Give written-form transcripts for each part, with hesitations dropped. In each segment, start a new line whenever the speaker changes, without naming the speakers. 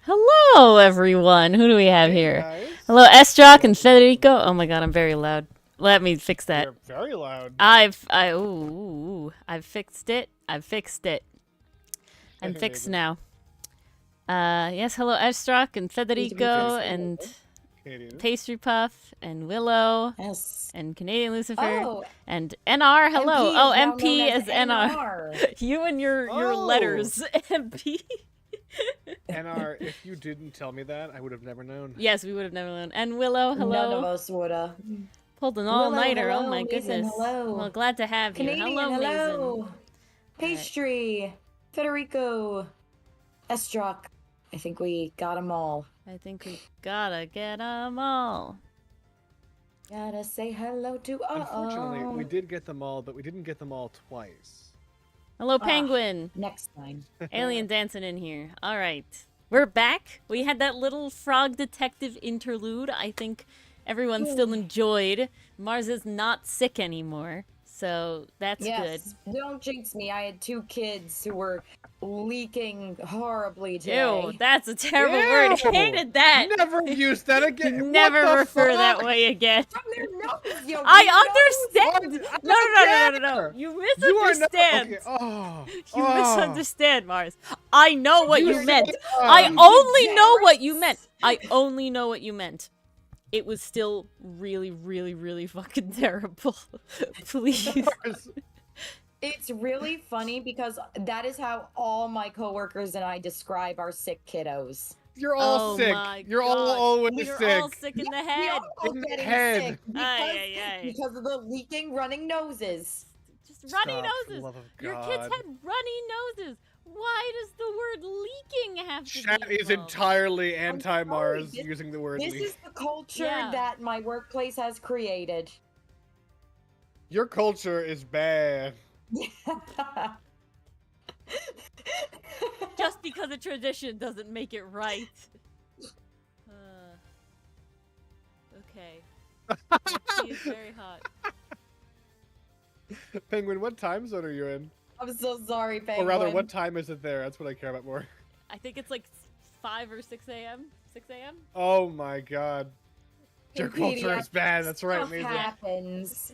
Hello, everyone. Who do we have here?
Guys.
Hello, Estrock and Federico. Oh my god, I'm very loud. Let me fix that.
You're very loud.
I've fixed it. I'm fixed
Amazing.
now. Yes, hello, Estrock and Federico and
Canadian.
Pastry Puff and Willow
Yes.
and Canadian Lucifer
Oh,
and NR. Hello.
MP is
Oh,
now
MP
known
is NR. You and your
Oh.
letters, MP.
NR, if you didn't tell me that, I would have never known.
Yes, we would have never known. And Willow, hello.
None of us woulda.
Pulled an
Willow,
all-nighter. Oh
hello,
my
Mason,
goodness.
hello.
Well, glad to have you.
Canadian,
Hello,
hello.
Mason.
Pastry, Federico, Estrock. I think we got them all.
I think we gotta get 'em all.
Gotta say hello to all.
Unfortunately, we did get them all, but we didn't get them all twice.
Hello, Penguin.
Next time.
Alien dancing in here. All right. We're back. We had that little frog detective interlude. I think everyone still enjoyed. Mars is not sick anymore, so that's
Yes.
good.
Don't jinx me. I had 2 kids who were leaking horribly today.
Ew, that's a terrible word.
Ew.
Hated that.
Never use that again.
Never
What the
refer
fuck?
that way again.
From their nose, yo,
I
weirdo.
understand.
What?
No. You
You are
misunderstand.
not. Okay. Oh.
You
oh.
misunderstand, Mars. I know what you
You're
meant.
so
I
dumb.
only know what you
Degenerates.
meant. I only know what you meant. It was still really, really, really fucking terrible. Please.
It's really funny because that is how all my coworkers and I describe our sick kiddos.
You're all
Oh
sick.
my
You're all
God.
always
You're
sick.
all sick in the
We
head.
are all
In the
getting
head.
sick
Ay.
because of the leaking, running noses.
Just runny
Stop, for the
noses.
love of
Your
God.
kids had runny noses. Why does the word leaking have to
Chat
be
is
involved?
entirely anti-Mars
This-
using the word
This
leak.
is the culture
Yeah.
that my workplace has created.
Your culture is bad.
Just because a tradition doesn't make it right. Okay. He is very hot.
Penguin, what time zone are you in?
I'm so sorry, Penguin.
Or rather, what time is it there? That's what I care about more.
I think it's like 5 or 6 a.m. 6 a.m.
Oh my god. Your
Wikipedia,
culture is bad. That's right,
Stuff
amazing.
happens.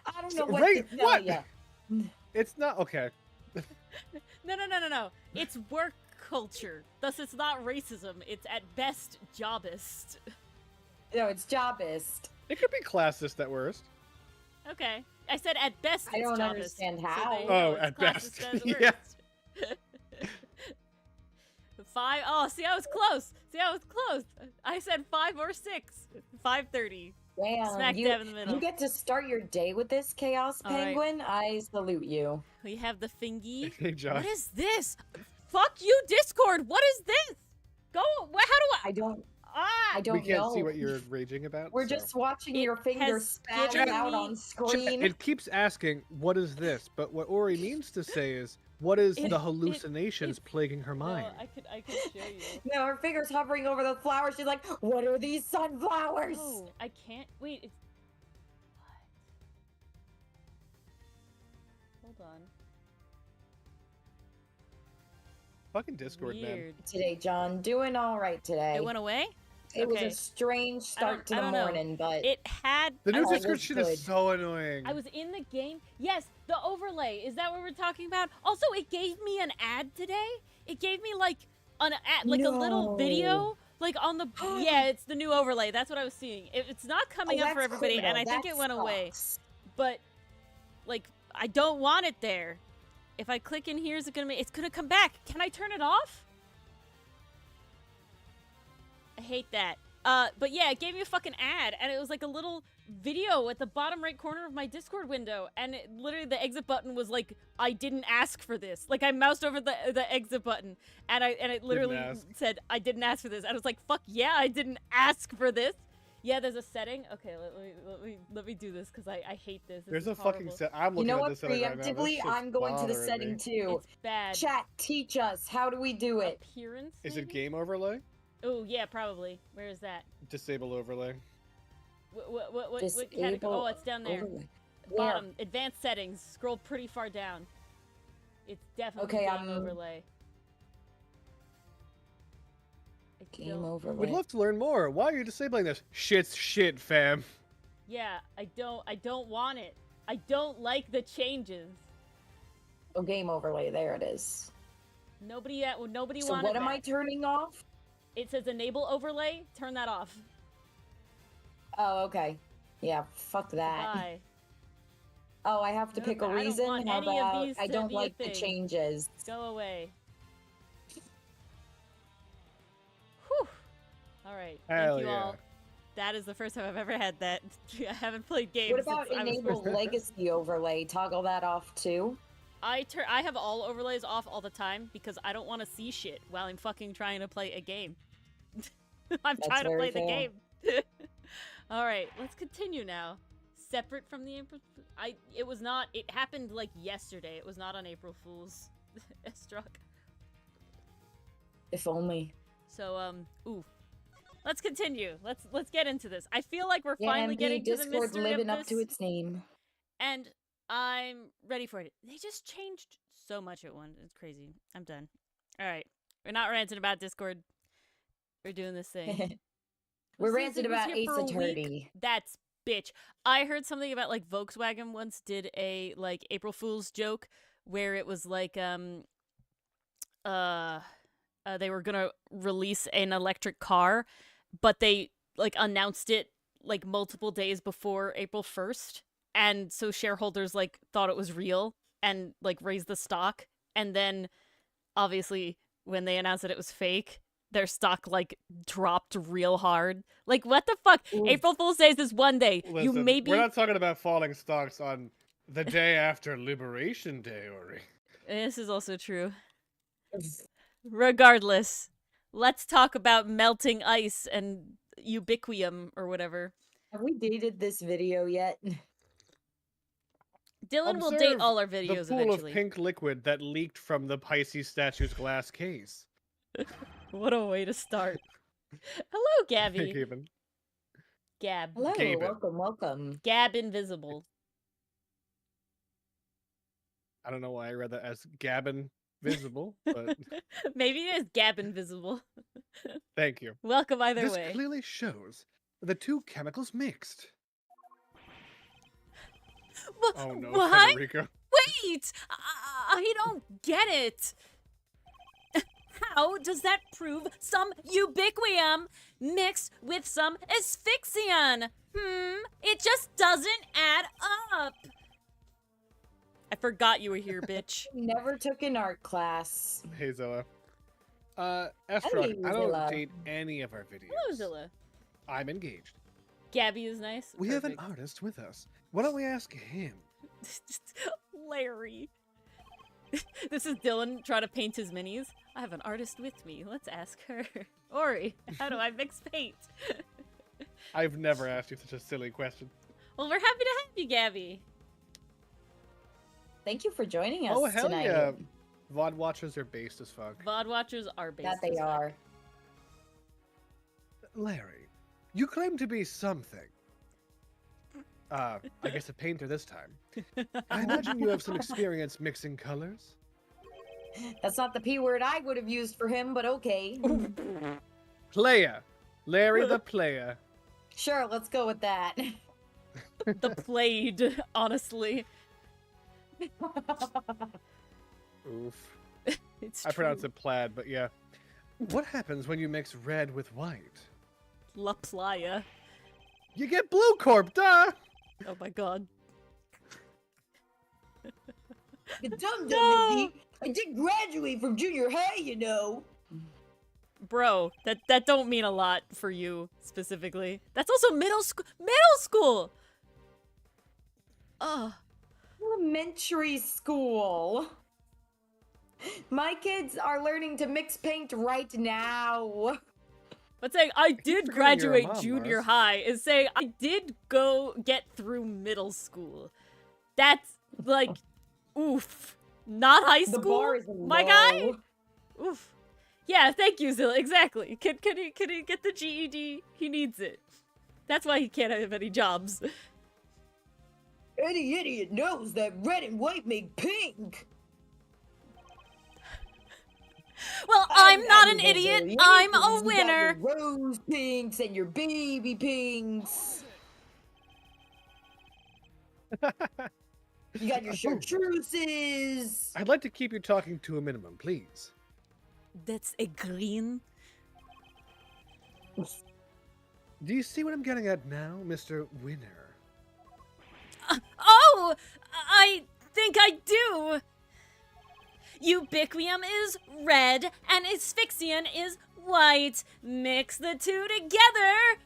I don't know
So-
what
wait,
to tell
what?
ya.
It's not okay.
No. It's work culture. Thus, it's not racism. It's at best jobist.
No, it's jobist.
It could be classist at worst.
Okay. I said at best
I
it's
don't
jobist.
understand
So
how.
there you
Oh,
go, it's
at best.
classist at
Yeah.
worst. 5. Oh, see, I was close. I said 5 or 6. 5:30.
Damn,
Smack
you,
dab in the middle.
you get to start your day with this Chaos
All right.
Penguin. I salute you.
We have the thingy.
Hey, Josh.
What is this? Fuck you, Discord. What is this? Go. How do I?
I don't
Ah.
We
don't
can't
know.
see what you're raging about.
We're
so.
just watching
It
your finger
has
spatter
given
out
me-
on
Chat,
screen.
it keeps asking, what is this? But what Ori means to say is, what is the hallucinations plaguing her mind?
No, I could show you.
No, her finger's hovering over the flowers. She's like, "What are these sunflowers?"
Oh, I can't. Wait. It's. What? Hold on.
Fucking Discord, man.
Weird.
Today, John, doing all right today.
It went away.
It was
okay.
a strange start to
I
the
don't know.
morning, but
It had.
The
I
new
was-
All
Discord
was
shit
good.
is so annoying.
I was in the game. Yes, the overlay. Is that what we're talking about? Also, it gave me an ad today. It gave me like an ad, like a little
No.
video, like on the. Yeah, it's the new overlay. That's what I was seeing. It's not coming
Oh,
up for
that's
everybody,
cool,
and
though.
I think
That
it went away.
sucks.
But like, I don't want it there. If I click in here, is it gonna make? It's gonna come back. Can I turn it off? I hate that. But yeah, it gave me a fucking ad, and it was like a little video at the bottom right corner of my Discord window, and literally the exit button was like, I didn't ask for this. Like, I moused over the exit button, and it literally
ask.
said, I didn't ask for this. And I was like, fuck yeah, I didn't ask for this. Yeah, there's a setting. Okay, let me do this, because I hate this. This
There's
is
a fucking
horrible.
set. I'm
You
looking
know
at
what?
this setting right now. This
Preemptively,
shit's
I'm going to the
bothering
setting
me.
too.
It's bad.
Chat, teach us. How do we do it?
Appearance,
Is it
maybe?
game overlay?
Oh, yeah, probably. Where is that?
Disable overlay.
What category?
Disable
Oh, it's down there.
overlay. Where?
Bottom, advanced settings. Scroll pretty far down. It's definitely
Okay,
game overlay.
Game
don't-
overlay.
We'd love to learn more. Why are you disabling this? Shit's shit, fam.
Yeah, I don't want it. I don't like the changes.
Oh, game overlay. There it is.
Nobody wanted
So what am I
that.
turning off?
It says enable overlay. Turn that off.
Oh, okay. Yeah, fuck that.
Bye.
Oh, I have to
Nope,
pick a
I don't
reason.
want
How
any of
about
these
I
to
don't
be a
like the
thing.
changes?
Go away. Whew. All right.
Hell
Thank you
yeah.
all. That is the first time I've ever had that. I haven't played games.
What about
since I was
enable
first-
legacy overlay? Toggle that off too.
I have all overlays off all the time because I don't want to see shit while I'm fucking trying to play a game. I'm
That's
trying to
very
play the
fair.
game. All right, let's continue now. Separate from the April, it was not. It happened like yesterday. It was not on April Fool's. Struck.
If only.
So ooh, let's continue. Let's get into this. I feel like we're
Yeah,
finally
MD
getting to the
Discord's
mystery
living
of
up to
this,
its name.
and I'm ready for it. They just changed so much at once. It's crazy. I'm done. All right, we're not ranting about Discord. We're doing this thing.
We're
Since
ranting
it was
about
here
Ace
for a week,
Attorney.
That's bitch. I heard something about like Volkswagen once did a like April Fool's joke where it was like they were gonna release an electric car, but they like announced it like multiple days before April 1st, and so shareholders like thought it was real and like raised the stock, and then obviously when they announced that it was fake, their stock like dropped real hard. Like what the fuck?
Oof.
April Fool's Day is this one day. You
Listen,
maybe
we're not talking about falling stocks on the day after Liberation Day, Ori.
This is also true. Regardless, let's talk about melting ice and ubiquium or whatever.
Have we dated this video yet?
Dylan will date
Observe
all our
The
videos
pool
eventually.
of pink liquid that leaked from the Pisces statue's glass case.
What a way to start. Hello,
Hey,
Gabby.
Gaben.
Gab.
Hello,
Gaben.
welcome.
Gab invisible.
I don't know why I read that as Gabin visible, but
Maybe it is Gab invisible.
thank you.
Welcome either
This
way.
clearly shows the two chemicals mixed. Oh no,
What?
Federico.
Wait! I don't get it. How does that prove some ubiquium mixed with some asphyxion? It just doesn't add up. I forgot you were here, bitch.
Never took an art class.
Hey Zilla. Estrog,
Hey,
I don't
Zilla.
date any of our videos.
Hello, Zilla.
I'm engaged.
Gabby is nice.
We have an
Perfect.
artist with us. Why don't we ask him?
Larry. This is Dylan trying to paint his minis. I have an artist with me. Let's ask her. Ori, how do I mix paint?
I've never asked you such a silly question.
Well, we're happy to have you, Gabby.
Thank you for joining us
Oh, hell
tonight.
yeah. VOD watchers are based as fuck.
VOD watchers are based.
That they
as fuck.
are.
Larry, you claim to be something. I guess a painter this time. I imagine you have some experience mixing colors.
That's not the P word I would have used for him, but okay.
Player. Larry the player.
Sure, let's go with that.
The played, honestly.
Oof.
It's
I pronounce
true.
it plaid, but yeah. What happens when you mix red with white?
La Playa.
You get blue corp, duh!
Oh my god.
You dumb
No!
dumb, I did graduate from junior high, you know.
Bro, that don't mean a lot for you specifically. That's also middle school. Ugh.
Elementary school. My kids are learning to mix paint right now.
But saying I did
forgetting you're a
graduate
mom,
junior
Mars.
high is saying I did go get through middle school. That's like, oof. Not high school,
The bar is
my guy.
low.
Oof. Yeah, thank you, Zilla. Exactly. Can he get the GED? He needs it. That's why he can't have any jobs.
Any idiot knows that red and white make pink.
Well, I'm not an idiot. I'm a winner.
You got your rose pinks and your baby pinks. You got your chartreuses.
I'd like to keep you talking to a minimum, please.
That's a green.
Do you see what I'm getting at now, Mr. Winner?
Oh, I think I do. Ubiquium is red and Asphyxian is white. Mix the two together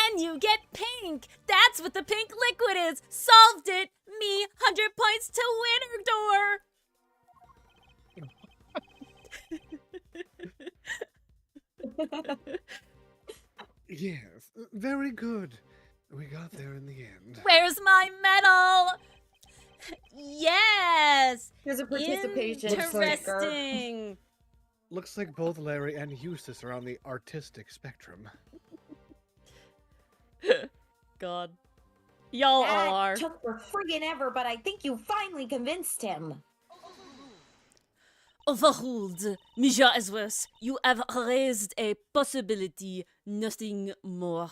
and you get pink. That's what the pink liquid is. Solved it. Me, 100 points to Winner Door.
Yes, very good. We got there in the end.
Where's my medal? Yes.
There's a participation sticker.
Interesting.
Looks like both Larry and Eustace are on the artistic spectrum.
God. Y'all all are.
That took for friggin' ever, but I think you finally convinced him.
Overruled. Mija Eswes, you have raised a possibility, nothing more.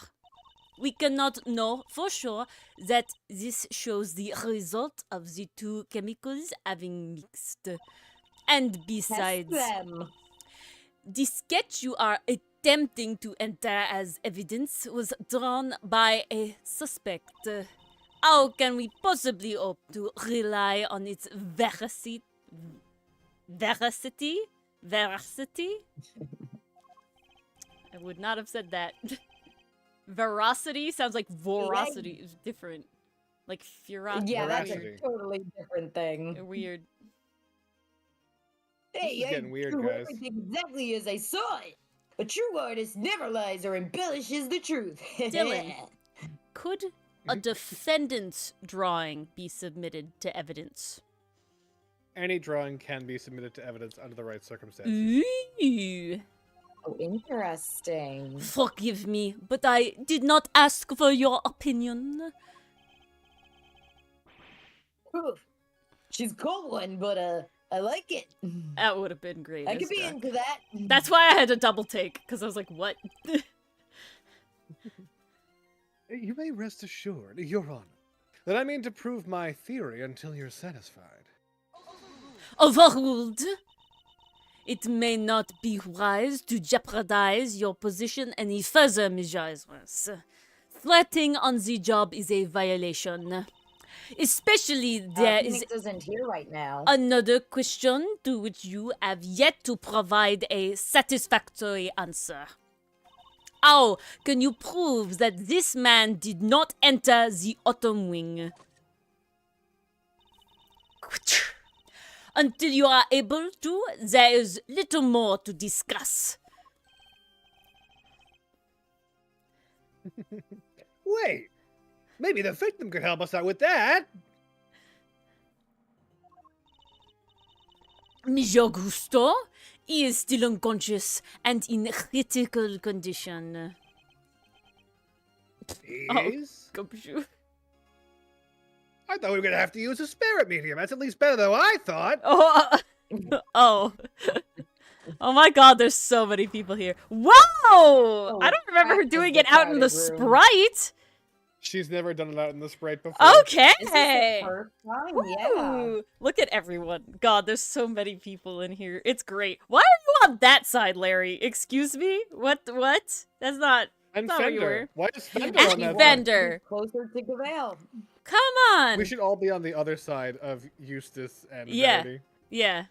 We cannot know for sure that this shows the result of the two chemicals having mixed. And besides, the sketch you are attempting to enter as evidence was drawn by a suspect. How can we possibly hope to rely on its veracity? Veracity? I would not have said that. Veracity sounds like voracity. It's different. Like ferocity.
Yeah, that's
Veracity.
a totally different thing.
Weird.
Hey,
This is getting weird,
drew
guys.
everything exactly as I saw it. A true artist never lies or embellishes the truth.
Dylan. Could a defendant's drawing be submitted to evidence?
Any drawing can be submitted to evidence under the right circumstances.
Ooh.
Oh, interesting.
Forgive me, but I did not ask for your opinion.
Whew. She's a cold one, but I like it.
That would have been great.
I could be
Istra.
into that.
That's why I had to double take, because I was like, what?
You may rest assured, Your Honor, that I mean to prove my theory until you're satisfied.
Overruled. It may not be wise to jeopardize your position any further, Mija Eswes. Threatening on the job is a violation. Especially there is
Phoenix isn't here right now.
another question to which you have yet to provide a satisfactory answer. How can you prove that this man did not enter the autumn wing? Until you are able to, there is little more to discuss.
Wait! Maybe the victim could help us out with that!
Mija Gusto, he is still unconscious and in critical condition.
Please?
Gumshoe.
I thought we were gonna have to use a spirit medium. That's at least better than I thought.
Oh, oh. Oh my god, there's so many people here. Whoa! I don't remember her doing it out in the Sprite.
She's never done it out in the Sprite before.
Okay.
This is the first time, yeah.
Ooh, look at everyone. God, there's so many people in here. It's great. Why are you on that side, Larry? Excuse me? What? That's not...
And
That's not where you
Fender.
were.
Why is Fender
And
on that?
Fender.
Closer to Gavale.
Come on!
We should all be on the other side of Eustace and
Yeah.
Verity.
Yeah.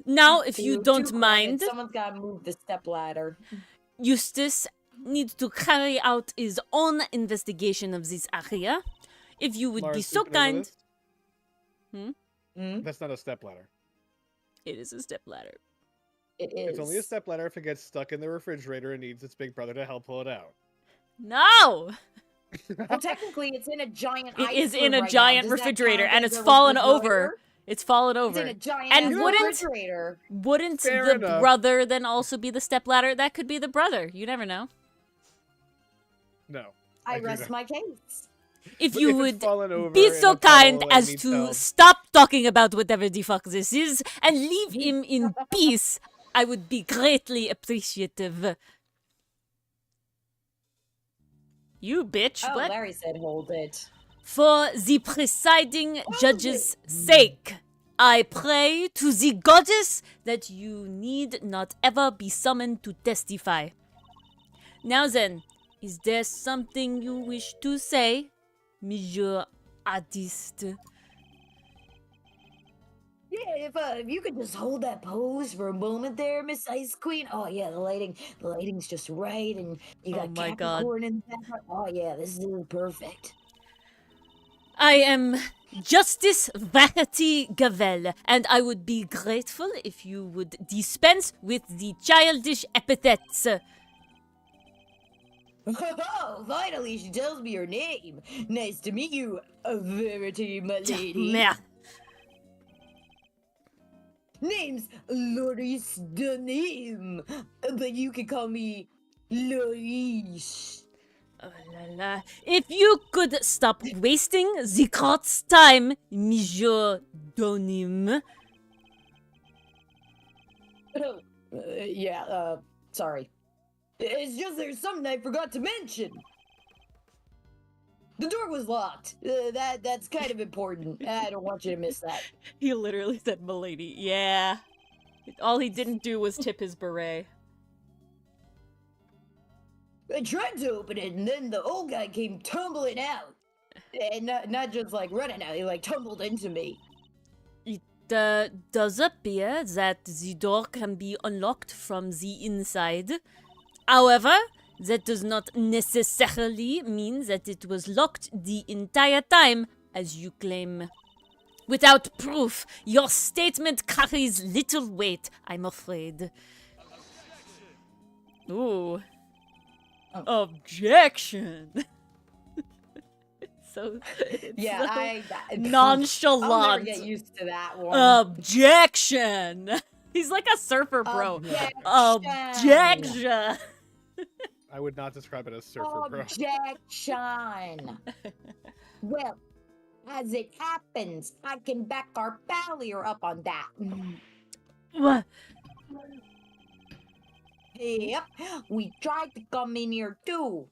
Now, if you
Too
don't
quiet.
mind,
Someone's gotta move the stepladder.
Eustace needs to carry out his own investigation of this area. If you would be
Mars,
so
you can over
kind...
this? That's not a stepladder.
It is a stepladder.
It is.
It's only a stepladder if it gets stuck in the refrigerator and needs its big brother to help pull it out.
No!
Well, technically, it's in a giant.
It is
iceberg
in a
right
giant
now. Does that
refrigerator,
count
and
as
it's
a
fallen
refrigerator?
over. It's fallen
It's
over.
in a giant
And
ass
wouldn't-
refrigerator.
Wouldn't
Fair
the
enough.
brother then also be the stepladder? That could be the brother. You never know.
No.
I
do
rest
not.
my case.
If
But
you
if it's
would
fallen over
be
in
so
a
kind
puddle and
as
needs
to
help.
stop talking about whatever the fuck this is and leave him in peace. I would be greatly appreciative. You bitch,
Oh,
what?
Larry said hold it.
For the presiding judge's sake, I pray to the goddess that you need not ever be summoned to testify. Now then, is there something you wish to say, Monsieur Artiste?
Yeah, if you could just hold that pose for a moment there, Miss Ice Queen. Oh yeah, the lighting's just right, and you got
Oh my God.
Capricorn in the background. Oh yeah, this is perfect.
I am Justice Vanity Gavel, and I would be grateful if you would dispense with the childish epithets.
Oh, finally, she tells me her name. Nice to meet you, Verity, my lady.
Merde.
Name's Loris Denim, but you can call me Loris.
Oh la la. If you could stop wasting the court's time, Monsieur Donim.
Sorry. It's just there's something I forgot to mention. The door was locked. That's kind of important. I don't want you to miss that.
He literally said milady. Yeah. All he didn't do was tip his beret.
I tried to open it, and then the old guy came tumbling out. And not just like running out, he like tumbled into me.
It does appear that the door can be unlocked from the inside. However, that does not necessarily mean that it was locked the entire time, as you claim. Without proof, your statement carries little weight, I'm afraid. Ooh. Objection! so
Yeah,
so nonchalant.
I'll never get used to that one.
Objection! He's like a surfer bro. Objection!
I would not describe it as surfer, bro.
Objection. Well, as it happens, I can back our Ballier up on that.
What?
Yep, we tried to come in here too.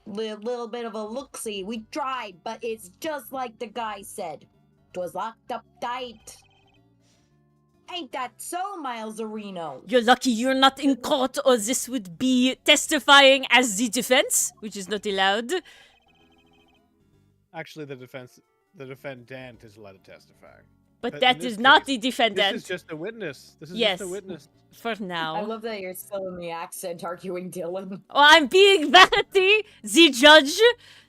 Little bit of a look-see. We tried, but it's just like the guy said. It was locked up tight. Ain't that so, Miles Areno?
You're lucky you're not in court, or this would be testifying as the defense, which is not allowed.
Actually, the defendant is allowed to testify.
But that is not the
This
defendant.
is just a witness. This is
Yes.
just a witness.
For
I
now.
love that you're still in the accent arguing Dylan.
Oh, I'm being Vanity, the judge.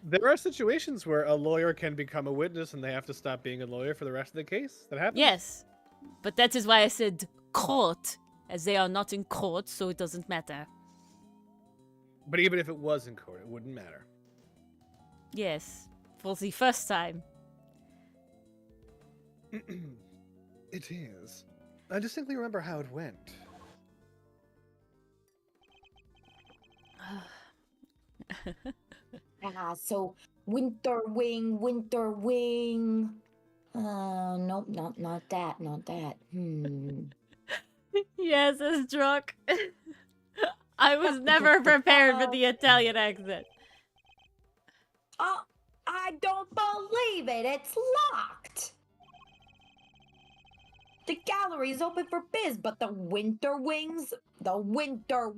There are situations where a lawyer can become a witness and they have to stop being a lawyer for the rest of the case. That happens.
Yes. But that is why I said court, as they are not in court, so it doesn't matter.
But even if it was in court, it wouldn't matter.
Yes. For the first time.
It is. I distinctly remember how it went.
So Winter Wing. Nope, not that.
Yes, it's drunk. I was never prepared for the Italian accent.
Oh, I don't believe it. It's locked. The gallery is open for biz, but the Winter Wonder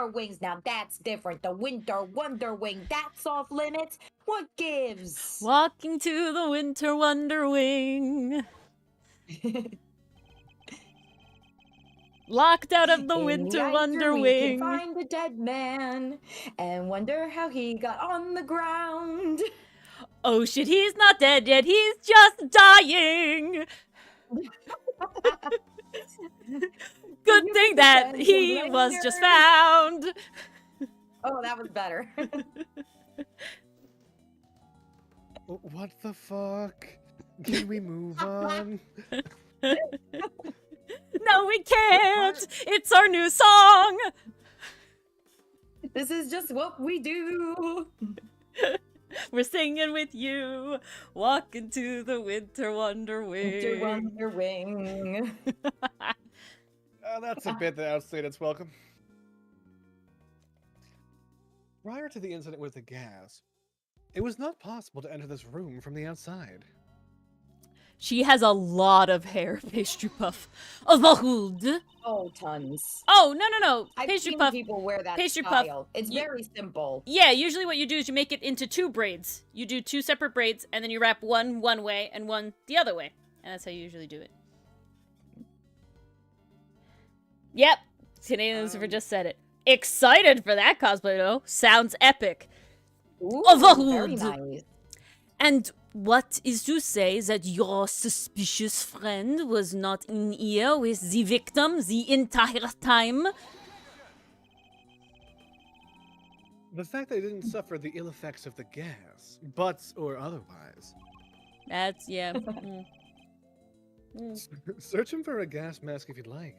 Wings, now that's different. The Winter Wonder Wing, that's off limits. What gives?
Walking to the Winter Wonder Wing. Locked out of the
In
Winter
ice
Wonder
we
Wing.
can find a dead man and wonder how he got on the ground.
Oh shit, he's not dead yet, he's just dying. Good thing that he was just found.
Oh, that was better.
What the fuck? Can we move on?
No, we can't. It's our new song.
This is just what we do.
We're singing with you, walking to the winter wonder wing.
Winter Wonder Wing.
That's a bit that outstayed its welcome. Prior to the incident with the gas, it was not possible to enter this room from the outside.
She has a lot of hair, Pastry Puff. Overruled.
Oh, tons.
Oh, no.
I've
Pastry
seen
Puff.
people wear that
Pastry Puff,
style. It's
you-
very simple.
Yeah, usually what you do is you make it into 2 braids. You do 2 separate braids, and then you wrap one way and one the other way. And that's how you usually do it. Yep. Canadian Lucifer just said it. Excited for that cosplay, though. Sounds epic.
Ooh,
Overruled.
very nice.
And what is to say that your suspicious friend was not in here with the victim the entire time?
The fact that he didn't suffer the ill effects of the gas, butts or otherwise.
That's, yeah.
Search him for a gas mask if you'd like.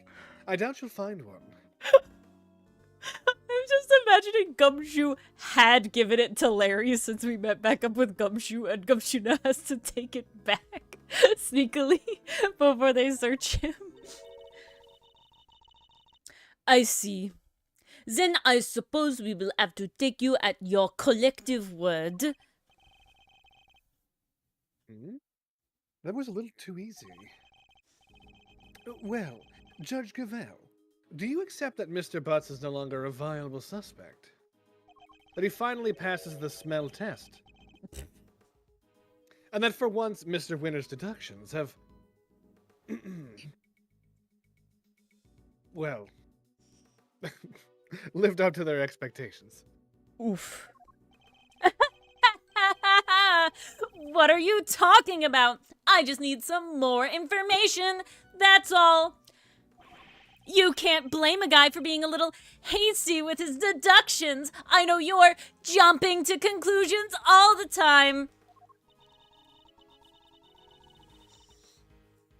I doubt you'll find one.
I'm just imagining Gumshoe had given it to Larry since we met back up with Gumshoe, and Gumshoe now has to take it back sneakily before they search him. I see. Then I suppose we will have to take you at your collective word.
Hmm? That was a little too easy. Well, Judge Gavel, do you accept that Mr. Butts is no longer a viable suspect? That he finally passes the smell test? And that for once Mr. Winter's deductions have... well... lived up to their expectations.
Oof. What are you talking about? I just need some more information. That's all. You can't blame a guy for being a little hasty with his deductions. I know you're jumping to conclusions all the time.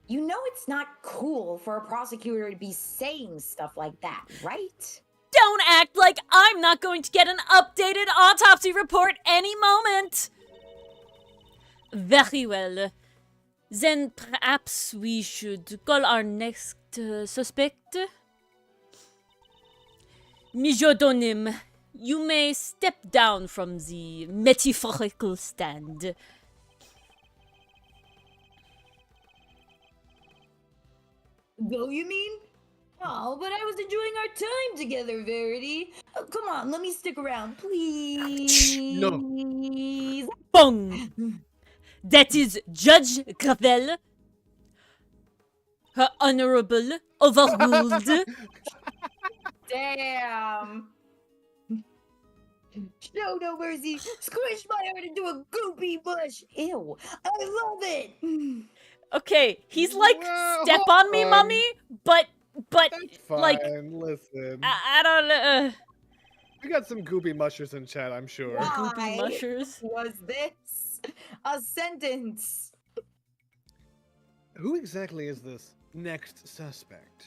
You know it's not cool for a prosecutor to be saying stuff like that, right?
Don't act like I'm not going to get an updated autopsy report any moment. Very well. Then perhaps we should call our next suspect. Mijodonim, you may step down from the metaphorical stand.
Go, you mean? Oh, but I was enjoying our time together, Verity. Oh, come on, let me stick around, please.
No.
Bong! That is Judge Gravel. Her Honorable overruled.
Damn. Show no mercy. Squish my heart into a goopy bush. Ew. I love it.
Okay, he's like,
Well,
step on me,
hold on.
mummy, but
That's fine,
like,
listen.
I don't know.
We got some goopy mushers in chat, I'm sure.
Wow.
Goopy
Why?
mushers.
Was this a sentence?
Who exactly is this next suspect?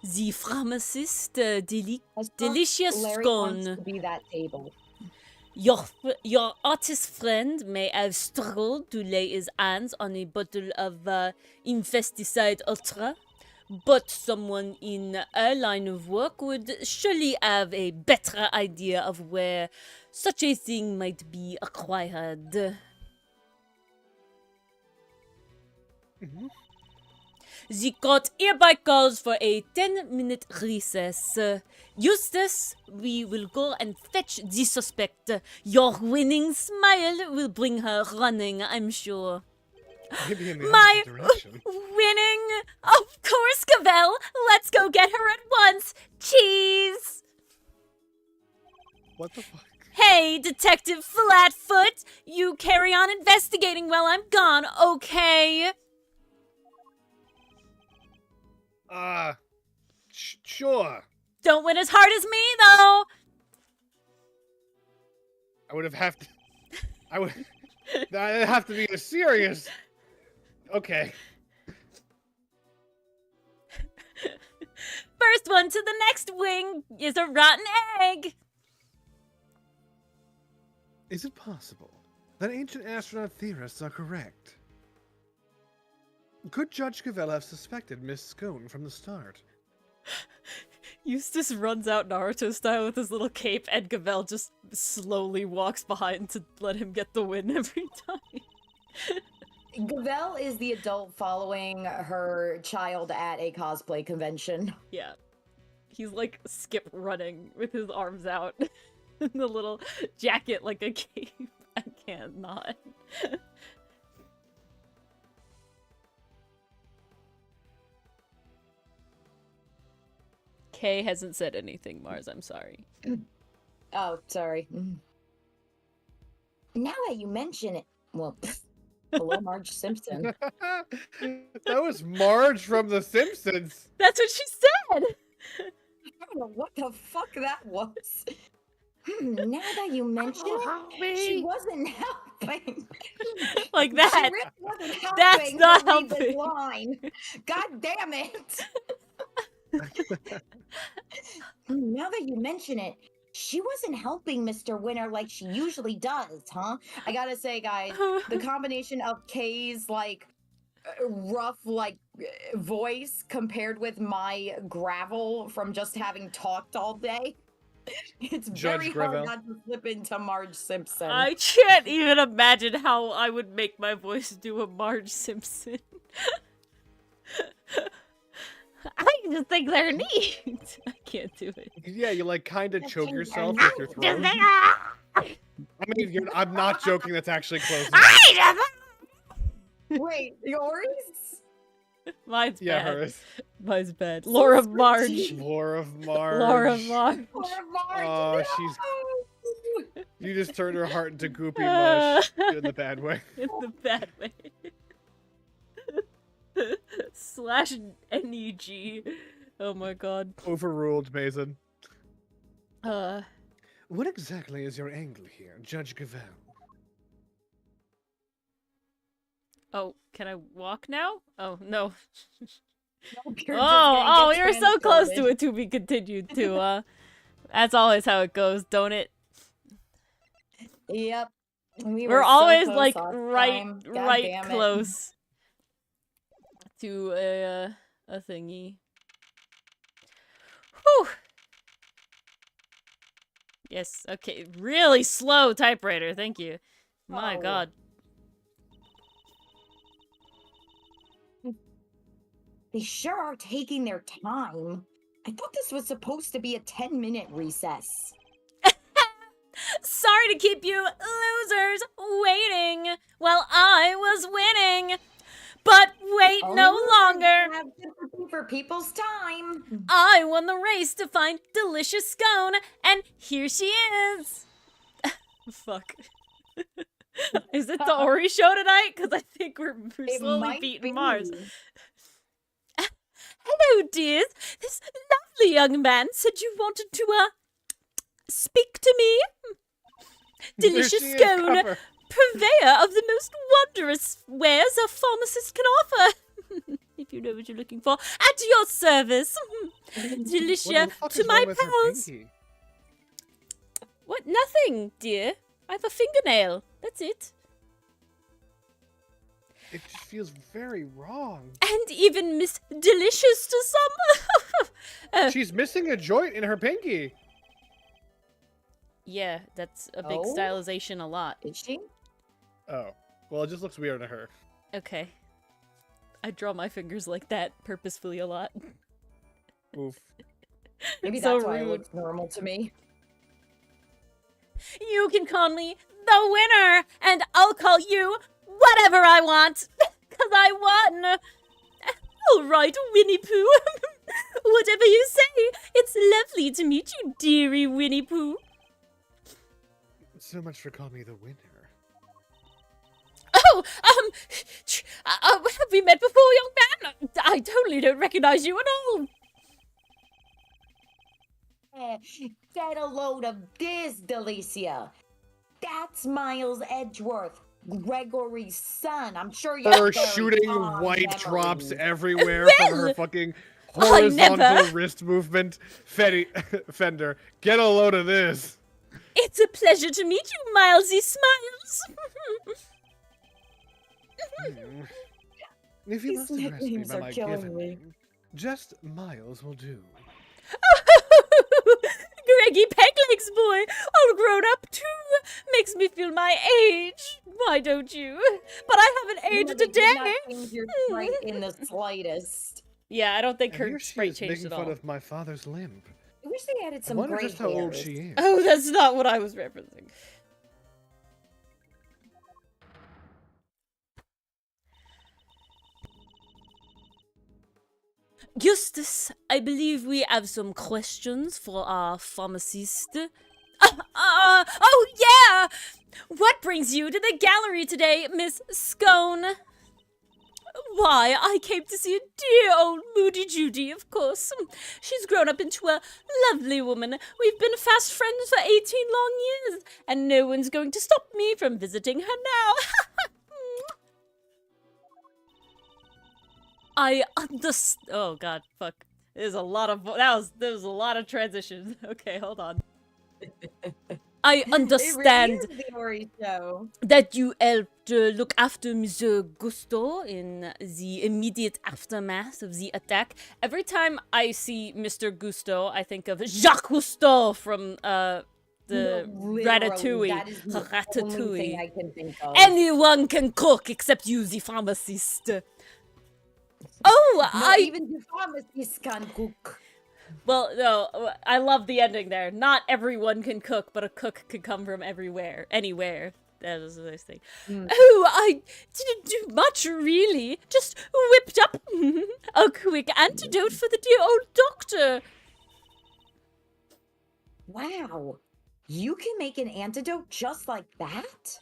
The pharmacist,
I thought
delicious
Larry wants
scone.
to be that table.
Your artist friend may have struggled to lay his hands on a bottle of Infesticide Ultra, but someone in our line of work would surely have a better idea of where such a thing might be acquired. The court hereby calls for a 10-minute recess. Eustace, we will go and fetch the suspect. Your winning smile will bring her running, I'm sure.
Maybe in the
My
opposite direction.
winning? Of course, Cavell. Let's go get her at once. Cheese.
What the fuck?
Hey, Detective Flatfoot. You carry on investigating while I'm gone, okay?
Sure.
Don't win as hard as me, though.
That'd have to be a serious. Okay.
First one to the next wing is a rotten egg.
Is it possible that ancient astronaut theorists are correct? Could Judge Cavell have suspected Miss Scone from the start?
Eustace runs out Naruto style with his little cape, and Gavel just slowly walks behind to let him get the win every time.
Gavel is the adult following her child at a cosplay convention.
Yeah. He's like skip running with his arms out in the little jacket like a cape. I can't not. Kay hasn't said anything, Mars. I'm sorry.
Oh, sorry. Now that you mention it, well, hello, Marge Simpson.
That was Marge from The Simpsons.
That's what she said!
I don't know what the fuck that was. Now that you mention it, she wasn't helping.
Like that.
She really wasn't helping.
That's not
to read this
helping.
line. God damn it. Now that you mention it, she wasn't helping Mr. Winter like she usually does, huh? I gotta say, guys, the combination of Kay's, like, rough, like, voice compared with my gravel from just having talked all day, it's
Judge
very
Gravel.
hard not to slip into Marge Simpson.
I can't even imagine how I would make my voice do a Marge Simpson. I just think they're neat. I can't do it.
Yeah, you like kind of
That's
choke
in
yourself
there.
with your throat. I mean, I'm not joking. That's actually close.
Wait, yours?
Mine's
Yeah,
bad.
hers.
Mine's bad. Laura
sweet.
Marge.
Laura Marge.
Laura Marge.
Poor Marge,
Oh,
no!
she's- You just turned her heart into goopy mush in the bad way.
In the bad way. Slash NEG. Oh my god.
Overruled, Mason. What exactly is your angle here, Judge Cavell?
Oh, can I walk now? Oh, no.
Nope, you're just
Oh,
gonna get
you're so close to
transported.
it to be continued to, That's always how it goes, don't it?
Yep. We
We're
were so
always,
close
like,
last
right
time. God damn it.
close to a thingy. Whew! Yes, okay. Really slow typewriter, thank you. My
Oh.
god.
They sure are taking their time. I thought this was supposed to be a 10-minute recess.
Sorry to keep you losers waiting while I was winning. But wait no longer.
Have sympathy for people's time.
I won the race to find delicious scone, and here she is. Fuck. Is it the Ori show tonight? Because I think we're
It
slowly
might
beating
be.
Mars. Hello, dears. This lovely young man said you wanted to, speak to me. Delicious
There she is,
scone,
cover.
purveyor of the most wondrous wares a pharmacist can offer. If you know what you're looking for. At your service.
What
Delicia
the fuck
to
is
my
wrong with her
pals.
pinky?
What? Nothing, dear. I have a fingernail. That's it.
It just feels very wrong.
And even Miss Delicious to some.
She's missing a joint in her pinky.
Yeah, that's a big
Oh?
stylization a lot.
Is she?
Oh. Well, it just looks weird to her.
Okay. I draw my fingers like that purposefully a lot.
Oof.
Maybe
So
that's why it
rude.
looks normal to me.
You can call me the winner, and I'll call you whatever I want, because I won. All right, Winnie Pooh. Whatever you say. It's lovely to meet you, dearie Winnie Pooh.
So much for calling me the winner.
Oh, have we met before, young man? I totally don't recognize you at all.
Get a load of this, Delicia. That's Miles Edgeworth, Gregory's son. I'm sure you're
Her
very
shooting
fond
white
memories.
drops everywhere from her
Well,
fucking
I never-
horizontal wrist movement. Fender, get a load of this.
It's a pleasure to meet you, Milesy Smiles.
If you
These
must address me
nicknames
by
are
my
killing
given
me.
name, just Miles will do.
Greggy Peglegs boy, all grown up too, makes me feel my age. Why don't you? But I haven't aged
They
a
did not
day.
change your sprite in the slightest.
Yeah, I don't think
And
her
here she
sprite
is
changed
making
at
fun
all.
of my father's limp.
I wish they added
I
some
wonder
gray
just how old
hairs.
she is.
Oh, that's not what I was referencing. Eustace, I believe we have some questions for our pharmacist. Oh yeah! What brings you to the gallery today, Miss Scone? Why, I came to see a dear old Moody Judy, of course. She's grown up into a lovely woman. We've been fast friends for 18 long years, and no one's going to stop me from visiting her now. I understand. Oh God, fuck. There's a lot of there was a lot of transitions. Okay, hold on. I understand
It really is the Ori show.
that you helped look after Monsieur Gusto in the immediate aftermath of the attack. Every time I see Mr. Gusto, I think of Jacques Cousteau from the
Literally,
Ratatouille.
that is the only thing I can think of.
Anyone can cook except you, the pharmacist. Oh,
No, even the pharmacist can cook.
Well, no, I love the ending there. Not everyone can cook, but a cook can come from everywhere, anywhere. That is a nice thing. Oh, I didn't do much, really. Just whipped up a quick antidote for the dear old doctor.
Wow. You can make an antidote just like that?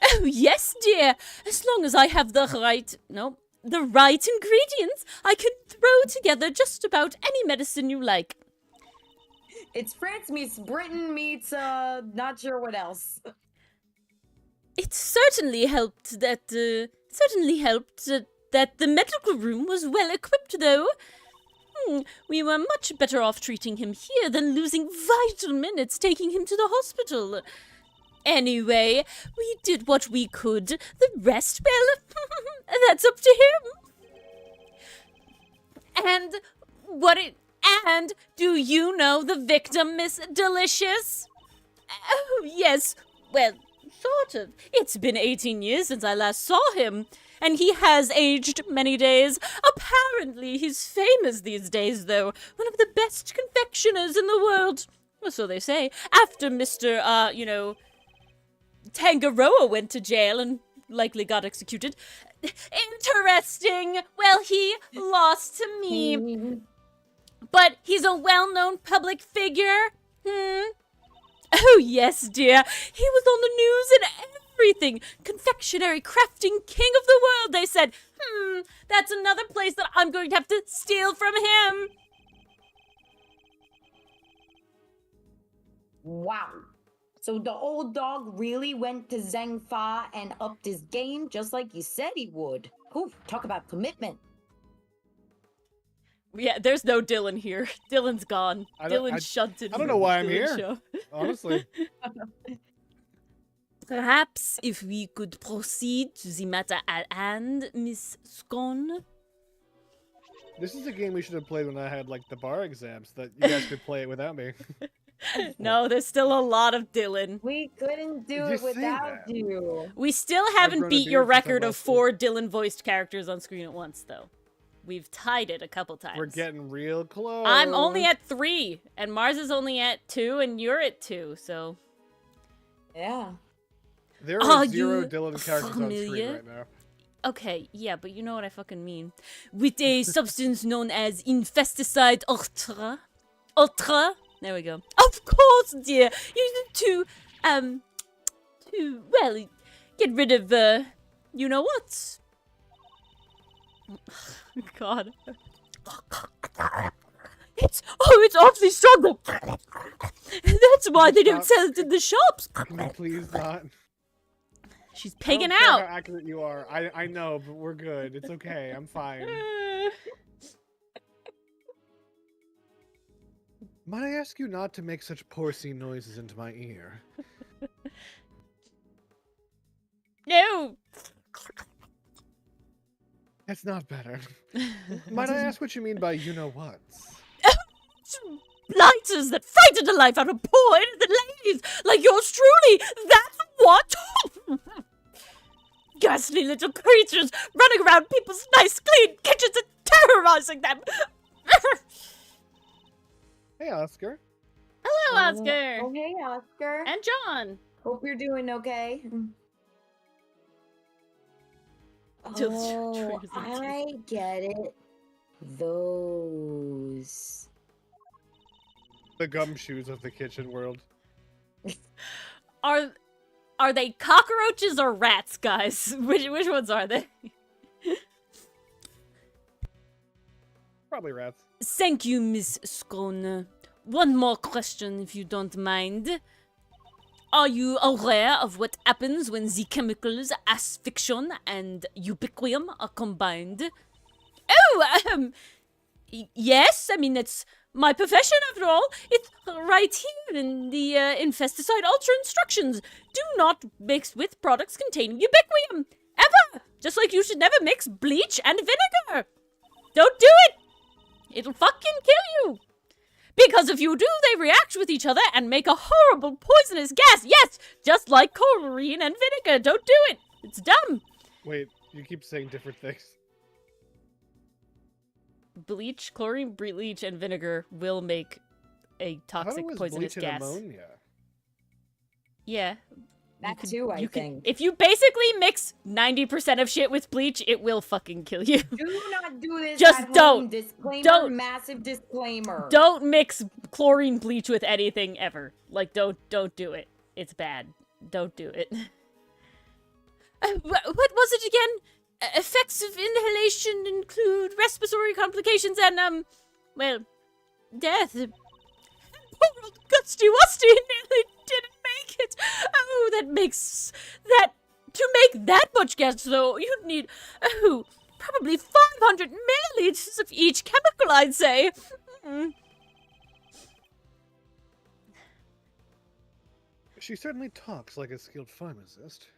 Oh, yes, dear. As long as I have the right ingredients, I can throw together just about any medicine you like.
It's France meets Britain meets, not sure what else.
It certainly helped that the medical room was well equipped, though. We were much better off treating him here than losing vital minutes taking him to the hospital. Anyway, we did what we could. The rest, well, that's up to him. And do you know the victim, Miss Delicious? Oh, yes. Well, sort of. It's been 18 years since I last saw him, and he has aged many days. Apparently, he's famous these days, though. One of the best confectioners in the world. Well, so they say. After Mr., Tangaroa went to jail and likely got executed. Interesting. Well, he lost to me. But he's a well-known public figure. Oh, yes, dear. He was on the news and everything. Confectionery crafting king of the world, they said. That's another place that I'm going to have to steal from him.
Wow. So the old dog really went to Zhangfa and upped his game just like you said he would. Ooh, talk about commitment.
Yeah, there's no Dylan here. Dylan's gone. Dylan's shunted.
I don't know why I'm
Dylan
here.
show.
Honestly.
Perhaps if we could proceed to the matter at hand, Miss Scone.
This is a game we should have played when I had like the bar exams, that you guys could play it without me.
No, there's still a lot of Dylan.
We couldn't do
You
it
say
without
that.
you.
We still haven't
grown a
beat your
beard since I
record of
left school.
4 Dylan-voiced characters on screen at once, though. We've tied it a couple times.
We're getting real close.
I'm only at 3, and Mars is only at 2, and you're at 2, so...
Yeah.
There
Are
are 0
you
Dylan characters on screen
familiar?
right now.
Okay, yeah, but you know what I fucking mean. With a substance known as infesticide ultra. Ultra? There we go. Of course, dear! You need to, well, get rid of, you know what? God. It's awfully strong. That's why they don't sell it in the shops.
Can you please not?
She's
I
pigging
don't care
out.
how accurate you are. I know, but we're good. It's okay. I'm fine. Might I ask you not to make such porcine noises into my ear?
No!
That's not better. Might I ask what you mean by you-know-whats?
Blighters that frighten the life out of poor innocent ladies like yours truly! That's what! Ghastly little creatures running around people's nice, clean kitchens and terrorizing them!
Hey, Oscar.
Hello, Oscar!
Oh, hey, Oscar.
And John!
Hope you're doing okay.
Just
Oh,
trees and
I get it. Those.
The gumshoes of the kitchen world.
Are they cockroaches or rats, guys? Which ones are they?
Probably rats.
Thank you, Miss Scone. One more question, if you don't mind. Are you aware of what happens when the chemicals asphyxion and ubiquium are combined? Oh, yes. I mean, it's my profession, after all. It's right here in the Infesticide Ultra instructions. Do not mix with products containing ubiquium. Ever! Just like you should never mix bleach and vinegar. Don't do it! It'll fucking kill you. Because if you do, they react with each other and make a horrible poisonous gas. Yes, just like chlorine and vinegar. Don't do it. It's dumb.
Wait, you keep saying different things.
Bleach, chlorine, bleach, and vinegar will make a toxic poisonous
bleach
gas.
and ammonia.
Yeah.
That too, I think.
If you basically mix 90% of shit with bleach, it will fucking kill you.
Do not do this.
Just
at home.
don't.
Disclaimer.
Don't.
Massive disclaimer.
Don't mix chlorine bleach with anything ever. Like, don't do it. It's bad. Don't do it. What was it again? Effects of inhalation include respiratory complications and, well, death. Poor old Gusty Wusty nearly didn't make it. Oh, to make that much gas, though, you'd need, probably 500 milliliters of each chemical, I'd say.
She certainly talks like a skilled pharmacist.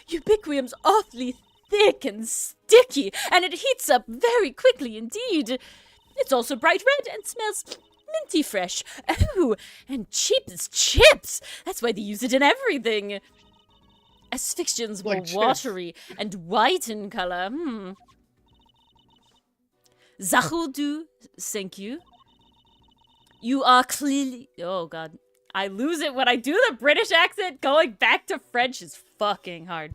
Ubiquium's awfully thick and sticky, and it heats up very quickly indeed. It's also bright red and smells minty fresh. Oh, and cheap as chips. That's why they use it in everything. Asphyxian's more
Like chips.
watery and white in color. Zachoudu, thank you. You are clearly... Oh, God. I lose it when I do the British accent. Going back to French is fucking hard.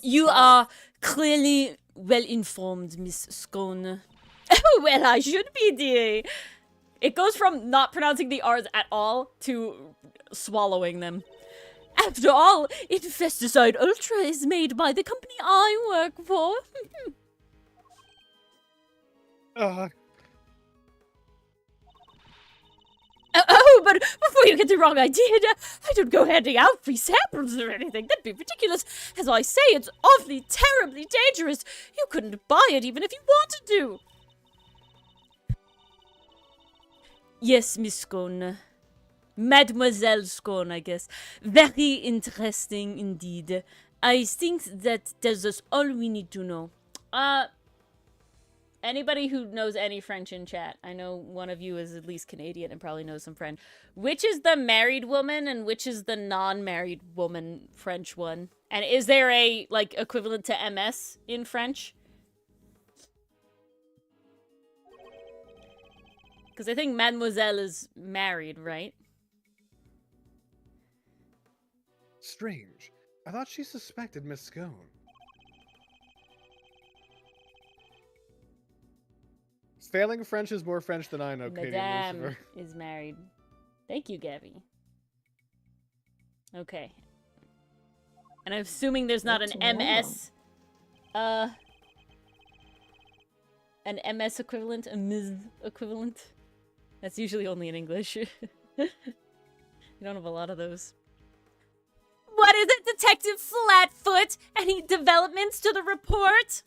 You are clearly well-informed, Miss Scone. Oh, well, I should be, dear. It goes from not pronouncing the R's at all to swallowing them. After all, Infesticide Ultra is made by the company I work for. Oh, but before you get the wrong idea, I don't go handing out free samples or anything. That'd be ridiculous. As I say, it's awfully, terribly dangerous. You couldn't buy it even if you wanted to. Yes, Miss Scone. Mademoiselle Scone, I guess. Very interesting indeed. I think that tells us all we need to know. Anybody who knows any French in chat, I know one of you is at least Canadian and probably knows some French. Which is the married woman and which is the non-married woman French one? And is there a, like, equivalent to MS in French? Because I think Mademoiselle is married, right?
Strange. I thought she suspected Miss Scone. Failing French is more French than I know, Katie and
Madame
Lucifer.
is married. Thank you, Gabby. Okay. And I'm assuming there's not an MS. An MS equivalent, a Ms equivalent. That's usually only in English. You don't have a lot of those. What is it, Detective Flatfoot? Any developments to the report?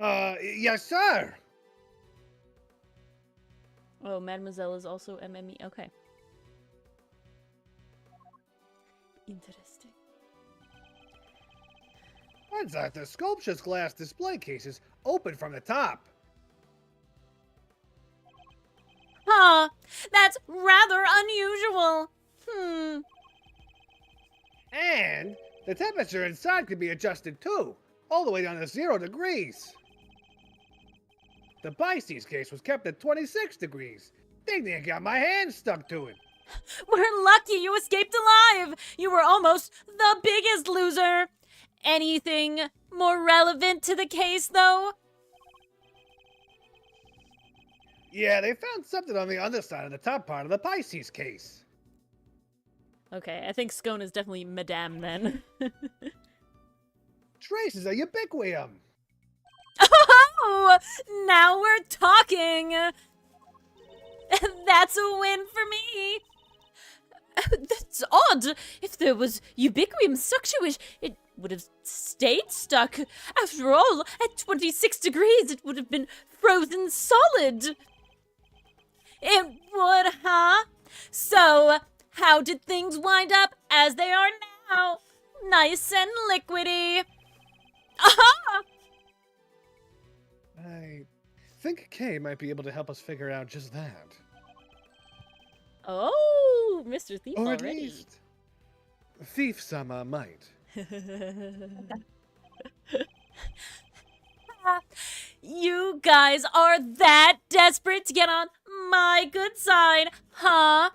Yes, sir.
Oh, Mademoiselle is also MME. Okay. Interesting.
Turns out the sculpture's glass display cases open from the top.
Huh. That's rather unusual.
And the temperature inside can be adjusted too, all the way down to 0 degrees. The Pisces case was kept at 26 degrees. They didn't get my hand stuck to it.
We're lucky you escaped alive. You were almost the biggest loser. Anything more relevant to the case, though?
Yeah, they found something on the underside of the top part of the Pisces case.
Okay, I think Scone is definitely Madame then.
Traces of ubiquium.
Oh, now we're talking. That's a win for me. That's odd. If there was ubiquium stuck to it, it would have stayed stuck. After all, at 26 degrees, it would have been frozen solid. It would, huh? So, how did things wind up as they are now? Nice and liquidy. Aha!
I think Kay might be able to help us figure out just that.
Oh, Mr. Thief
Or at
already.
least, Thief-sama might.
You guys are that desperate to get on my good side, huh?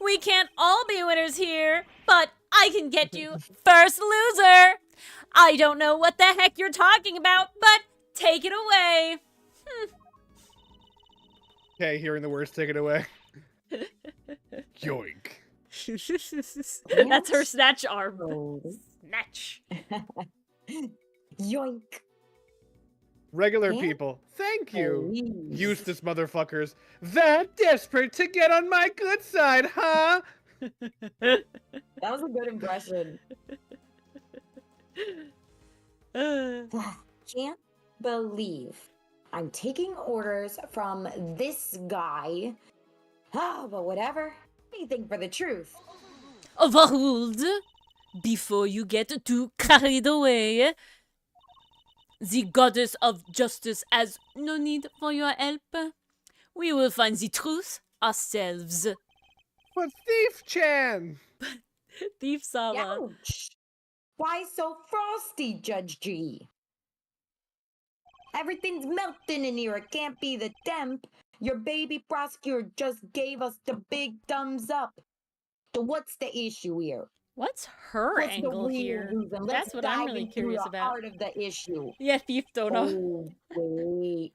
We can't all be winners here, but I can get you first loser. I don't know what the heck you're talking about, but take it away.
Kay, hearing the words, take it away. Yoink.
That's her snatch arm.
Oh.
Snatch.
Yoink.
Regular
Yeah.
people, thank you.
Please.
Eustace motherfuckers, that desperate to get on my good side, huh?
That was a good impression. Can't believe I'm taking orders from this guy. Ah, but whatever. Anything for the truth.
Overruled. Before you get too carried away, the goddess of justice has no need for your help. We will find the truth ourselves.
But Thief-chan!
Thief Sama.
Ouch! Why so frosty, Judge G? Everything's melting in here. It can't be the temp. Your baby prosecutor just gave us the big thumbs up. So what's the issue here?
What's her
What's
angle
the real
here?
reason?
That's
Let's
what I'm
dive
really
into
curious
the
about.
heart of the issue.
Yeah, Thief don't know.
Oh, wait.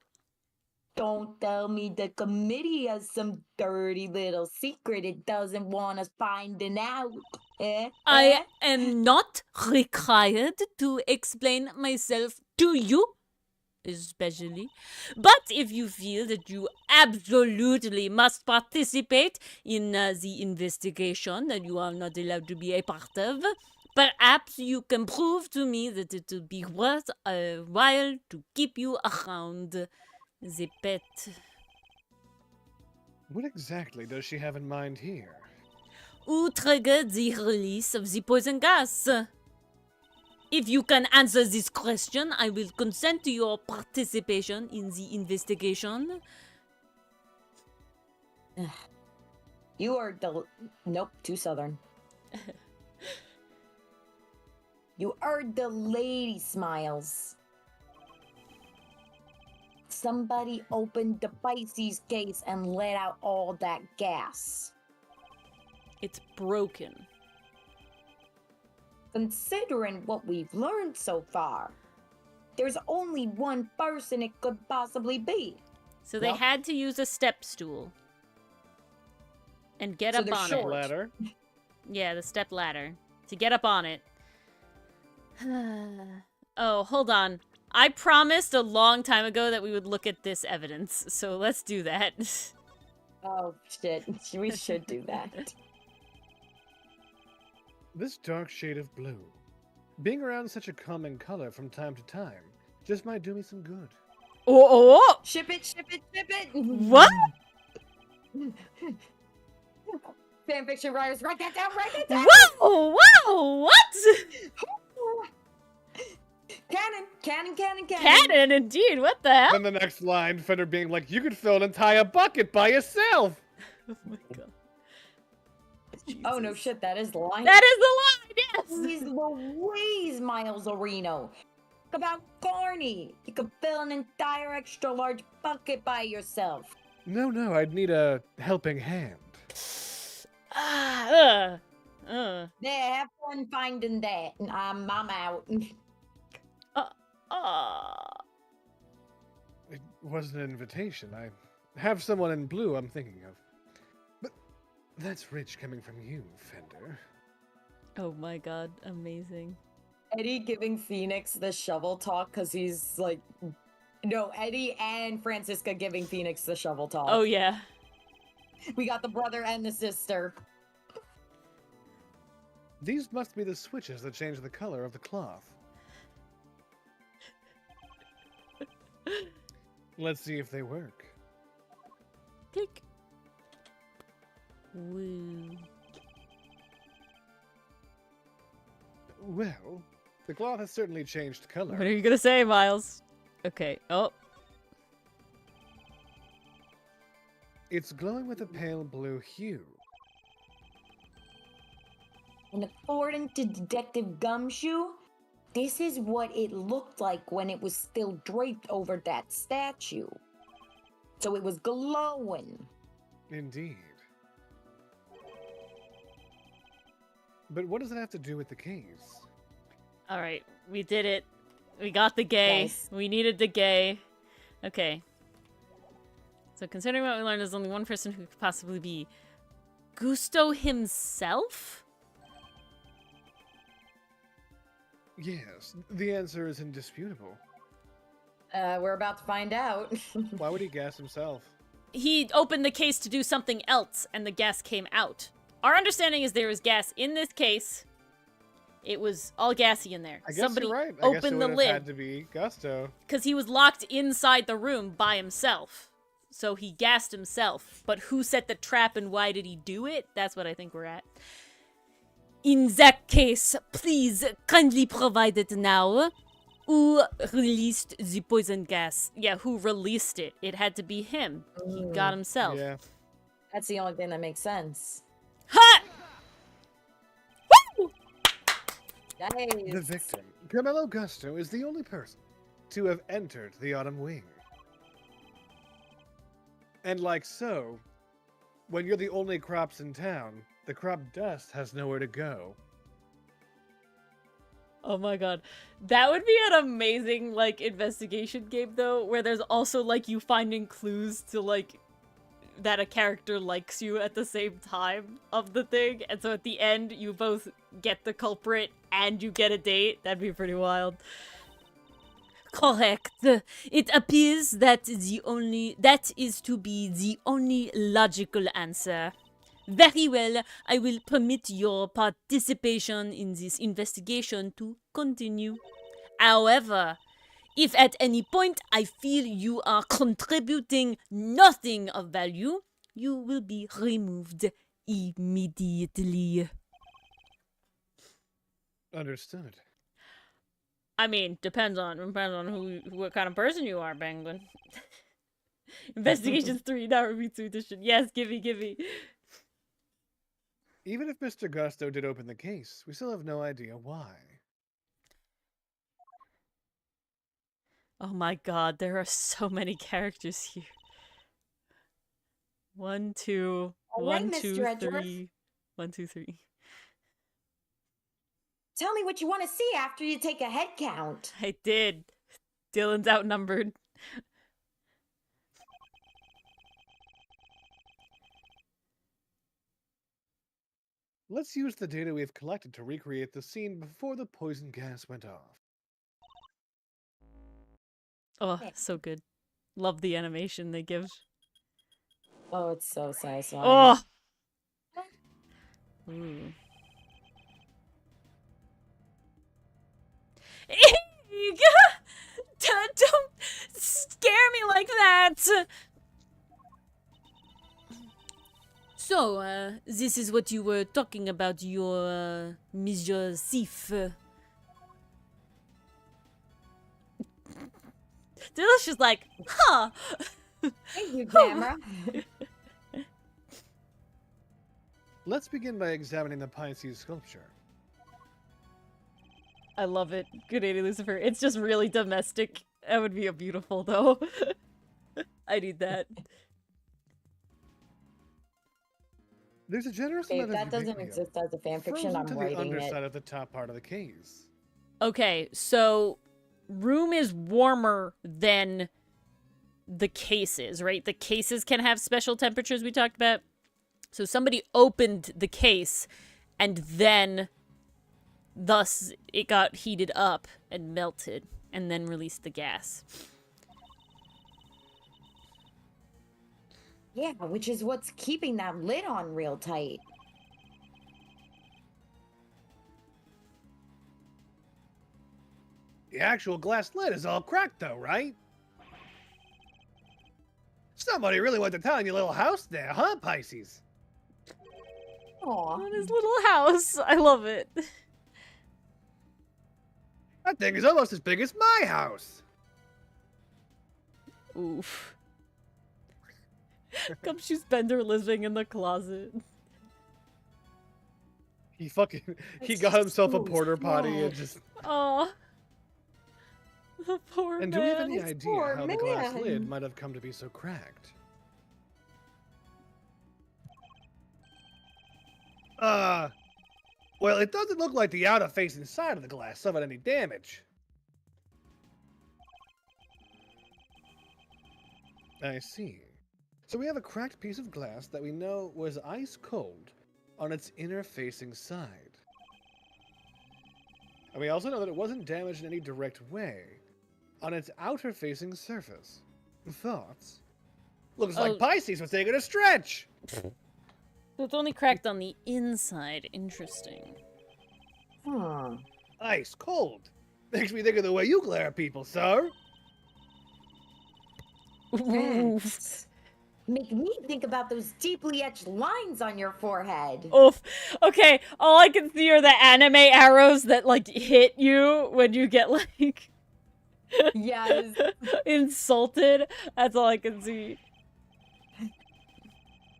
Don't tell me the committee has some dirty little secret it doesn't want us finding out.
I am not required to explain myself to you, especially. But if you feel that you absolutely must participate in the investigation that you are not allowed to be a part of, perhaps you can prove to me that it will be worth a while to keep you around. The pet.
What exactly does she have in mind here?
Who triggered the release of the poison gas? If you can answer this question, I will consent to your participation in the investigation.
You are nope, too southern. You heard the lady smiles. Somebody opened the Pisces case and let out all that gas.
It's broken.
Considering what we've learned so far, there's only one person it could possibly be.
So they
Yep.
had to use a step stool. And get
So
up
they're
on
short.
Ladder.
it. Yeah, the step ladder. To get up on it. Oh, hold on. I promised a long time ago that we would look at this evidence, so let's do that.
Oh shit, we should do that.
This dark shade of blue. Being around such a common color from time to time Just might do me some good.
Oh!
Ship it, ship it, ship it.
What?
Fanfiction writers, write that down, write that down.
Whoa! Whoa! What?
Canon.
Canon, indeed. What the hell?
Then the next line, Fender being like, you could fill an entire bucket by yourself.
Oh my god.
Oh no
Jesus.
shit, that is the line.
That is the line, yes!
Please Louise, Miles Areno. Talk about corny. You could fill an entire extra large bucket by yourself.
No, I'd need a helping hand.
Ah,
There, have fun finding that. I'm out.
It wasn't an invitation. I have someone in blue I'm thinking of. But that's rich coming from you, Fender.
Oh my god, amazing.
Eddie giving Phoenix the shovel talk because he's like, no, Eddie and Francisca giving Phoenix the shovel talk.
Oh yeah.
We got the brother and the sister.
These must be the switches that change the color of the cloth. Let's see if they work.
Click. Woo.
Well, the cloth has certainly changed color.
What are you gonna say, Miles? Okay. Oh.
It's glowing with a pale blue hue.
And according to Detective Gumshoe, this is what it looked like when it was still draped over that statue. So it was glowing.
Indeed. But what does it have to do with the case?
All right, we did it. We got the gay.
Nice.
We needed the gay. Okay. So considering what we learned, there's only one person who could possibly be Gusto himself?
Yes, the answer is indisputable.
We're about to find out.
Why would he gas himself?
He opened the case to do something else, and the gas came out. Our understanding is there was gas in this case. It was all gassy in there.
I guess
Somebody
you're right. I guess it
opened the
would have had
lid
to be Gusto.
because he was locked inside the room by himself. So he gassed himself. But who set the trap and why did he do it? That's what I think we're at. In that case, please kindly provide it now. Who released the poison gas? Yeah, who released it? It had to be him. He got himself.
Yeah.
That's the only thing that makes sense.
Ha! Woo!
Nice.
The victim, Carmelo Gusto, is the only person to have entered the Autumn Wing. And like so, when you're the only crops in town, the crop dust has nowhere to go.
Oh my god. That would be an amazing, like, investigation game, though, where there's also, like, you finding clues to, like, that a character likes you at the same time of the thing, and so at the end, you both get the culprit and you get a date. That'd be pretty wild. Correct. It appears that is to be the only logical answer. Very well, I will permit your participation in this investigation to continue. However, if at any point I feel you are contributing nothing of value, you will be removed immediately.
Understood.
I mean, depends on what kind of person you are, Penguin. Investigations 3, Narumitsu edition. Yes, gimme.
Even if Mr. Gusto did open the case, we still have no idea why.
Oh my god, there are so many characters here. 1, 2,
All
1,
right,
2,
Mr. Edgeworth.
3. 1, 2, 3.
Tell me what you want to see after you take a head count.
I did. Dylan's outnumbered.
Let's use the data we've collected to recreate the scene before the poison gas went off.
Oh, so good. Love the animation they give.
Oh, it's so satisfying.
Oh! Ooh. Don't scare me like that! So, this is what you were talking about, your, Monsieur Thief. Delicious like, huh?
Thank you, camera.
Let's begin by examining the Pisces sculpture.
I love it. Good day, Lucifer. It's just really domestic. That would be a beautiful, though. I need that.
There's a generous
If
amount
that
of
doesn't
ubiquitous
exist as a fanfiction,
frozen
I'm
to the
writing
underside
it.
of the top part of the case.
Okay, so room is warmer than the cases, right? The cases can have special temperatures we talked about. So somebody opened the case and then thus it got heated up and melted and then released the gas.
Yeah, which is what's keeping that lid on real tight.
The actual glass lid is all cracked though, right? Somebody really went to town in your little house there, huh, Pisces?
Aw.
On his little house. I love it.
That thing is almost as big as my house.
Oof. Gumshoe's Bender living in the closet.
He got himself a porter potty and just...
Oh. The poor
And
man.
do we have any
This
idea
poor
how the glass
man.
lid might have come to be so cracked? Well, it doesn't look like the outer facing side of the glass suffered any damage. I see. So we have a cracked piece of glass that we know was ice cold on its inner facing side. And we also know that it wasn't damaged in any direct way on its outer facing surface. Thoughts? Looks like Pisces was taking a stretch!
So it's only cracked on the inside. Interesting.
Ice cold. Makes me think of the way you glare at people, sir.
Oof.
Make me think about those deeply etched lines on your forehead.
Oof. Okay, all I can see are the anime arrows that, like, hit you when you get, like...
Yes.
insulted. That's all I can see.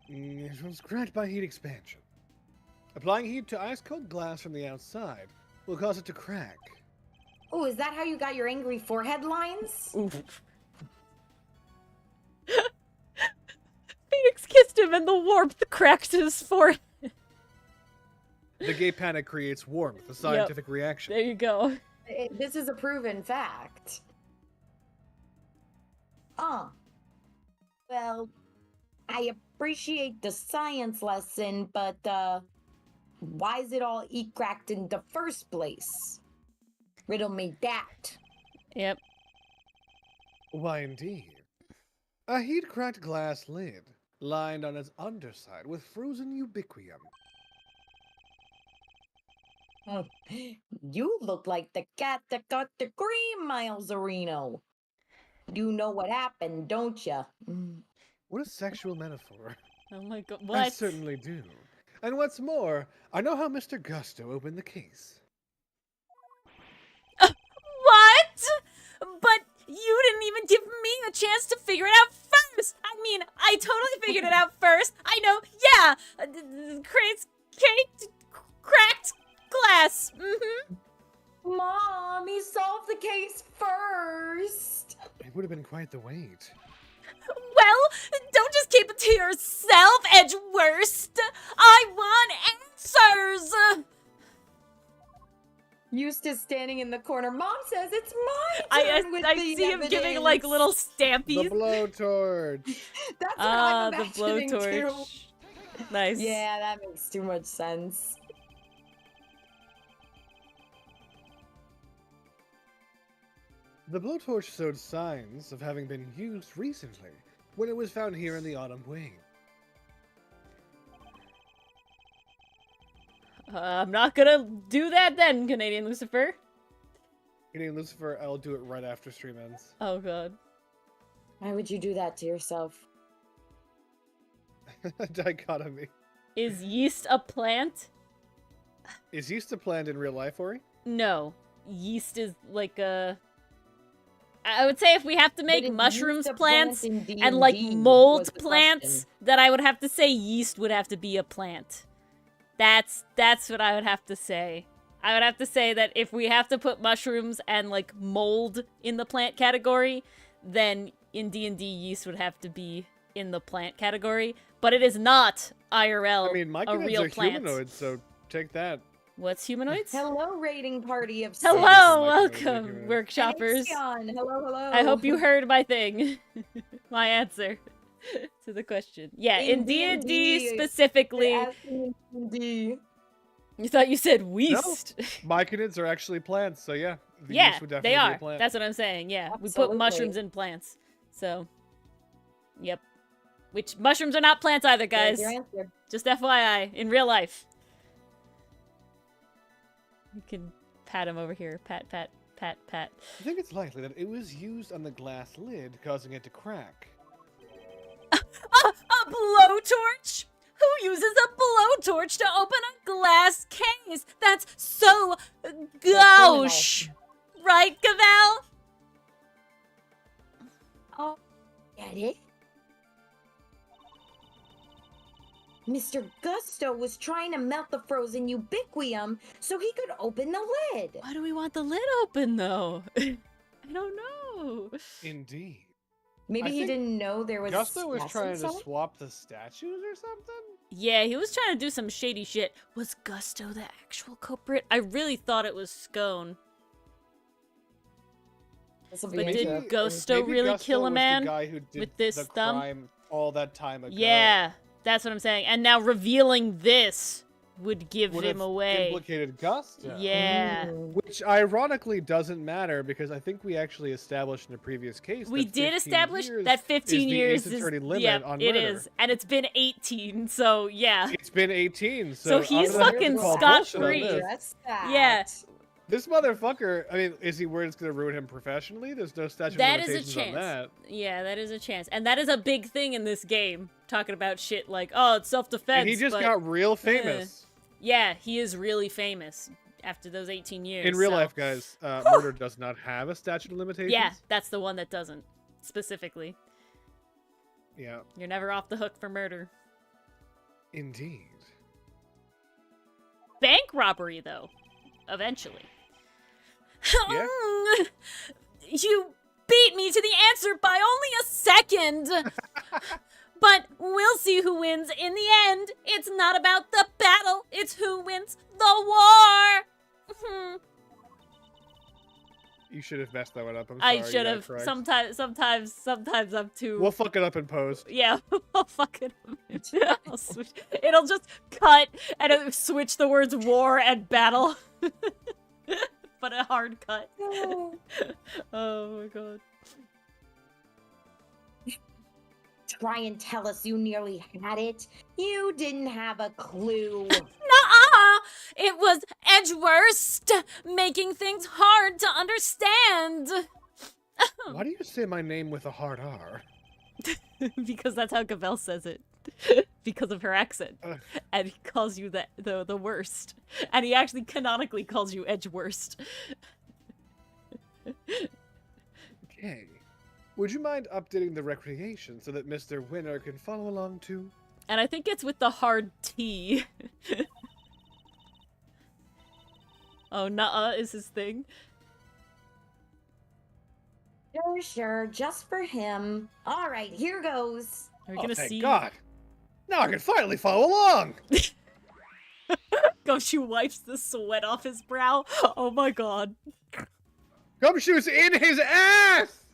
It was cracked by heat expansion. Applying heat to ice-cold glass from the outside will cause it to crack.
Oh, is that how you got your angry forehead lines?
Oof. Phoenix kissed him and the warmth cracked his forehead.
The gay panic creates warmth, a scientific reaction.
There you go.
This is a proven fact. Well, I appreciate the science lesson, but, why is it all heat cracked in the first place? Riddle me that.
Yep.
Why, indeed. A heat-cracked glass lid, lined on its underside with frozen ubiquium.
You look like the cat that got the cream, Miles Areno. You know what happened, don't you?
What a sexual metaphor.
Oh my god, what?
I certainly do. And what's more, I know how Mr. Gusto opened the case.
What? But you didn't even give me a chance to figure it out first. I mean, I totally figured it out first. I know, yeah. Cracked glass. Mm-hmm.
Mom, he solved the case first.
It would have been quite the wait.
Well, don't just keep it to yourself, Edgewurst. I want answers.
Eustace standing in the corner. Mom says it's my turn with
I
the
see him giving like
evidence.
little
The
stampies.
That's
blowtorch.
what I'm
The
imagining too.
blowtorch. Nice.
Yeah, that makes too much sense.
The blowtorch showed signs of having been used recently when it was found here in the autumn wing.
I'm not gonna do that then, Canadian Lucifer.
Eating Lucifer, I'll do it right after stream ends.
Oh god.
Why would you do that to yourself?
Dichotomy.
Is yeast a plant?
Is yeast a plant in real life, Ori?
No. Yeast is like a... I would say if we have to make
But is
mushrooms
yeast a
plants
plant in
and like
D&D
mold
was the
plants,
question.
then I would have to say yeast would have to be a plant. That's what I would have to say. I would have to say that if we have to put mushrooms and like mold in the plant category, then in D&D yeast would have to be in the plant category, but it is not IRL
I mean,
a
myconids
real
are
plant.
humanoids, so take that.
What's humanoids?
Hello, rating party of
Hello,
six.
welcome,
Humanoids.
workshoppers.
Xion, hello, hello.
I hope you heard my thing. My answer to the question. Yeah, in D&D
D&D,
specifically,
They're asking in D&D.
you thought you said weast.
Myconids are actually plants, so yeah. The
Yeah,
yeast would definitely
they
be
are.
a plant.
That's what I'm saying. Yeah, we
Absolutely.
put mushrooms in plants. So, yep. Which mushrooms are not plants either, guys.
There's your answer.
Just FYI, in real life. You can pat him over here. Pat, pat, pat, pat.
I think it's likely that it was used on the glass lid, causing it to crack.
A blowtorch? Who uses a blowtorch to open a glass case? That's so gauche. Right, Cavell?
Oh, get it? Mr. Gusto was trying to melt the frozen ubiquium so he could open the lid.
Why do we want the lid open, though? I don't know.
Indeed.
Maybe
I
he
think
didn't know there was
Gusto was
gas
trying to
inside?
swap the statues or something?
Yeah, he was trying to do some shady shit. Was Gusto the actual culprit? I really thought it was Scone.
This'll be
But did
interesting.
Gusto
maybe
really
Gusto
kill a
was
man
the guy who did
with this
the
thumb?
crime all that time ago.
Yeah, that's what I'm saying. And now revealing this would give
Would
him
have
away.
implicated Gusto.
Yeah.
Mm.
Which ironically doesn't matter because I think we actually established in a previous case
We
that
did
15
establish
years
that 15
is the
years is
instantaneity limit
yeah,
on
it
murder.
is, and it's been 18. So yeah,
It's been 18,
So
so
he's
I'm gonna
fucking
call
scot-free.
bullshit on this.
Address that.
Yeah.
This motherfucker, I mean, is he worried it's going to ruin him professionally? There's no statute of
that is a
limitations on
chance.
that.
Yeah, that is a chance, and that is a big thing in this game. Talking about shit like, oh, it's self-defense.
And he just
but,
got real famous.
Yeah, he is really famous after those 18 years.
In real
so-
life, guys, murder does not have a statute of limitations.
Yeah, that's the one that doesn't specifically.
Yeah,
You're never off the hook for murder.
indeed.
Bank robbery, though, eventually.
Yeah.
You beat me to the answer by only a second. But we'll see who wins in the end. It's not about the battle, it's who wins the war.
You should have messed that one up. I'm sorry.
I should
you
have.
got correct.
Sometimes I'm too.
We'll fuck it up in post.
Yeah, I'll fuck it up. I'll switch. It'll just cut and it'll switch the words war and battle. But a hard cut. Oh my god.
Try and tell us you nearly had it. You didn't have a clue.
Nuh-uh! It was Edgeworst making things hard to understand.
Why do you say my name with a hard R?
Because that's how Gavel says it. Because of her accent. And he calls you the worst. And he actually canonically calls you Edgeworst.
Okay. Would you mind updating the recreation so that Mr. Winner can follow along too?
And I think it's with the hard T. Oh, nuh-uh is his thing.
Sure, just for him. All right, here goes.
Are we
Oh,
gonna
thank
see?
God. Now I can finally follow along.
Gumshoe wipes the sweat off his brow. Oh my god.
Gumshoe's in his ass!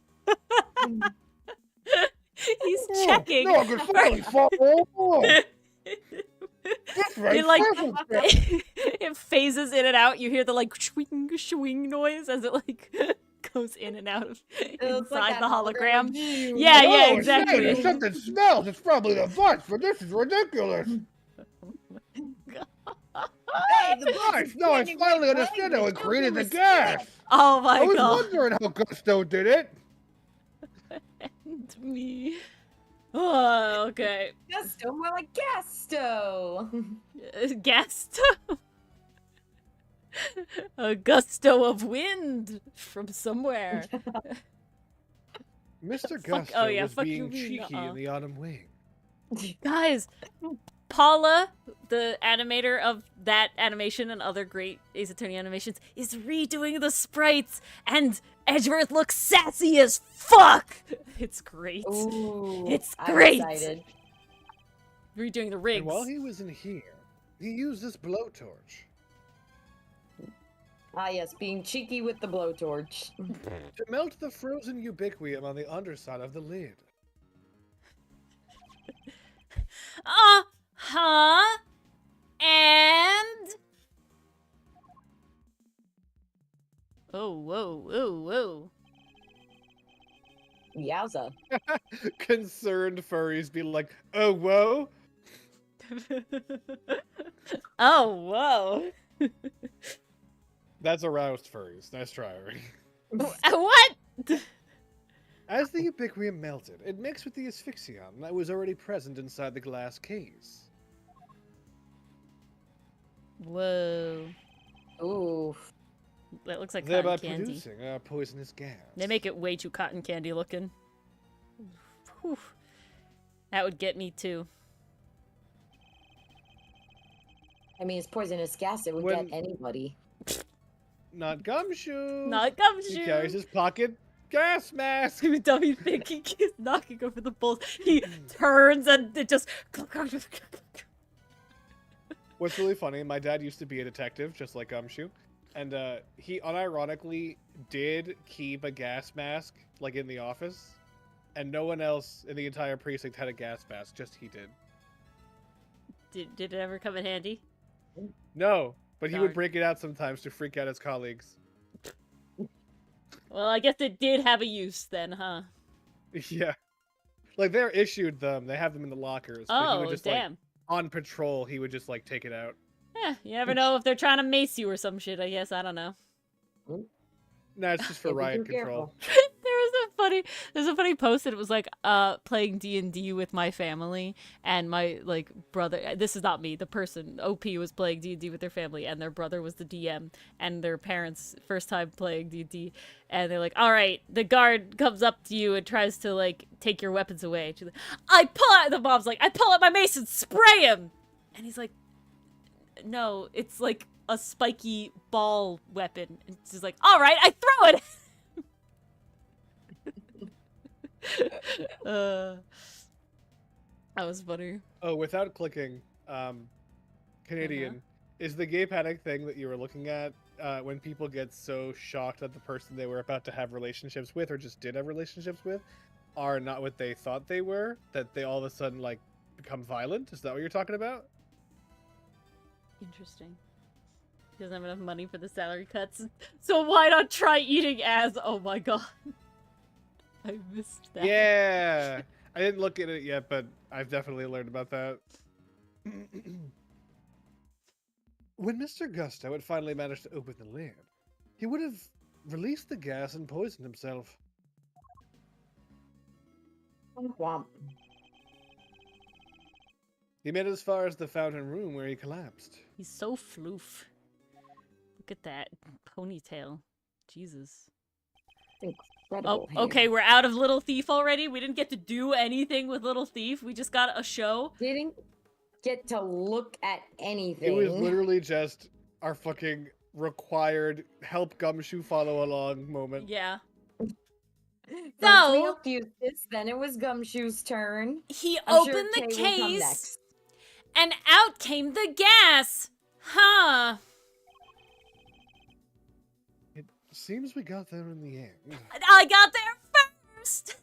He's checking.
Now I can finally follow along. That's right.
It like
perfect.
it phases in and out. You hear the like swing swing noise as it like goes in and out of
It's
inside
like
the
that
hologram.
view.
Yeah,
Oh,
yeah,
it's
exactly.
saying if something smells, it's probably the bus, but this is ridiculous.
Hey, the boss
Right,
is
now I
pointing
finally
right
understand how it
language. Show
created
some
the gas.
respect.
Oh my
I was
god.
wondering how Gusto did it.
And me. Oh, okay.
Gusto, more like Gasto.
Gusto. A gusto of wind from somewhere.
Mr.
Fuck-
Gusto
oh yeah,
was
fuck you
being
mean,
cheeky in the autumn wing.
Guys, Paula, the animator of that animation and other great Ace Attorney animations, is redoing the sprites, and Edgeworth looks sassy as fuck! It's great.
Ooh,
It's
I'm
great!
excited.
Redoing the rigs.
And while he was in here, he used this blowtorch
Ah, yes, being cheeky with the blowtorch.
to melt the frozen ubiquium on the underside of the lid.
Uh-huh. And... Oh, whoa, whoa, whoa.
Yowza.
Concerned furries be like, oh, whoa?
Oh, whoa.
That's aroused furries. Nice try, Ori.
What?
As the ubiquium melted, it mixed with the asphyxion that was already present inside the glass case.
Whoa.
Ooh.
That looks like
Thereby
cotton candy.
producing a poisonous gas.
They make it way too cotton candy looking. Whew. That would get me too.
I mean, it's poisonous gas. It would
When-
get anybody.
Not Gumshoe!
Not
He
gumshoe.
carries his pocket gas mask!
Dummy think he keeps knocking over the bowls. He turns and it just.
What's really funny, my dad used to be a detective, just like Gumshoe, and he unironically did keep a gas mask, like in the office, and no one else in the entire precinct had a gas mask, just he did.
Did it ever come in handy?
No, but he
Darn.
would break it out sometimes to freak out his colleagues.
Well, I guess it did have a use then, huh?
Yeah. Like, they're issued them, they have them in the lockers, but he
Oh,
would just,
damn.
like, on patrol, he would just, like, take it out.
Yeah, you never know if they're trying to mace you or some shit, I guess. I don't know.
No, it's just for
Yeah, be
riot
too
control.
There's a funny post and it was like playing D&D with my family and my like brother, this is not me, the person OP was playing D&D with their family and their brother was the DM and their parents first time playing D&D and they're like, all right, the guard comes up to you and tries to like take your weapons away. And she's like, the mom's like, I pull out my mace and spray him, and he's like, no, it's like a spiky ball weapon. And she's like, all right, I throw it. That was funny.
Oh, without clicking, Canadian, is the gay panic thing that you were looking at when people get so shocked that the person they were about to have relationships with or just did have relationships with are not what they thought they were, that they all of a sudden, like, become violent? Is that what you're talking about?
Interesting. He doesn't have enough money for the salary cuts, so why not try eating ass? Oh my god. I missed that.
Yeah! I didn't look at it yet, but I've definitely learned about that. When Mr. Gusto had finally managed to open the lid, he would have released the gas and poisoned himself.
Womp.
He made it as far as the fountain room where he collapsed.
He's so floof. Look at that ponytail. Jesus.
Incredible.
Oh, okay, we're out of Little Thief already? We didn't get to do anything with Little Thief? We just got a show?
Didn't get to look at anything.
It was literally just our fucking required help Gumshoe follow along moment.
Yeah.
Once
So-
we helped use this, then it was Gumshoe's turn.
He
I'm sure
opened the
Kay will come
case,
next.
and out came the gas! Huh.
It seems we got there in the end.
I got there first!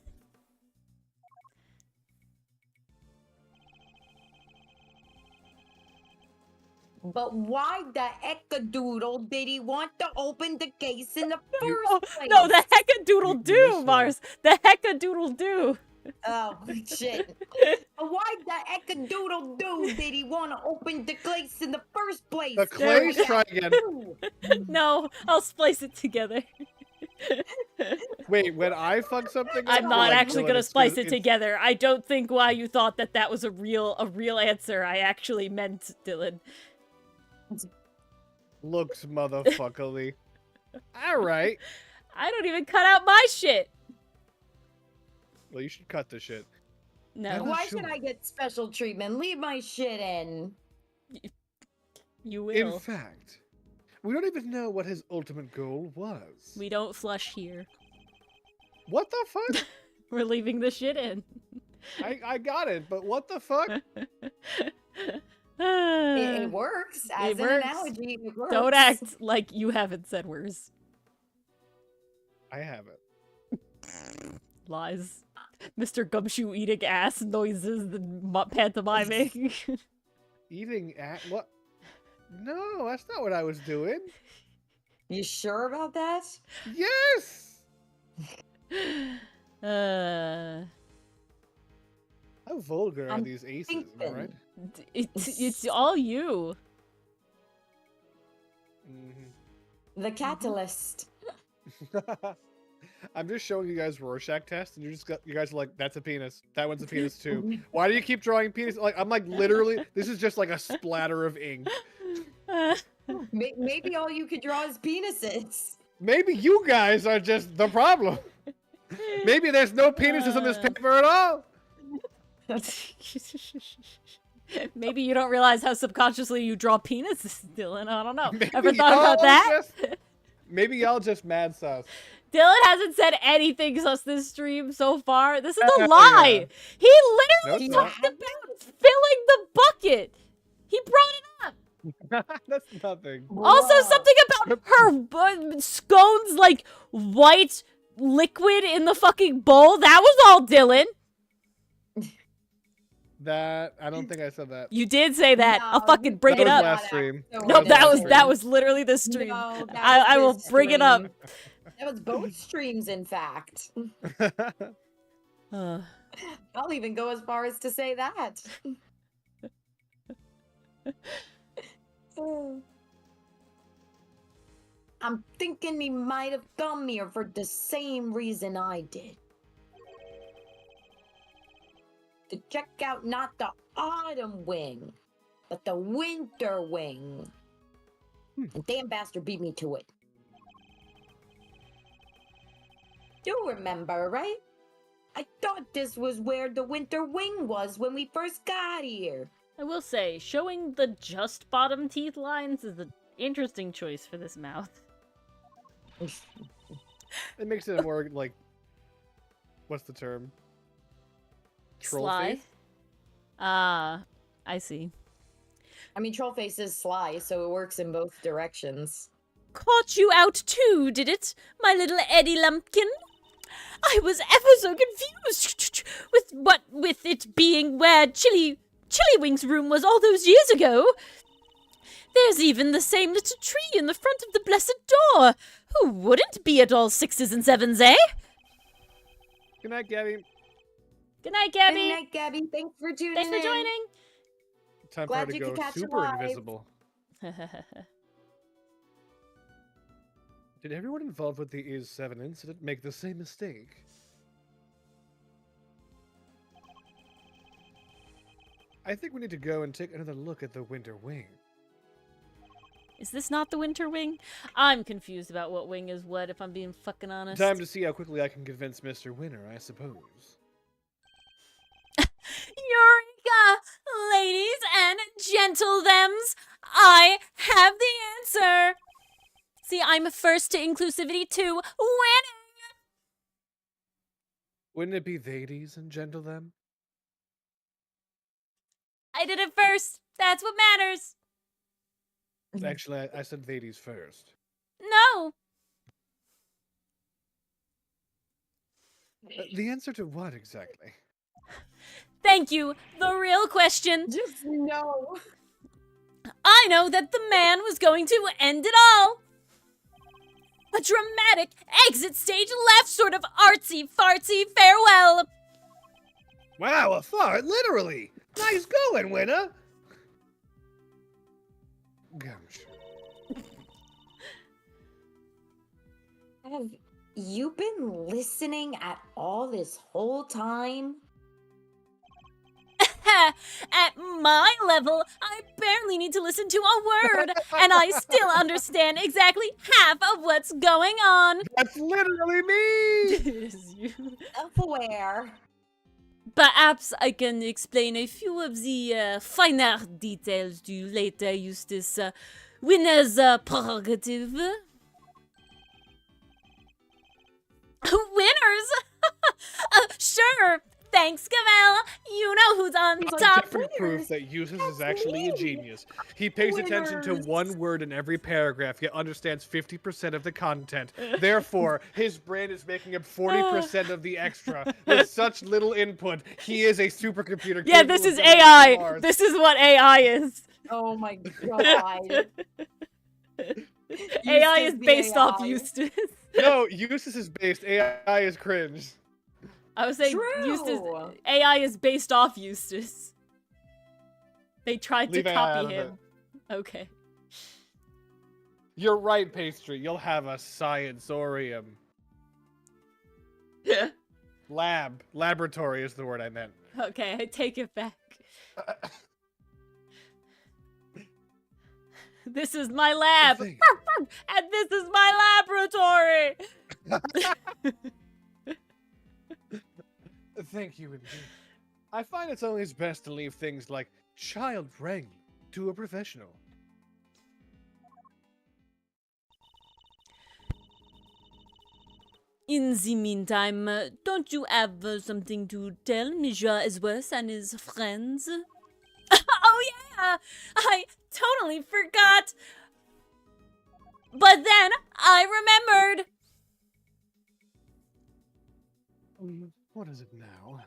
But why the heckadoodle did he want to open the case in the
Oh,
first place?
no, the heckadoodle
You
do,
missed
Mars! The heckadoodle do!
Oh, shit. Why the eckadoodle doo did he want to open the place in the first place?
The clays, try again.
No, I'll splice it together.
Wait, when I fuck something up,
I'm not
like,
actually
Dylan,
gonna
it's
splice
just-
it
it's-
together. I don't think why you thought that that was a real answer. I actually meant Dylan.
Looks motherfuckerly. Alright.
I don't even cut out my shit.
Well, you should cut the shit.
No,
Why
sure.
should I get special treatment? Leave my shit in.
you
In
will.
fact, we don't even know what his ultimate goal was.
We don't flush here.
What the fuck?
We're leaving the shit in.
I got it, but what the fuck?
It works. As an
works.
analogy, it works.
Don't act like you haven't said words.
I have it.
Lies. Mr. Gumshoe eating ass noises and pantomiming.
Eating at what? No, that's not what I was doing.
You sure about that?
Yes! How vulgar are
I'm
these aces, am I right?
It's all you.
Mm-hmm.
The catalyst.
I'm just showing you guys Rorschach test, and you guys are like, "That's a penis. That one's a penis too." Why do you keep drawing penis? Like, I'm like, literally, this is just like a splatter of ink.
Maybe all you could draw is penises.
Maybe you guys are just the problem. Maybe there's no penises on this paper at all.
Maybe you don't realize how subconsciously you draw penises, Dylan. I don't know.
Maybe
Ever thought about
y'all
that?
Maybe y'all just mad sauce.
Dylan hasn't said anything sus this stream so far. This is a
Yeah.
lie. He
No,
literally
it's
talked
not.
about filling the bucket. He brought it up.
That's nothing.
Also,
Whoa.
something about her scones, like, white liquid in the fucking bowl. That was all Dylan.
That I don't think I said that.
You did say that.
No,
I'll fucking bring
that
it
was
up.
last stream.
No,
last
that was literally the stream.
No, that
I
was
will
this
bring it up.
stream. That was both streams, in fact.
Ugh.
I'll even go as far as to say that. I'm thinking he might have come here for the same reason I did. To check out not the autumn wing, but the winter wing. And damn bastard beat me to it. You remember, right? I thought this was where the winter wing was when we first got here.
I will say, showing the just bottom teeth lines is an interesting choice for this mouth.
It makes it more like, what's the term? Troll
Sly.
face?
Ah, I see.
I mean, Trollface is sly, so it works in both directions.
Caught you out too, did it, my little Eddie Lumpkin? I was ever so confused with it being where Chili Wing's room was all those years ago. There's even the same little tree in the front of the blessed door. Who wouldn't be at all 6s and 7s, eh?
Good night, Gabby.
Good night, Gabby.
Good night, Gabby. Thanks for tuning
Thanks for
in.
joining.
Time
Glad
for her
you
to
could
go
catch
super
alive.
invisible. Did everyone involved with the Is 7 incident make the same mistake? I think we need to go and take another look at the Winter Wing.
Is this not the winter wing? I'm confused about what wing is what, if I'm being fucking honest.
Time to see how quickly I can convince Mr. Winter, I suppose.
Eureka! Ladies and gentlethems, I have the answer! See, I'm first to inclusivity too. Winning!
Wouldn't it be ladies and gentlemen?
I did it first. That's what matters.
Actually, I said ladies first.
No.
The answer to what exactly?
Thank you. The real question.
Just no.
I know that the man was going to end it all. A dramatic exit stage left sort of artsy-fartsy farewell.
Wow, a fart, literally. Nice going, winner. Gosh.
Have you been listening at all this whole time?
At my level, I barely need to listen to a word, and I still understand exactly half of what's going on.
That's literally me.
It is you.
Self-aware.
Perhaps I can explain a few of the finer details to you later, Eustace. Winner's prerogative. Winners? Sure. Thanks, Cavell. You know who's on top.
Different proof that Eustace is actually a genius. He pays attention to one word in every paragraph, yet understands 50% of the content. Therefore, his brain is making up 40% of the extra. With such little input, he is a supercomputer.
Yeah, this is AI. This is what AI is.
Oh my god.
AI is
Eustace the
based off
AI.
Eustace.
No, Eustace is based. AI is cringe.
I was saying
True.
Eustace. AI is based off Eustace. They tried
Leave
to
AI out
copy
of
him. Okay.
You're right, Pastry. You'll have a sciencorium. Laboratory is the word I meant.
Okay, I take it back. This is my lab.
Thank
And this is my laboratory.
Thank you, indeed. I find it's always best to leave things like child wrangling to a professional.
In the meantime, don't you have something to tell Monsieur Esworth and his friends? Oh yeah, I totally forgot. But then I remembered.
What is it now?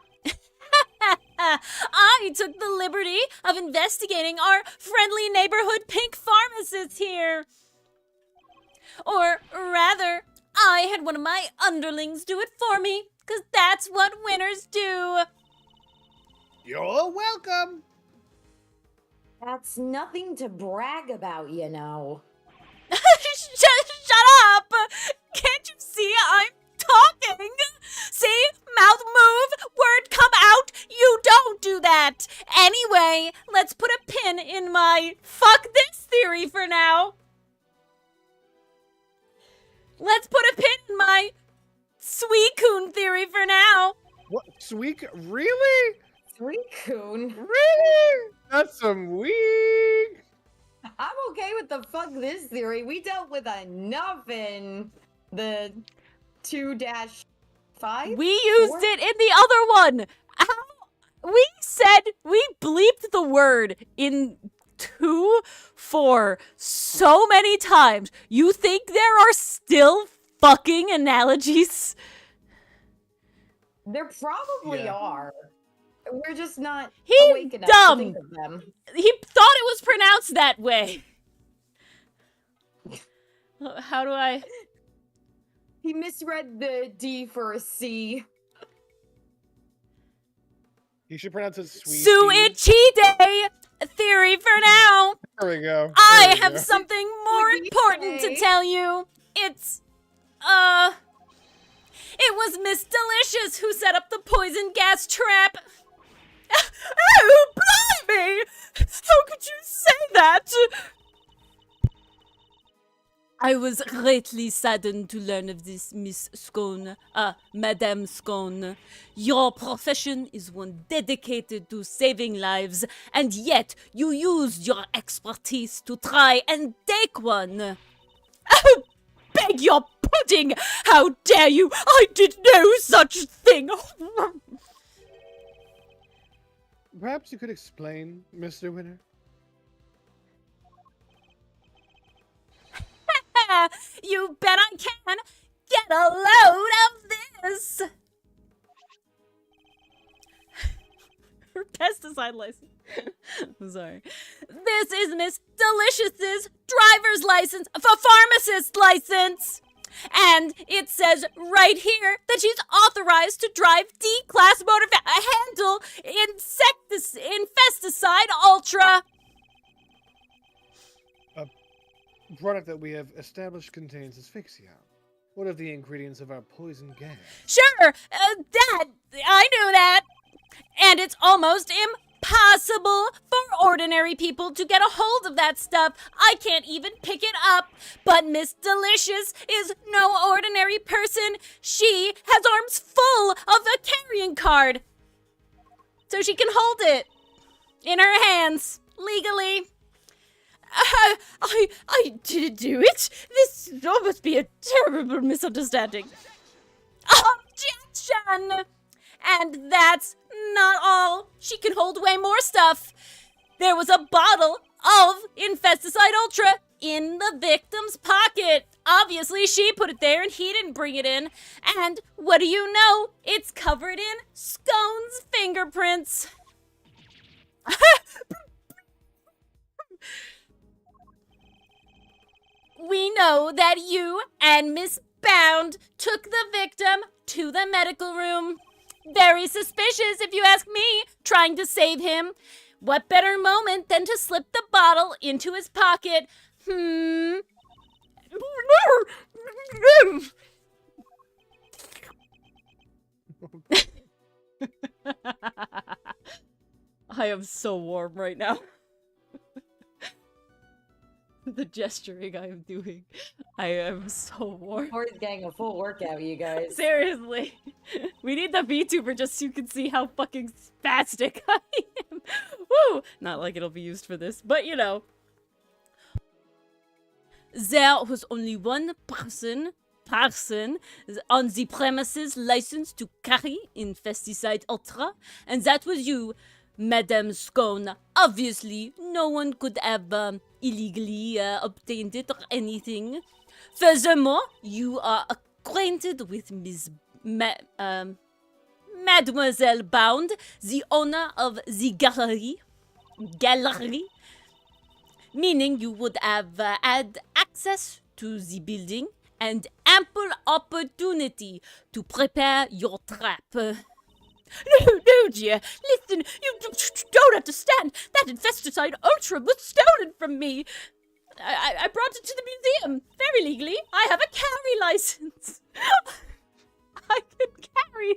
I took the liberty of investigating our friendly neighborhood pink pharmacist here. Or rather, I had one of my underlings do it for me, 'cause that's what winners do.
You're welcome.
That's nothing to brag about, you know.
Shut up! Can't you see I'm talking? See? Mouth move, word come out. You don't do that. Anyway, let's put a pin in my fuck this theory for now. Let's put a pin in my Suicune theory for now.
What? Sweet? Really?
Suicune.
Really? That's some weak.
I'm okay with the fuck this theory. We dealt with enough in the 2-5.
We used it in the other one. We bleeped the word in 2-4 so many times. You think there are still fucking analogies?
There probably
Yeah.
are. We're just not
He's
awake enough
dumb.
to think of them.
He thought it was pronounced that way. How do I...
He misread the D for a C.
You should pronounce it sweet.
Suichide theory for now.
There we go.
I
There we
have
go.
something more
What do you
important to
say?
tell you. It's, it was Miss Delicious who set up the poison gas trap. Oh, blimey! How could you say that? I was greatly saddened to learn of this, Miss Scone, Madame Scone. Your profession is one dedicated to saving lives, and yet you used your expertise to try and take one. Oh, beg your pudding! How dare you! I did no such thing!
Perhaps you could explain, Mr. Winner?
You bet I can! Get a load of this! Her pesticide license. I'm sorry. This is Miss Delicious's driver's license for pharmacist license! And it says right here that she's authorized to drive D-class motor handle Ultra.
A product that we have established contains asphyxia. What of the ingredients of our poison gas?
Sure, that, I knew that. And it's almost impossible for ordinary people to get a hold of that stuff. I can't even pick it up. But Miss Delicious is no ordinary person. She has arms full of a carrying card. So she can hold it in her hands, legally. I didn't do it. This must be a terrible misunderstanding. Objection! And that's not all. She can hold way more stuff. There was a bottle of Infesticide Ultra in the victim's pocket. Obviously, she put it there and he didn't bring it in. And what do you know? It's covered in Scone's fingerprints. We know that you and Miss Bound took the victim to the medical room. Very suspicious, if you ask me, trying to save him. What better moment than to slip the bottle into his pocket? I am so warm right now. The gesturing I am doing. I am so warm.
We're getting a full workout, you guys.
Seriously. We need the VTuber just so you can see how fucking spastic I am. Woo! Not like it'll be used for this, but you know. There was only one person on the premises licensed to carry Infesticide Ultra, and that was you, Madame Scone. Obviously, no one could have illegally obtained it or anything. Furthermore, you are acquainted with Miss Mademoiselle Bound, the owner of the gallery, meaning you would have had access to the building and ample opportunity to prepare your trap. No, dear. Listen, you don't understand. That Infesticide Ultra was stolen from me. I brought it to the museum, very legally. I have a carry license. I can carry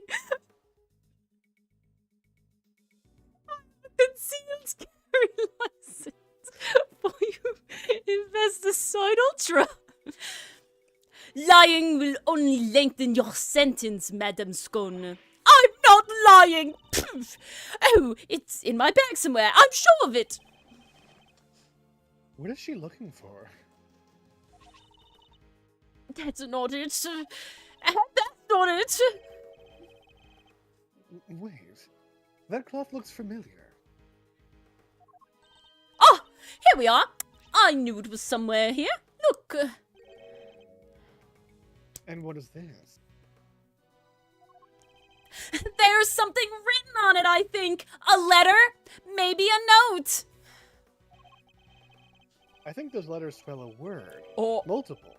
a concealed carry license for you, Infesticide Ultra. Lying will only lengthen your sentence, Madame Scone. I'm not lying! Oh, it's in my bag somewhere. I'm sure of it.
What is she looking for?
That's not it. That's not it.
Wait. That cloth looks familiar.
Oh, here we are. I knew it was somewhere here. Look.
And what is this?
There's something written on it, I think. A letter? Maybe a note.
I think those letters spell a word.
Oh.
Multiple.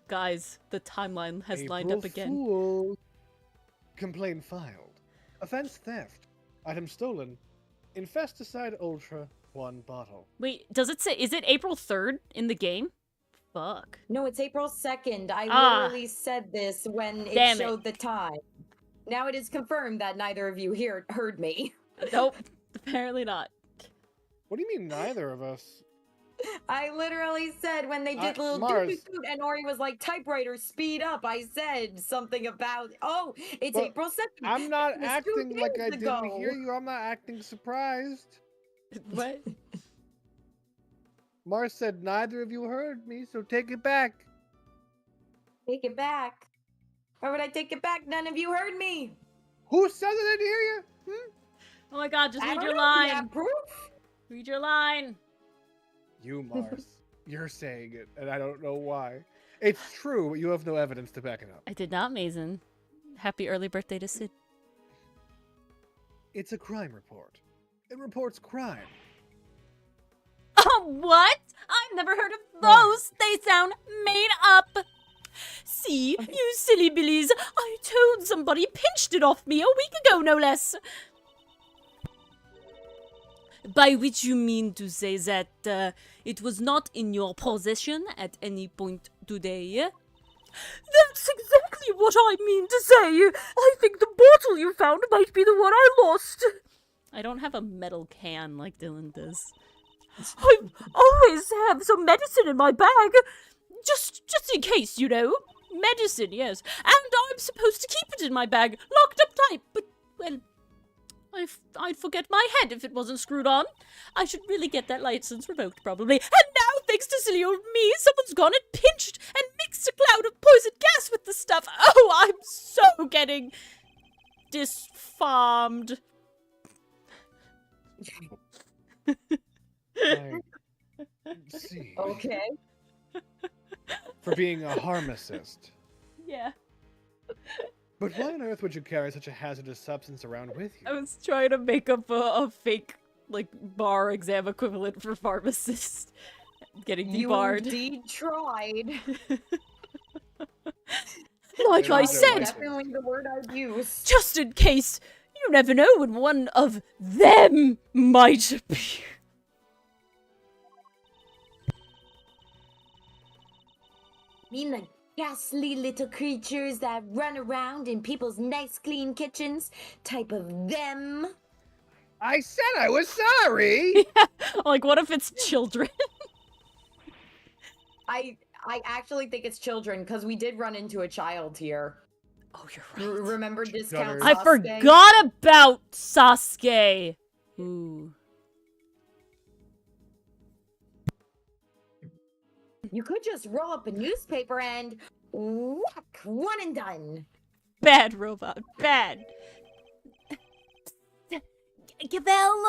Guys, the timeline has lined up again.
Fool. Complaint filed. Offense theft. Item stolen. Infesticide Ultra 1 bottle.
Wait, does it say, is it April 3rd in the game? Fuck.
No, it's April 2nd. I literally said this when it showed the time. Now it is confirmed that neither of you here heard me.
Nope, apparently not.
What do you mean neither of us?
I literally said when they did little doopy scoot and Ori was like, typewriter, speed up. I said something about, it's
Well,
April 2nd.
I'm not
It was 2
acting like I
days
didn't
ago.
hear you. I'm not acting surprised.
What?
Mars said neither of you heard me, so take it back.
Take it back. Why would I take it back? None of you heard me.
Who said that I didn't hear you?
Oh my god, just
I
read
don't
your
know.
line.
You have proof?
Read your line.
You, Mars. You're saying it, and I don't know why. It's true, but you have no evidence to back it up.
I did not, Mason. Happy early birthday to Sid.
It's a crime report. It reports crime.
Oh, what? I've never heard of those. They sound made up. See, you silly billies. I told somebody pinched it off me a week ago, no less. By which you mean to say that it was not in your possession at any point today? That's exactly what I mean to say. I think the bottle you found might be the one I lost. I don't have a metal can like Dylan does. I always have some medicine in my bag. Just in case, you know. Medicine, yes. And I'm supposed to keep it in my bag, locked up tight. But, well, I'd forget my head if it wasn't screwed on. I should really get that license revoked, probably. And now, thanks to silly old me, someone's gone and pinched and mixed a cloud of poison gas with the stuff. Oh, I'm so getting disfarmed.
I see.
Okay.
For being a pharmacist.
Yeah.
But why on earth would you carry such a hazardous substance around with
I
you?
was trying to make up a fake, like, bar exam equivalent for pharmacist. Getting debarred.
You indeed tried.
Like I
That's
said,
Definitely the word I'd use.
just in case, you never know when one of them might appear.
Mean the ghastly little creatures that run around in people's nice clean kitchens? Type of them?
I said I was sorry!
Like, what if it's children?
I actually think it's children, because we did run into a child here.
Oh, you're right.
Remember discount
Gutters.
I
Sasuke?
forgot about Sasuke. Ooh.
You could just roll up a newspaper and whack, one and done.
Bad robot. Bad. Gavel,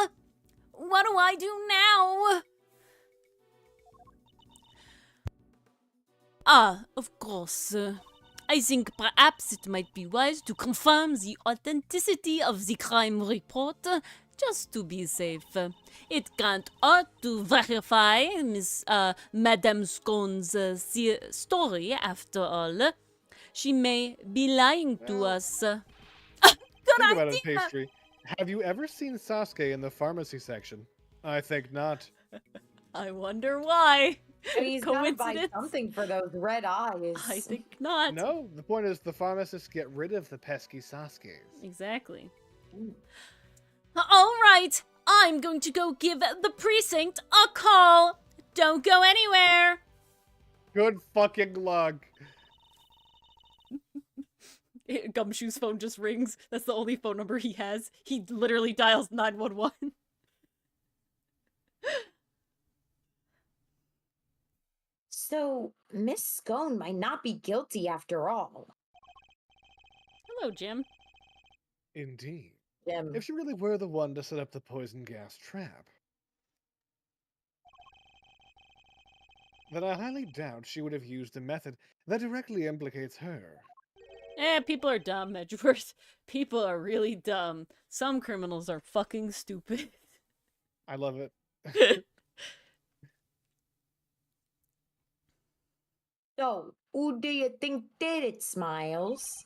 what do I do now? Ah, of course. I think perhaps it might be wise to confirm the authenticity of the crime report, just to be safe. It can't hurt to verify Madame Scone's story, after all. She may be lying to
Well,
us. Good
Think about
idea!
it, Pastry. Have you ever seen Sasuke in the pharmacy section? I think not.
I wonder why.
And he's gotta buy
Coincidence?
something for those red eyes.
I think not.
No, the point is the pharmacists get rid of the pesky Sasuke's.
Exactly.
Ooh.
All right, I'm going to go give the precinct a call. Don't go anywhere.
Good fucking luck.
Gumshoe's phone just rings. That's the only phone number he has. He literally dials 911.
So, Miss Scone might not be guilty after all.
Hello, Jim.
Indeed.
Jim.
If she really were the one to set up the poison gas trap, then I highly doubt she would have used a method that directly implicates her.
People are dumb, Edgeworth. People are really dumb. Some criminals are fucking stupid.
I love it.
So, who do you think did it, Smiles?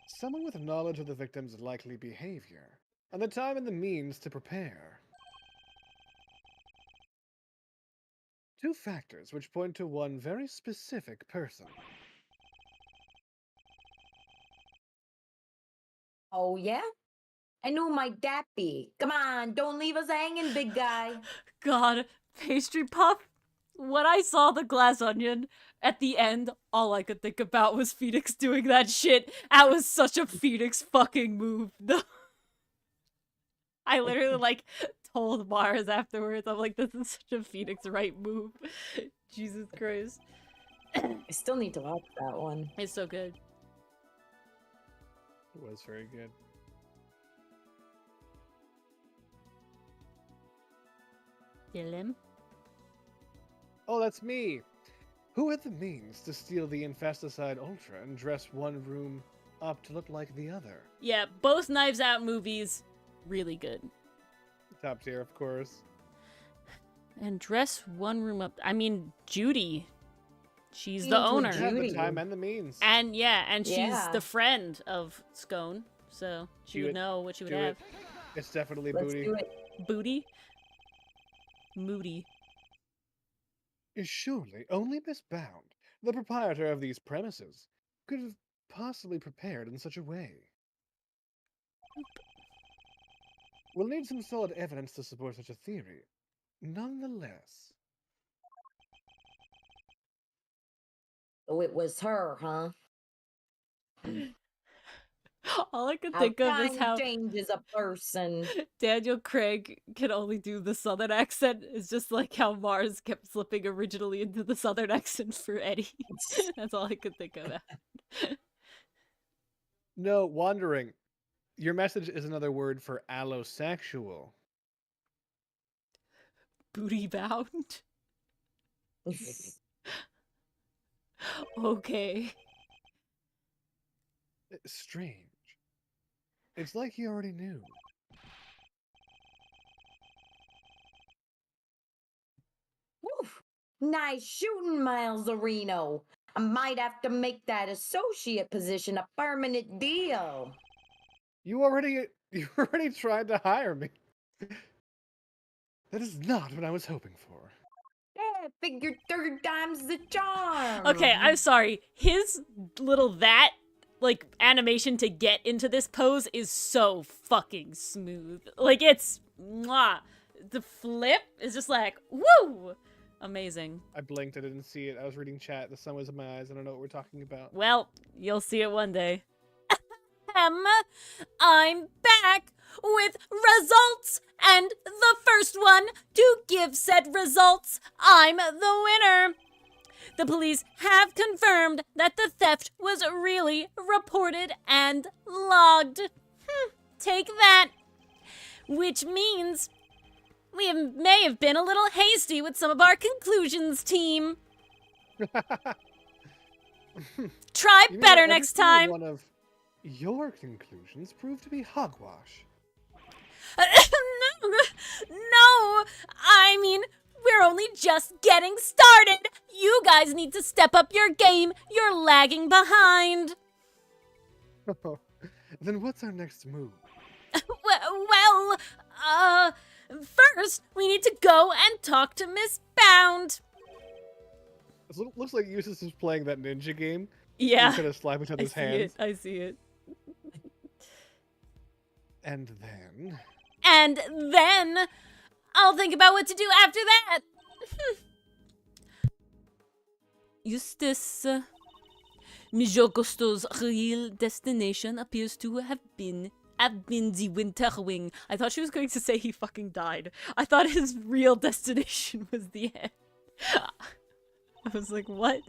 Someone with knowledge of the victim's likely behavior, and the time and the means to prepare. Two factors which point to one very specific person.
Oh, yeah? And who might that be? Come on, don't leave us hanging, big guy.
God, pastry puff. When I saw the glass onion at the end, all I could think about was Phoenix doing that shit. That was such a Phoenix fucking move. I literally like told Mars afterwards. I'm like, this is such a Phoenix right move. Jesus Christ.
I still need to watch that one.
It's so good.
It was very good.
Dylan?
Oh, that's me! Who had the means to steal the Infesticide Ultra and dress one room up to look like the other?
Yeah, both Knives Out movies, really good.
Top tier, of course.
And dress one room up. I mean, Judy. She's
She
the
includes
owner.
Yeah,
Judy.
the time and the means.
And yeah, and she's
Yeah.
the friend of Scone. So she
Do
would
it.
know what she would
Do
have.
it. It's definitely
Let's
booty.
do it.
Booty? Moody.
Surely only Miss Bound, the proprietor of these premises, could have possibly prepared in such a way. We'll need some solid evidence to support such a theory. Nonetheless.
Oh, it was her, huh?
All I could
How
think of is
time
how
changes a person.
Daniel Craig can only do the southern accent. It's just like how Mars kept slipping originally into the southern accent for Eddie. That's all I could think of.
No, wandering. Your message is another word for allosexual.
Booty bound? Okay.
Strange. It's like he already knew.
Woof. Nice shooting, Miles Areno. I might have to make that associate position a permanent deal.
You already tried to hire me. That is not what I was hoping for.
Yeah, figure third time's the charm.
Okay, I'm sorry. His little like animation to get into this pose is so fucking smooth. Like it's mwah. The flip is just like woo, amazing.
I blinked, I didn't see it. I was reading chat. The sun was in my eyes. I don't know what we're talking about.
Well, you'll see it one day. I'm back with results, and the first one to give said results, I'm the winner. The police have confirmed that the theft was really reported and logged. Take that. Which means we may have been a little hasty with some of our conclusions, team. Try
You mean
better
every
next
single
time.
One of your conclusions proved to be hogwash.
No, I mean, we're only just getting started. You guys need to step up your game. You're lagging behind.
Then what's our next move?
Well, first, we need to go and talk to Miss Bound.
It looks like Eustace is playing that ninja game.
Yeah,
You kind of slap each
I
other's
see
hands.
it. I see it.
And then...
And then, I'll think about what to do after that. Eustace, Mijogosto's real destination appears to have been the Winter Wing. I thought she was going to say he fucking died. I thought his real destination was the end. I was like, what?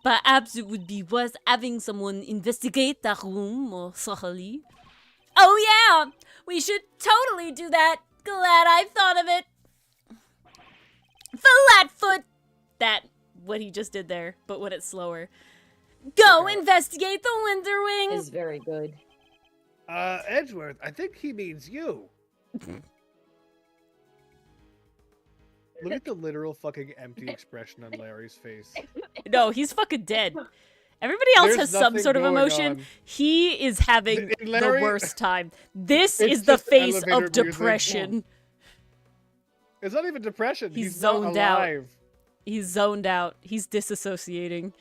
Perhaps it would be worth having someone investigate that room more thoroughly. Oh yeah! We should totally do that! Glad I thought of it! Flatfoot! That, what he just did there, but when it's slower. Go investigate the Winter Wing!
Is very good.
Edgeworth, I think he means you. Look at the literal fucking empty expression on Larry's face.
No, he's fucking dead. Everybody else
There's
has some
nothing
sort of
going
emotion.
on.
He is having
Larry-
the worst time. This
It's
is the
just
face
elevator
of
music.
depression.
It's not even depression.
He's
not
zoned out.
alive.
He's zoned out. He's disassociating.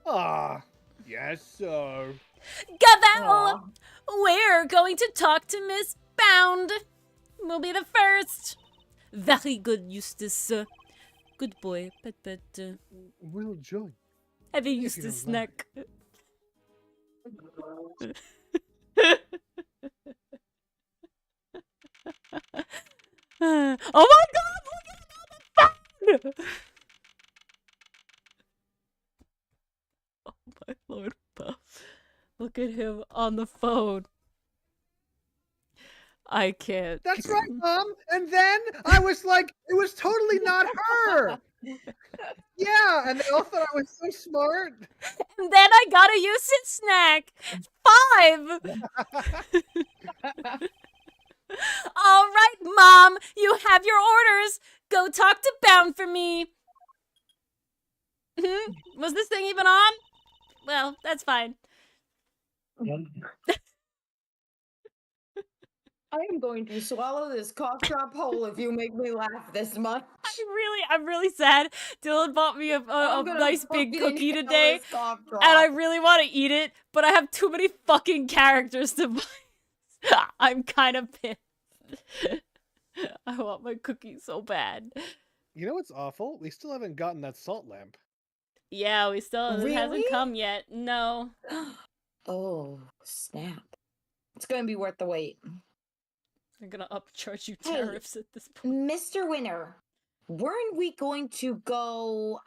Ah, yes, sir.
Gavel!
Aw.
We're going to talk to Miss Bound. We'll be the first. Very good, Eustace. Good boy. But,
We'll join.
have a
you
Eustace
don't
snack. Oh my god! Look at him on the phone! Oh my lord, Puff. Look at him on the phone. I can't.
That's right, Mom. And then I was like, it was totally not her. Yeah, and they all thought I was so smart.
And then I got a Eustace snack. 5! All right, Mom, you have your orders. Go talk to Bound for me. Was this thing even on? Well, that's fine.
I am going to swallow this cough drop whole if you make me laugh this much.
I'm really sad. Dylan bought me a
I'm gonna
nice big
fucking
cookie
inhale
today,
this cough drop.
and I really want to eat it, but I have too many fucking characters to buy. I'm kind of pissed. I want my cookie so bad.
You know what's awful? We still haven't gotten that salt lamp.
Yeah, it hasn't
Really?
come yet. No.
Oh, snap. It's gonna be worth the wait.
I'm gonna upcharge you
Hey,
tariffs at this point.
Mr. Winner, weren't we going to go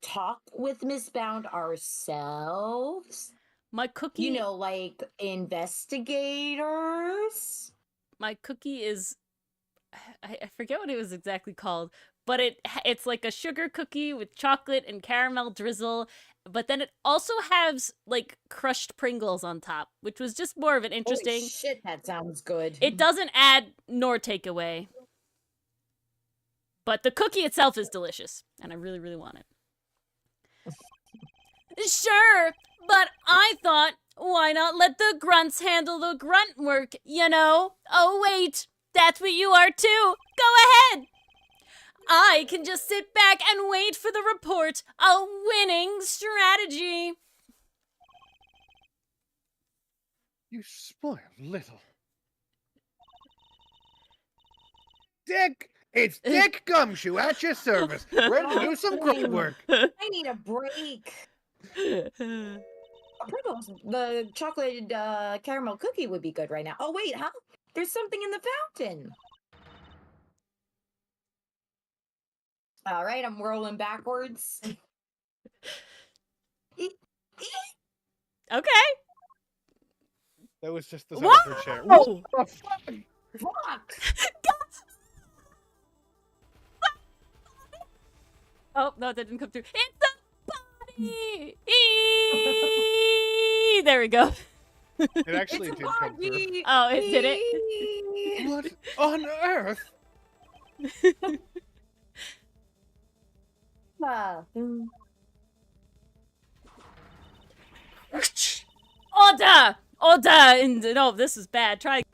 talk with Miss Bound ourselves?
My cookie.
You know, like investigators?
My cookie is. I forget what it was exactly called, but it's like a sugar cookie with chocolate and caramel drizzle, but then it also has like crushed Pringles on top, which was just more of an interesting.
Holy shit, that sounds good.
It doesn't add nor take away, but the cookie itself is delicious, and I really, really want it. Sure, but I thought, why not let the grunts handle the grunt work, you know? Oh wait, that's what you are too. Go ahead. I can just sit back and wait for the report. A winning strategy.
You spoiled little. Dick! It's Dick Gumshoe at your service. Ready to do some grunt work.
I need a break. Pringles, the chocolated caramel cookie would be good right now. Oh wait, huh? There's something in the fountain. All right, I'm rolling backwards.
Okay.
That was just the sound
Whoa!
of her chair.
Oh!
What the fuck?
Fuck!
Oh, no, that didn't come through. It's a body! Eee! There we go.
It actually
It's
did
a
come through.
body!
Oh, it did it?
What on earth?
Order! Order! No, this is bad. Try.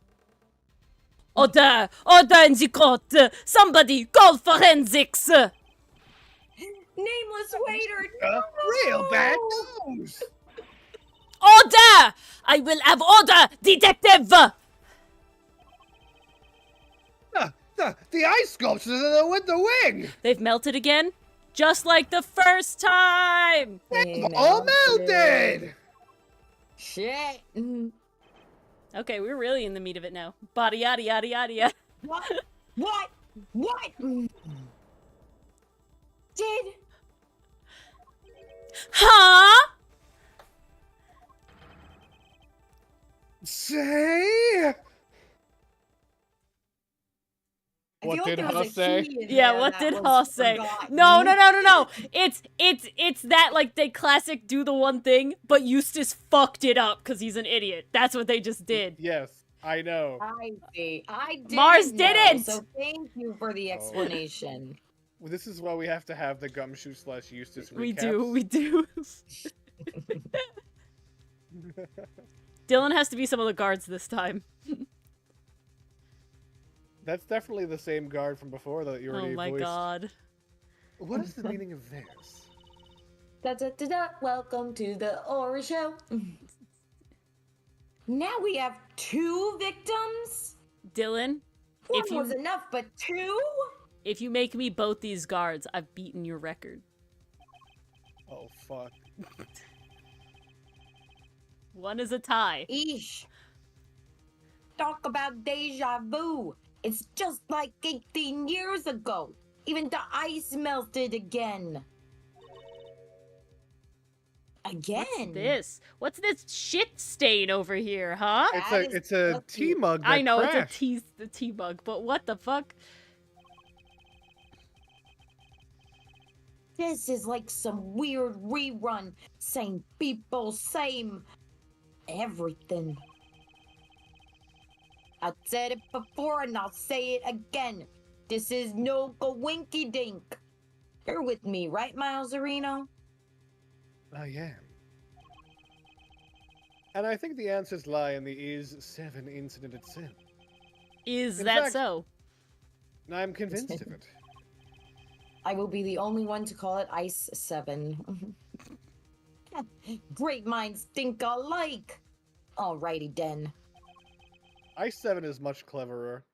Order! Order in the court! Somebody call forensics!
Nameless waiter!
Real bad
no!
news!
Order! I will have order, detective!
The ice sculptures in the wing!
They've melted again? Just like the first time!
They've all melted!
Shit!
Okay, we're really in the meat of it now. Body yada yada yada yada.
What? What? What? Did?
Huh?
Say?
I
What
feel like
did
there was
Haas
a
say?
key in
Yeah,
there
what
that
did
was
Haas say?
forgotten.
No. It's that, like, they classic do the one thing, but Eustace fucked it up because he's an idiot. That's what they just did.
Yes, I know.
I see. I did.
Mars didn't!
So thank you for the explanation.
Well, this is why we have to have the Gumshoe / Eustace recaps.
We do. Dylan has to be some of the guards this time.
That's definitely the same guard from before that you already
Oh my
voiced.
god.
What is the meaning of this?
Da-da-da-da. Welcome to the Aura Show. Now we have 2 victims?
Dylan,
One
if you
was enough, but 2?
if you make me both these guards, I've beaten your record.
Oh, fuck.
One is a tie.
Eesh. Talk about deja vu. It's just like 18 years ago. Even the ice melted again. Again?
What's this shit stain over here, huh?
It's a tea mug that
I know
crashed.
it's a tea mug, but what the fuck?
This is like some weird rerun. Same people, same everything. I've said it before and I'll say it again. This is no winky dink. You're with me, right, Miles Areno?
I am. And I think the answers lie in the Is 7 incident itself.
Is
In
that
fact-
so?
I'm convinced of it.
I will be the only one to call it Ice 7. Great minds think alike. Alrighty then.
Ice 7 is much cleverer.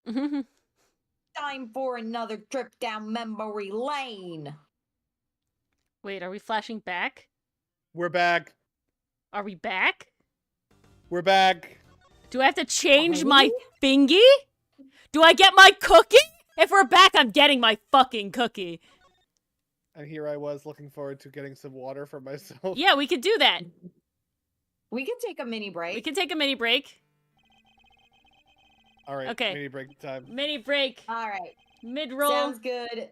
Time for another trip down memory lane.
Wait, are we flashing back?
We're back.
Are we back?
We're back.
Do I have to change
Are
my
we?
thingy? Do I get my cookie? If we're back, I'm getting my fucking cookie.
And here I was looking forward to getting some water for myself.
Yeah, we could do that.
We can take a mini break.
We can take a mini break.
All right,
Okay.
mini break time.
Mini break.
All right.
Mid-roll.
Sounds good.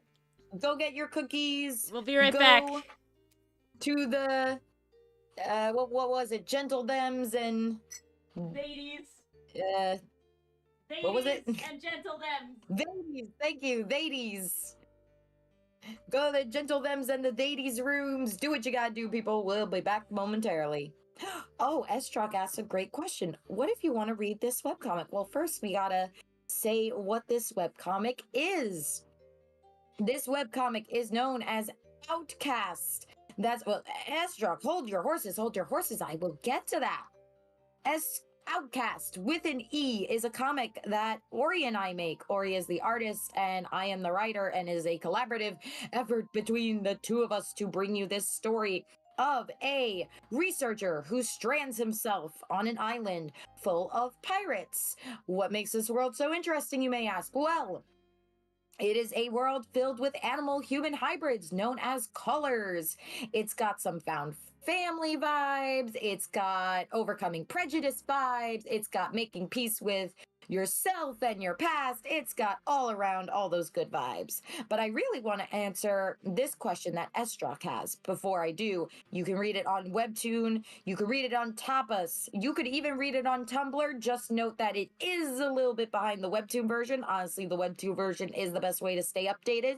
Go get your cookies.
We'll be right
Go
back.
To the what was it? Gentle Thems and
Ladies.
What was it?
And gentle them.
Ladies. Thank you, ladies. Go to the Gentle Thems and the ladies' rooms. Do what you gotta do, people. We'll be back momentarily. Oh, Estrock asked a great question. What if you want to read this webcomic? Well, first we gotta say what this webcomic is. This webcomic is known as Outcast. That's well, Estrock, hold your horses, hold your horses. I will get to that. Outcast with an E is a comic that Ori and I make. Ori is the artist and I am the writer, and is a collaborative effort between the two of us to bring you this story of a researcher who strands himself on an island full of pirates. What makes this world so interesting, you may ask? Well, it is a world filled with animal-human hybrids known as colors. It's got some found family vibes. It's got overcoming prejudice vibes. It's got making peace with yourself and your past. It's got all around all those good vibes. But I really want to answer this question that Estrock has. Before I do, you can read it on Webtoon. You can read it on Tapas. You could even read it on Tumblr. Just note that it is a little bit behind the Webtoon version. Honestly, the Webtoon version is the best way to stay updated.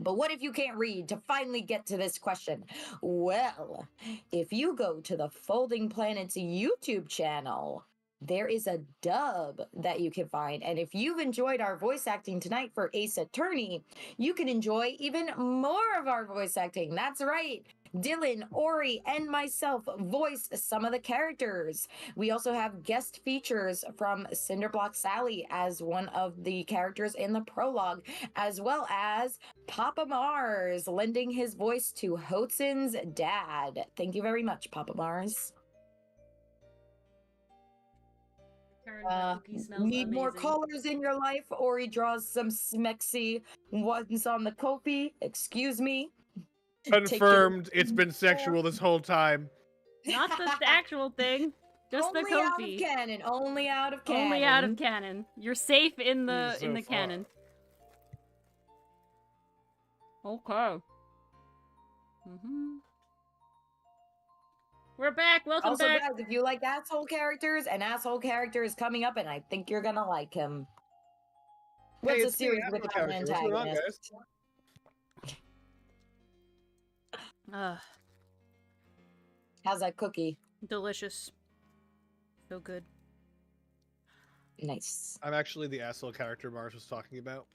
But what if you can't read? To finally get to this question, well, if you go to the Folding Planets YouTube channel, there is a dub that you can find. And if you've enjoyed our voice acting tonight for Ace Attorney, you can enjoy even more of our voice acting. That's right. Dylan, Ori, and myself voiced some of the characters. We also have guest features from Cinderblock Sally as one of the characters in the prologue, as well as Papa Mars lending his voice to Hotsun's dad. Thank you very much, Papa Mars. Need more colors in your life? Ori draws some smexy ones on the Kofi. Excuse me.
Confirmed. It's been sexual this whole time.
Not the actual thing. Just
only
the
out of
Kofi.
canon. Only out of canon.
Only out of canon. You're safe in the
So far.
canon. Okay. We're back. Welcome
Also,
back.
guys, if you like asshole characters, an asshole character is coming up, and I think you're gonna like him. What's
Hey,
a
it's me,
series
asshole
without an
character. What's going on,
antagonist? How's that cookie?
Delicious. So good.
Nice.
I'm actually the asshole character Mars was talking about.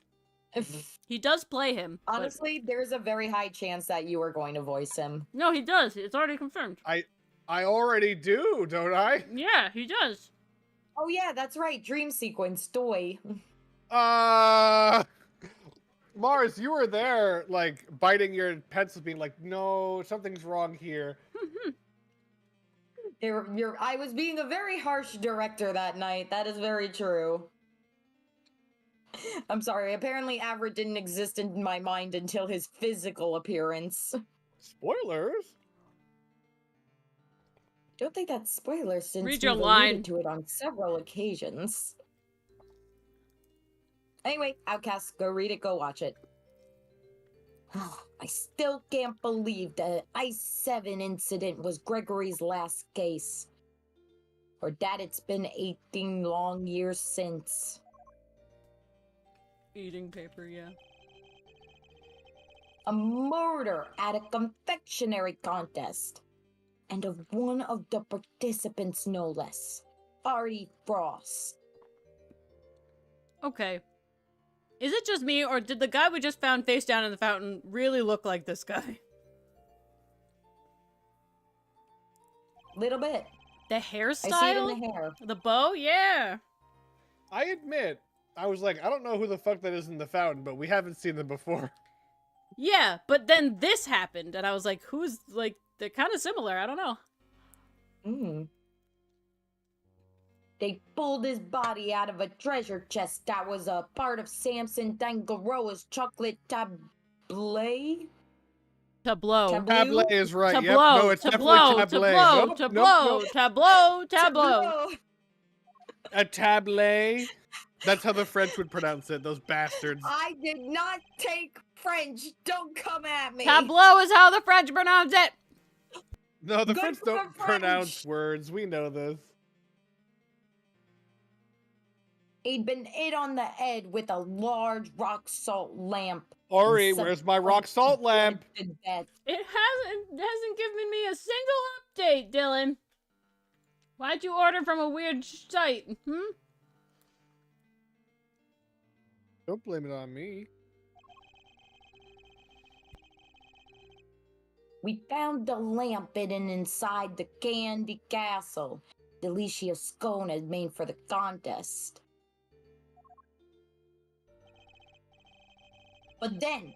He does play him. but-
Honestly, there's a very high chance that you are going to voice him.
No, he does. It's already confirmed.
I already do, don't I?
Yeah, he does.
Oh yeah, that's right. Dream sequence, doy.
Mars, you were there, like, biting your pencil, being like, no, something's wrong here.
I was being a very harsh director that night. That is very true. I'm sorry. Apparently, Averett didn't exist in my mind until his physical appearance.
Spoilers?
Don't think that's spoilers since
Read your
we've
line.
alluded to it on several occasions. Anyway, Outcast, go read it, go watch it. I still can't believe the Ice 7 incident was Gregory's last case. Or that it's been 18 long years since.
Eating paper, yeah.
A murder at a confectionery contest. And of one of the participants, no less. Artie Frost.
Okay. Is it just me, or did the guy we just found face down in the fountain really look like this guy?
Little bit.
The hairstyle?
I see it in the hair.
The bow? Yeah.
I admit, I was like, I don't know who the fuck that is in the fountain, but we haven't seen them before.
Yeah, but then this happened, and I was like, who's, like, they're kind of similar. I don't know.
Mm. They pulled his body out of a treasure chest that was a part of Samson Dangaroa's chocolate tablet.
Tableau.
Tableau?
Tablet is right.
Tableau.
Yep. No, it's
tableau.
definitely tablet.
Tableau.
Nope,
Tableau.
nope, nope.
Tableau. Tableau.
A tablet. That's how the French would pronounce it, those bastards.
I did not take French. Don't come at me.
Tableau is how the French pronounce it.
No, the
Good
French
for the
don't
French.
pronounce words. We know this.
He'd been hit on the head with a large rock salt lamp.
Ori,
and
where's my rock salt lamp?
to death.
It hasn't given me a single update, Dylan. Why'd you order from a weird site?
Don't blame it on me.
We found the lamp hidden inside the candy castle Delicia Scone had made for the contest. But then,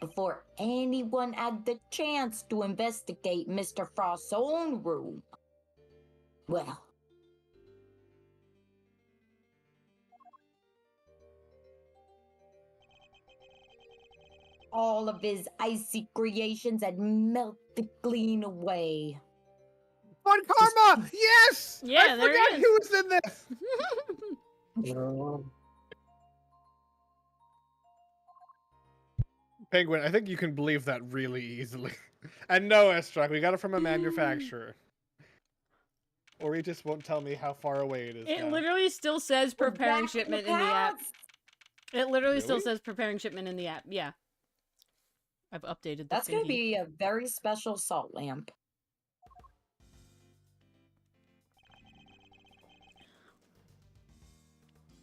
before anyone had the chance to investigate Mr. Frost's own room, well, all of his icy creations had melted clean away.
Fun Karma! Yes!
Yeah,
I
there
forgot
he
he was in this! Penguin, I think you can believe that really easily. And no, Estrak, we got it from a manufacturer. Or he just won't tell me how far away it is.
It
now.
literally still says preparing
Back in
shipment
the
in the app.
past.
It literally still
Really?
says preparing shipment in the app. Yeah. I've updated the
That's going to
thingy.
be a very special salt lamp.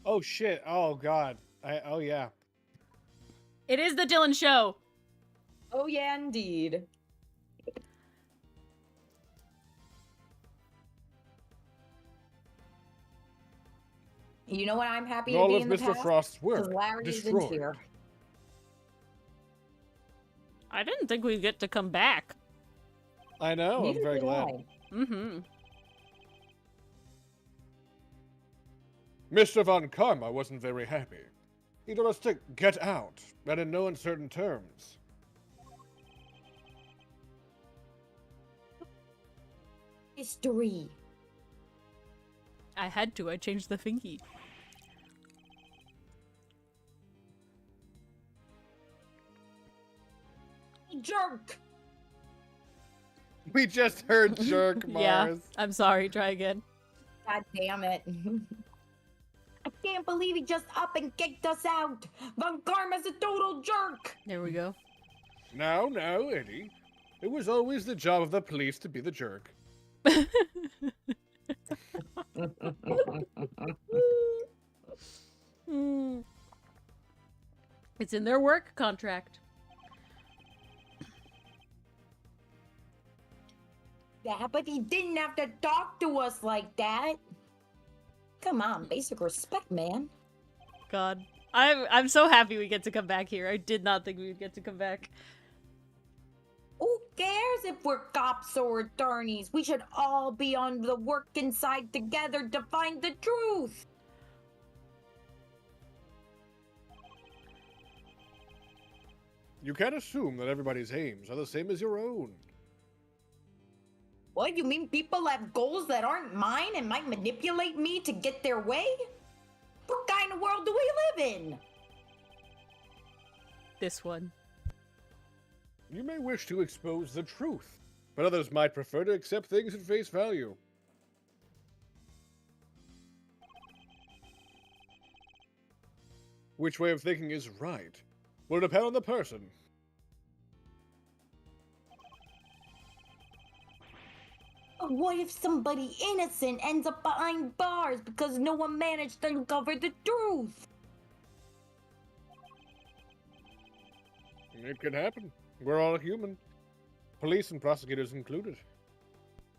Oh shit, oh god. Oh yeah.
It is the Dylan show.
Oh, yeah, indeed. You know what I'm happy to
All
be
of
in the
Mr.
past?
Frost's
Because
work
Larry isn't
destroyed.
here.
I didn't think we'd get to come back.
I know,
Neither
I'm very
did
glad.
I.
Mm-hmm.
Mr. Von Karma wasn't very happy. He told us to get out, and in no uncertain terms.
History.
I had to. I changed the thingy.
Jerk.
We just heard jerk,
Yeah.
Mars.
I'm sorry. Try again.
God damn it. I can't believe he just up and kicked us out. Von Karma's a total jerk.
There we go.
No, Eddie. It was always the job of the police to be the jerk.
Hmm. It's in their work contract.
Yeah, but he didn't have to talk to us like that. Come on, basic respect, man.
God. I'm so happy we get to come back here. I did not think we would get to come back.
Who cares if we're cops or attorneys? We should all be on the working side together to find the truth.
You can't assume that everybody's aims are the same as your own.
What, you mean people have goals that aren't mine and might manipulate me to get their way? What kind of world do we live in?
This one.
You may wish to expose the truth, but others might prefer to accept things at face value. Which way of thinking is right will depend on the person.
But what if somebody innocent ends up behind bars because no one managed to uncover the truth?
It could happen. We're all human. Police and prosecutors included.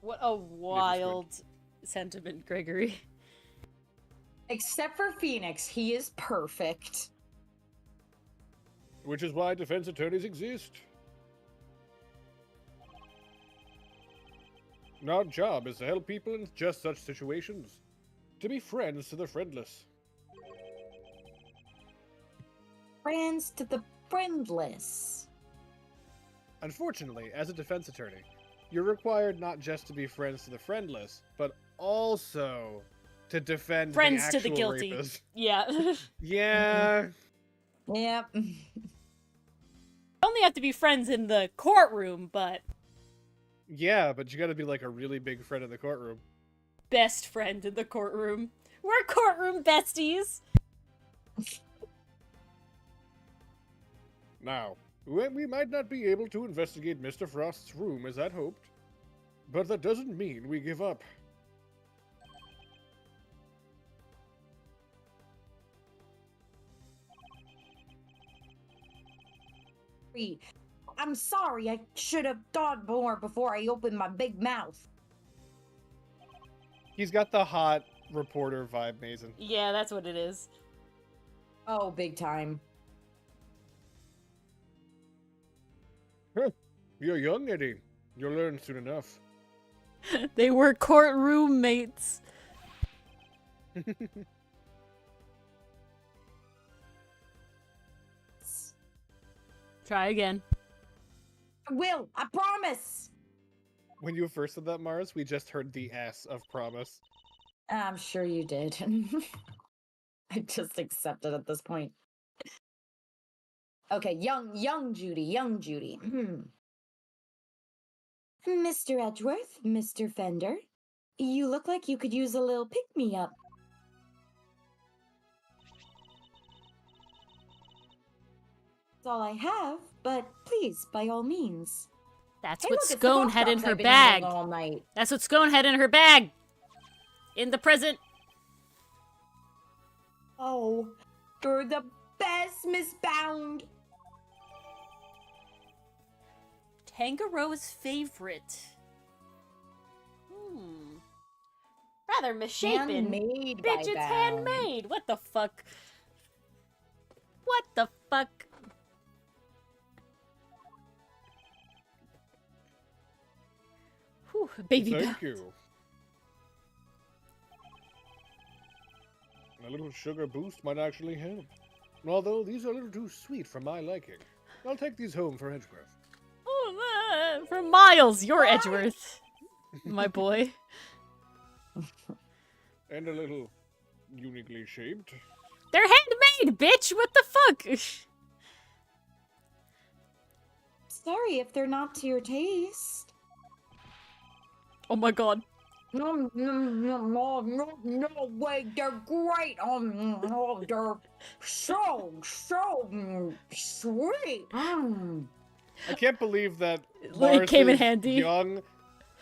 What a wild sentiment, Gregory.
Except for Phoenix, he is perfect.
Which is why defense attorneys exist. Our job is to help people in just such situations. To be friends to the friendless.
Friends to the friendless.
Unfortunately, as a defense attorney, you're required not just to be friends to the friendless, but also to defend
Friends
the
to
actual
the guilty.
rapist.
Yeah.
Yeah.
Yep.
Only have to be friends in the courtroom, but
Yeah, but you gotta be like a really big friend in the courtroom.
best friend in the courtroom. We're courtroom besties.
Now, we might not be able to investigate Mr. Frost's room as I'd hoped, but that doesn't mean we give up.
I'm sorry, I should have thought more before I opened my big mouth.
He's got the hot reporter vibe, Mason.
Yeah, that's what it is.
Oh, big time.
You're young, Eddie. You'll learn soon enough.
They were courtroom mates. Try again.
I will, I promise!
When you first said that, Mars, we just heard the S of promise.
I'm sure you did. I just accept it at this point. Okay, young Judy. Mr. Edgeworth, Mr. Fender, you look like you could use a little pick-me-up. That's all I have, but please, by all means.
That's
Hey,
what
look, it's the
Scone
box
had in
tops
her
I've been
bag.
eating all night.
That's what Scone had in her bag. In the present.
Oh, you're the best, Miss Bound.
Tangaroa's favorite. Rather misshapen.
Handmade by
Bitch, it's
Bound.
handmade. What the fuck? What the fuck? Whew, baby
Thank
Bound.
you. A little sugar boost might actually help. Although these are a little too sweet for my liking. I'll take these home for Edgeworth.
Oh, for Miles, you're Edgeworth. My boy.
And a little uniquely shaped.
They're handmade, bitch! What the fuck?
Sorry if they're not to your taste.
Oh my god.
No way, they're great. Oh, they're so sweet.
I can't believe that
It came in handy.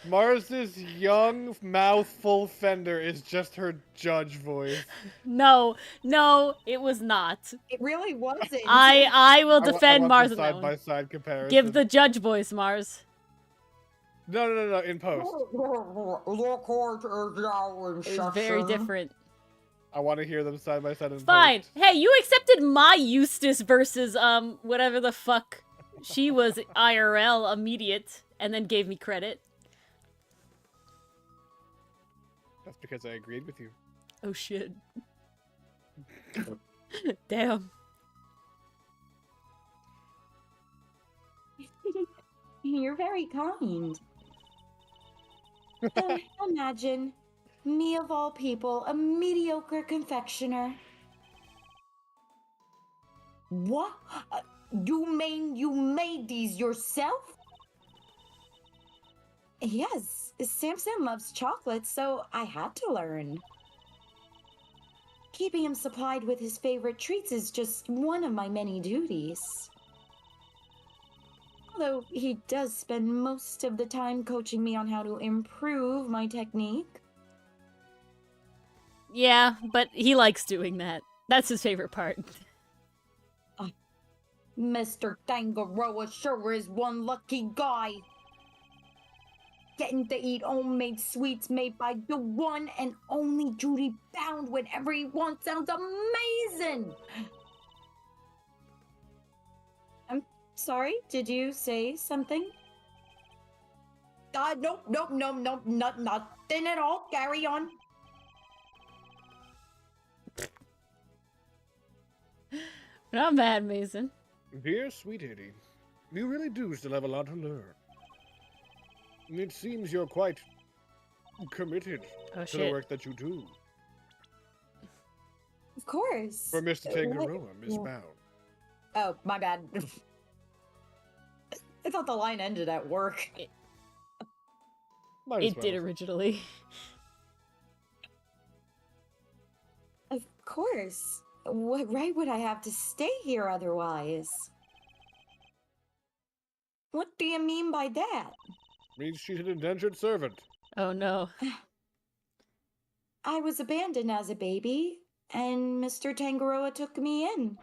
Mars's young mouthful Fender is just her judge voice.
No, it was not.
It really wasn't.
I will
I
defend
want
Mars
the
on that
side
one.
by side comparison.
Give the judge voice, Mars.
No, in post.
It's very different.
I want to hear them side by side in
Fine.
post.
Hey, you accepted my Eustace versus whatever the fuck she was IRL immediate, and then gave me credit.
That's because I agreed with you.
Oh shit. Damn.
You're very kind. Imagine me of all people, a mediocre confectioner. What? You mean you made these yourself? Yes, Samson loves chocolate, so I had to learn. Keeping him supplied with his favorite treats is just one of my many duties. Although he does spend most of the time coaching me on how to improve my technique.
Yeah, but he likes doing that. That's his favorite part.
Mr. Tangaroa sure is one lucky guy. Getting to eat homemade sweets made by the one and only Judy Bound whenever he wants sounds amazing. I'm sorry, did you say something? Nope, nothing at all. Carry on.
Not mad, Mason.
Dear sweet Eddie, you really do still have a lot to learn. It seems you're quite committed
Oh,
to the
shit.
work that you do.
Of course.
For Mr.
What?
Tangaroa, Miss Bound.
Oh, my bad. I thought the line ended at work.
Might as
It did
well.
originally.
Of course. What right would I have to stay here otherwise? What do you mean by that?
Means she's an indentured servant.
Oh no.
I was abandoned as a baby, and Mr. Tangaroa took me in.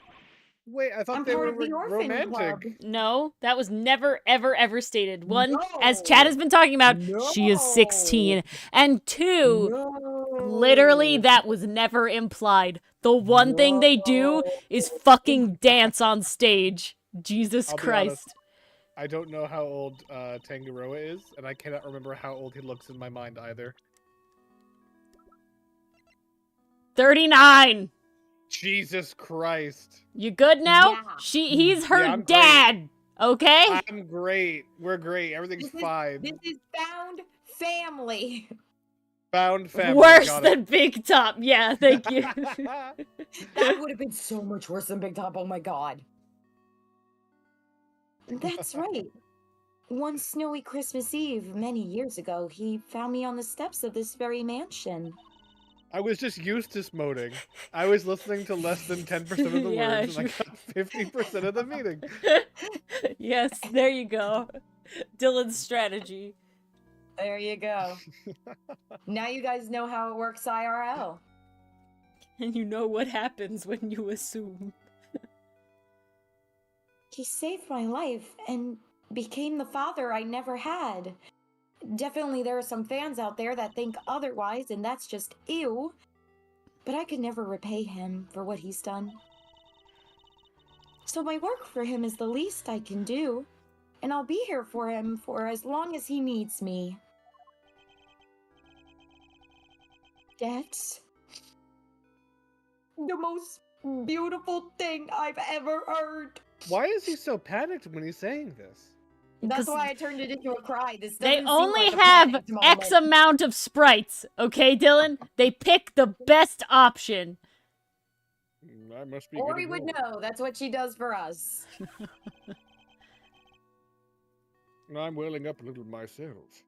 Wait, I thought
I'm
they
part
were
of the orphan
romantic.
club.
No, that was never, ever, ever stated. One, as
No.
Chad has been talking about, she is 16. And two, literally, that was never implied. The one thing they do is fucking dance on stage. Jesus
I'll be
Christ.
honest. I don't know how old Tangaroa is, and I cannot remember how old he looks in my mind either.
39.
Jesus Christ.
You good now?
Yeah.
He's her
Yeah, I'm
dad. Okay?
I'm great. We're great. Everything's fine.
This is Bound family.
Bound family.
Worse
Got
than Big Top. Yeah, thank you.
it.
That would have been so much worse than Big Top. Oh my god. That's right. One snowy Christmas Eve many years ago, he found me on the steps of this very mansion.
I was just used to smoting. I was listening to less than 10% of the
Yeah,
words, and I got 50% of the meaning.
Yes, there you go. Dylan's strategy.
There you go. Now you guys know how it works IRL.
And you know what happens when you assume.
He saved my life and became the father I never had. Definitely there are some fans out there that think otherwise, and that's just ew. But I could never repay him for what he's done. So my work for him is the least I can do, and I'll be here for him for as long as he needs me. That's the most beautiful thing I've ever heard.
Why is he so panicked when he's saying this?
That's
'Cause
why I turned it into a cry. This
They
doesn't seem
only
like a
have
panicked
X
moment.
amount of sprites, okay, Dylan? They pick the best option.
I must be
Ori
getting
would
old.
know. That's what she does for us.
I'm welling up a little myself.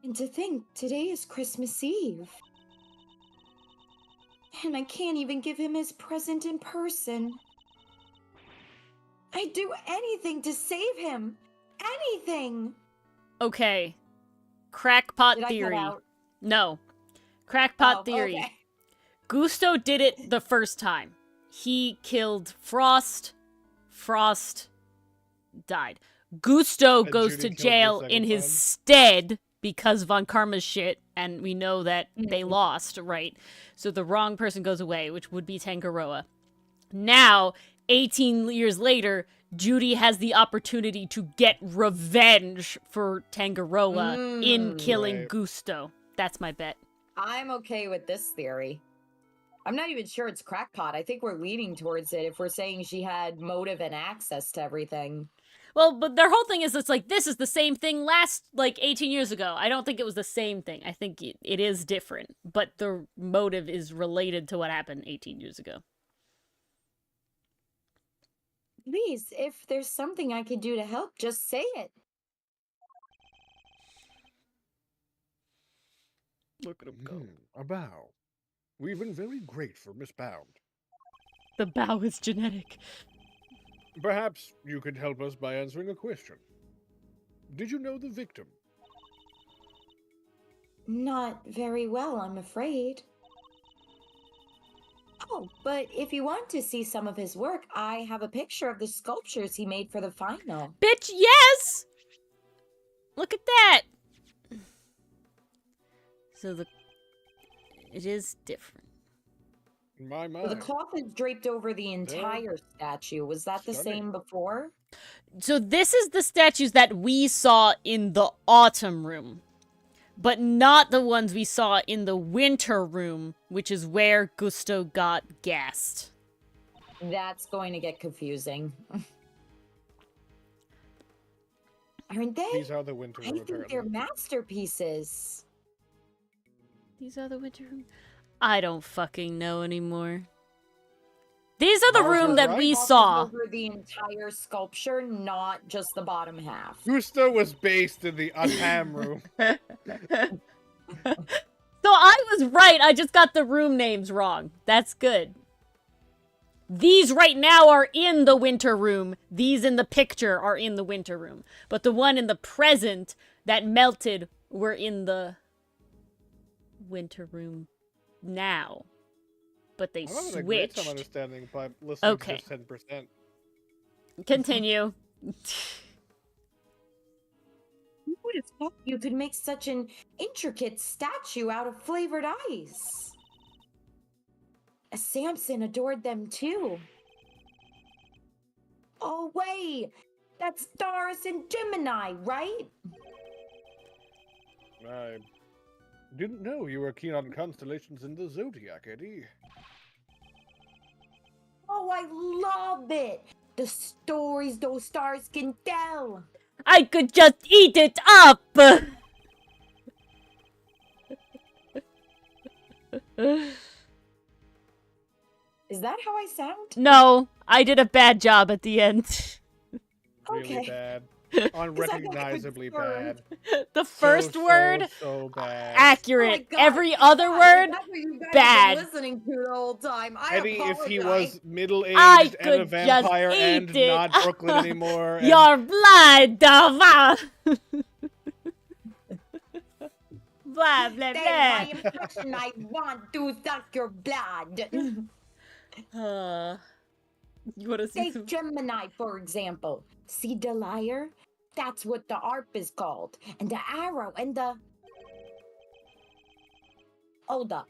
And to think, today is Christmas Eve. And I can't even give him his present in person. I'd do anything to save him. Anything.
Okay. Crackpot
Did I
theory.
cut out?
No. Crackpot
Oh,
theory.
okay.
Gusto did it the first time. He killed Frost. Frost died. Gusto
And
goes
Judy
to
killed the
jail
second
in his
time?
stead because Von Karma's shit, and we know that they
Mhm.
lost, right? So the wrong person goes away, which would be Tangaroa. Now, 18 years later, Judy has the opportunity to get revenge for Tangaroa in killing
Right.
Gusto. That's my bet.
I'm okay with this theory. I'm not even sure it's crackpot. I think we're leaning towards it if we're saying she had motive and access to everything.
Well, but their whole thing is it's like, this is the same thing last, 18 years ago. I don't think it was the same thing. I think it is different, but the motive is related to what happened 18 years ago.
Please, if there's something I could do to help, just say it.
Look at him go.
A bow. We've been very grateful, Miss Bound.
The bow is genetic.
Perhaps you could help us by answering a question. Did you know the victim?
Not very well, I'm afraid. Oh, but if you want to see some of his work, I have a picture of the sculptures he made for the final.
Bitch, yes! Look at that! So it is different.
In my
Well, the
mind.
cloth is draped over the entire statue. Was that the
Stunning.
same before?
So this is the statues that we saw in the autumn room, but not the ones we saw in the winter room, which is where Gusto got gassed.
That's going to get confusing. Aren't they?
These are the winter
I
room,
think they're
apparently.
masterpieces.
These are the winter room? I don't fucking know anymore. These are the
Mars
room
was
that
right.
we
Cloth is
saw.
over the entire sculpture, not just the bottom half.
Gusto was based in the Unham room.
So I was right, I just got the room names wrong. That's good. These right now are in the winter room. These in the picture are in the winter room. But the one in the present that melted were in the winter room now. But they
I'm having a great time
switched.
understanding by listening
Okay.
to just 10%.
Continue.
Who would have thought you could make such an intricate statue out of flavored ice? Samson adored them too. Oh, wait! That's Taurus and Gemini, right?
I didn't know you were keen on constellations in the zodiac, Eddie.
Oh, I love it! The stories those stars can tell!
I could just eat it up!
Is that how I sound?
No, I did a bad job at the end.
Really
Okay.
bad.
I got
Unrecognizably
concerned.
bad.
The first word,
So bad.
accurate.
Oh my God.
Every other
God,
word,
that's what you guys
bad.
have been listening to the whole time. I
Eddie, if he
apologize.
was middle-aged
I
and a
could just
vampire and
eat it.
not Brooklyn anymore, and
Your blood, blah, blah, blah,
Say my
blah.
impression, I want to suck your blood.
You want to see
Take
some...
Gemini, for example. See the lyre? That's what the harp is called. And the arrow and the... Hold up.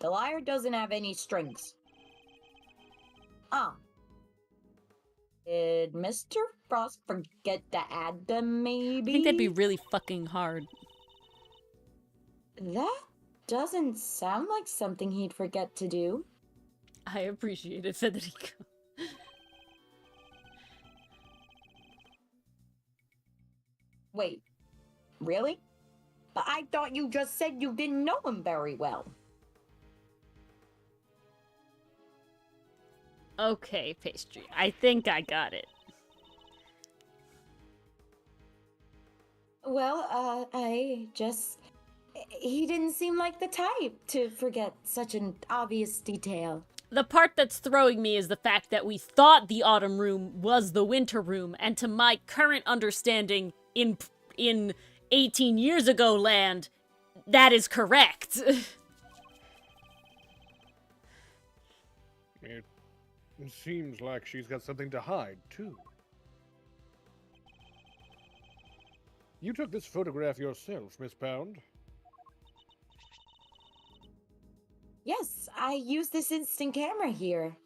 The lyre doesn't have any strings. Did Mr. Frost forget to add them, maybe?
I think that'd be really fucking hard.
That doesn't sound like something he'd forget to do.
I appreciate it, Federico.
Wait, really? But I thought you just said you didn't know him very well.
Okay, pastry. I think I got it.
Well, he didn't seem like the type to forget such an obvious detail.
The part that's throwing me is the fact that we thought the autumn room was the winter room, and to my current understanding, in 18 years ago land, that is correct.
it seems like she's got something to hide, too. You took this photograph yourself, Miss Pound.
Yes, I use this instant camera here.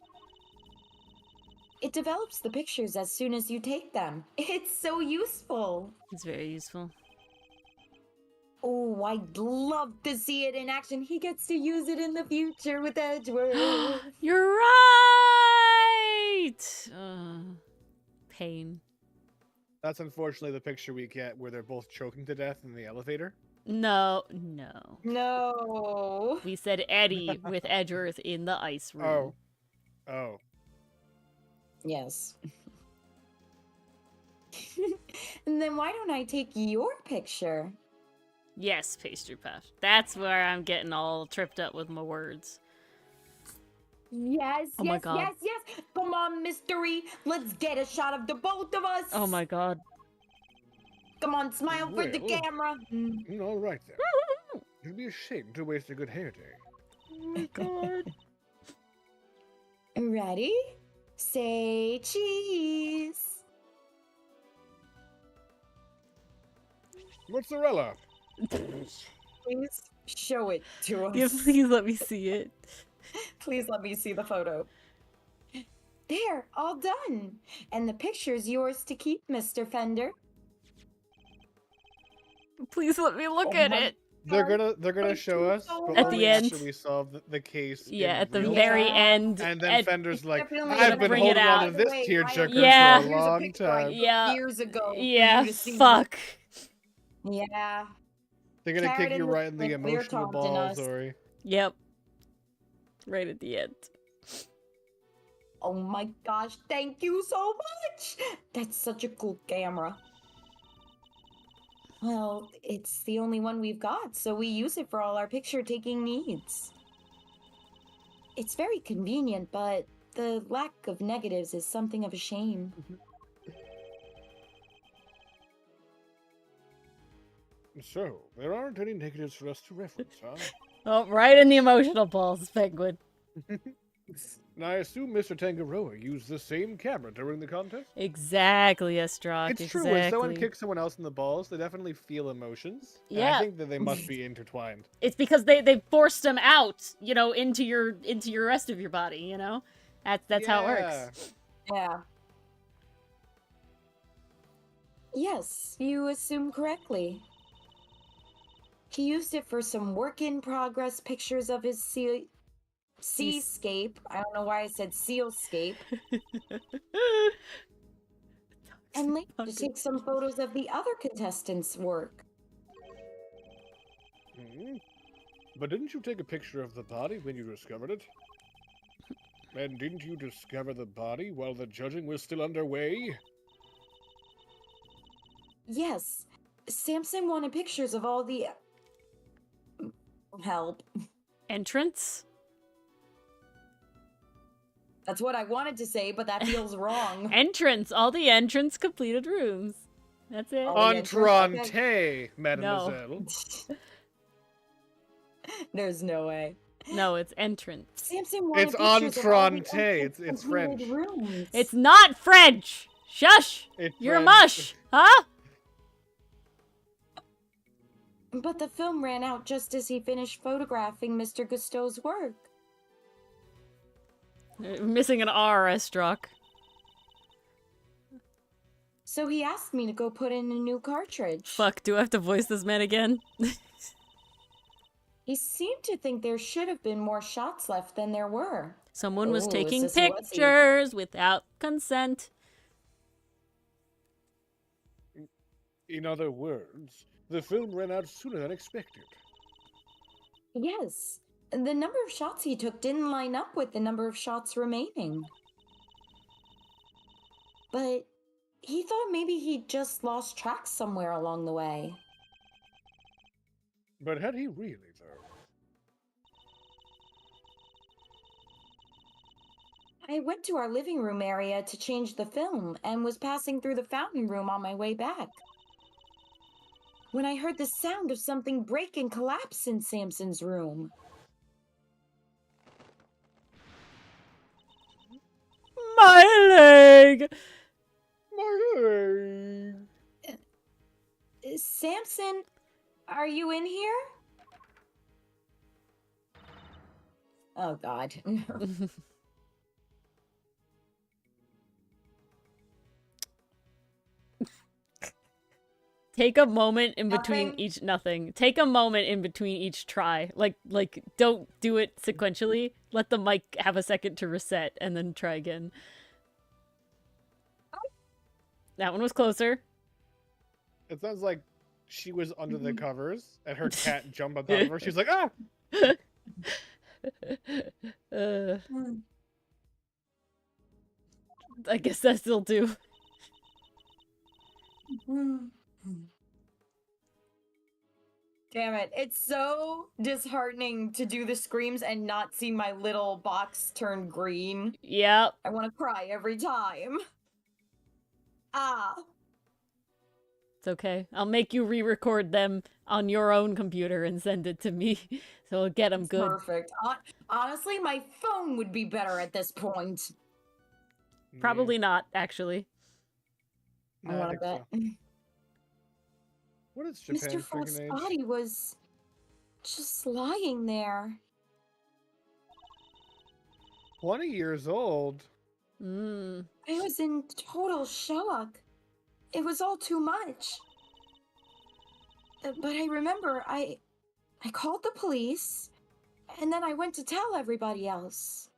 It develops the pictures as soon as you take them. It's so useful.
It's very useful.
Oh, I'd love to see it in action. He gets to use it in the future with Edgeworth.
You're right! Pain.
That's unfortunately the picture we get where they're both choking to death in the elevator.
No.
No.
We said Eddie with Edgeworth in the ice room.
Oh.
Yes. And then why don't I take your picture?
Yes, pastry puff. That's where I'm getting all tripped up with my words.
Yes,
Oh my God.
yes. Come on, mystery. Let's get a shot of the both of us.
Oh my God.
Come on, smile for the
Well.
camera.
All right then. It'd be a shame to waste a good hair day.
Oh my God.
Ready? Say cheese.
Mozzarella.
Please show it to us.
Yeah, please let me see it.
Please let me see the photo. There, all done. And the picture's yours to keep, Mr. Fender.
Please let me look
Oh
at
my
it.
They're gonna
Thank
show
you
us,
so
but
At
only
the end.
after we solve the case.
Yeah,
in
at the
real
very
time.
end.
And then
at-
Fender's like,
Definitely
I've
gonna
been
bring it
holding on
out.
to this
Wait,
tearjerker
Yeah.
for a
Here's a
long
picture I
time.
took
Yeah.
years ago for
Yeah,
you to see.
fuck.
Yeah.
They're gonna
Carrot
kick you
in the
right in the
stick, they're
emotional
taunting
balls,
us.
Ori.
Yep. Right at the end.
Oh my gosh, thank you so much! That's such a cool camera. Well, it's the only one we've got, so we use it for all our picture-taking needs. It's very convenient, but the lack of negatives is something of a shame.
So, there aren't any negatives for us to reference, huh?
Oh, right in the emotional balls, Penguin.
And I assume Mr. Tangaroa used the same camera during the contest?
Exactly, Estrock.
It's
exactly.
true, when someone kicks someone else in the balls, they definitely feel emotions. And
Yeah.
I think that they must be intertwined.
It's because they forced them out, you know, into your rest of your body, you know? That's how it works.
Yeah. Yes, you assume correctly. He used it for some work-in-progress pictures of his seascape. I don't know why I said sealscape. And later to take some photos of the other contestants' work.
But didn't you take a picture of the body when you discovered it? And didn't you discover the body while the judging was still underway?
Yes, Samson wanted pictures of all the... Help.
Entrance?
That's what I wanted to say, but that feels wrong.
Entrance. All the entrance completed rooms. That's it.
Oh, yeah,
Entrante, mademoiselle.
There's no way.
No, it's entrance.
Samson wanted
It's
pictures of all the
entrante,
entrance
it's
completed
French.
rooms.
It's not French! Shush!
It's
You're a
French.
mush! Huh?
But the film ran out just as he finished photographing Mr. Gusteau's work.
Missing an R, Estrock.
So he asked me to go put in a new cartridge.
Fuck, do I have to voice this man again?
He seemed to think there should have been more shots left than there were.
Someone was
Ooh,
taking
sissy-wussy.
pictures without consent.
In other words, the film ran out sooner than expected.
Yes, the number of shots he took didn't line up with the number of shots remaining. But he thought maybe he'd just lost track somewhere along the way.
But had he really, though?
I went to our living room area to change the film and was passing through the fountain room on my way back, when I heard the sound of something break and collapse in Samson's room.
My leg!
My leg.
Samson, are you in here? Oh, God.
Take a moment in between
Nothing?
each nothing. Take a moment in between each try. Like don't do it sequentially. Let the mic have a second to reset and then try again. That one was closer.
It sounds like she was under the covers and her cat jumped on top of her. She's like, ah!
I guess that still do.
Damn it. It's so disheartening to do the screams and not see my little box turn green.
Yep.
I want to cry every time. Ah.
It's okay. I'll make you re-record them on your own computer and send it to me, so we'll get them good.
Perfect. Honestly, my phone would be better at this point.
Probably not, actually.
I
No, I
want
think
to bet.
so. What is
Mr.
Japan's
Frost's
drinking age?
body was just lying there.
20 years old.
Mm.
I was in total shock. It was all too much. But I remember I called the police, and then I went to tell everybody else.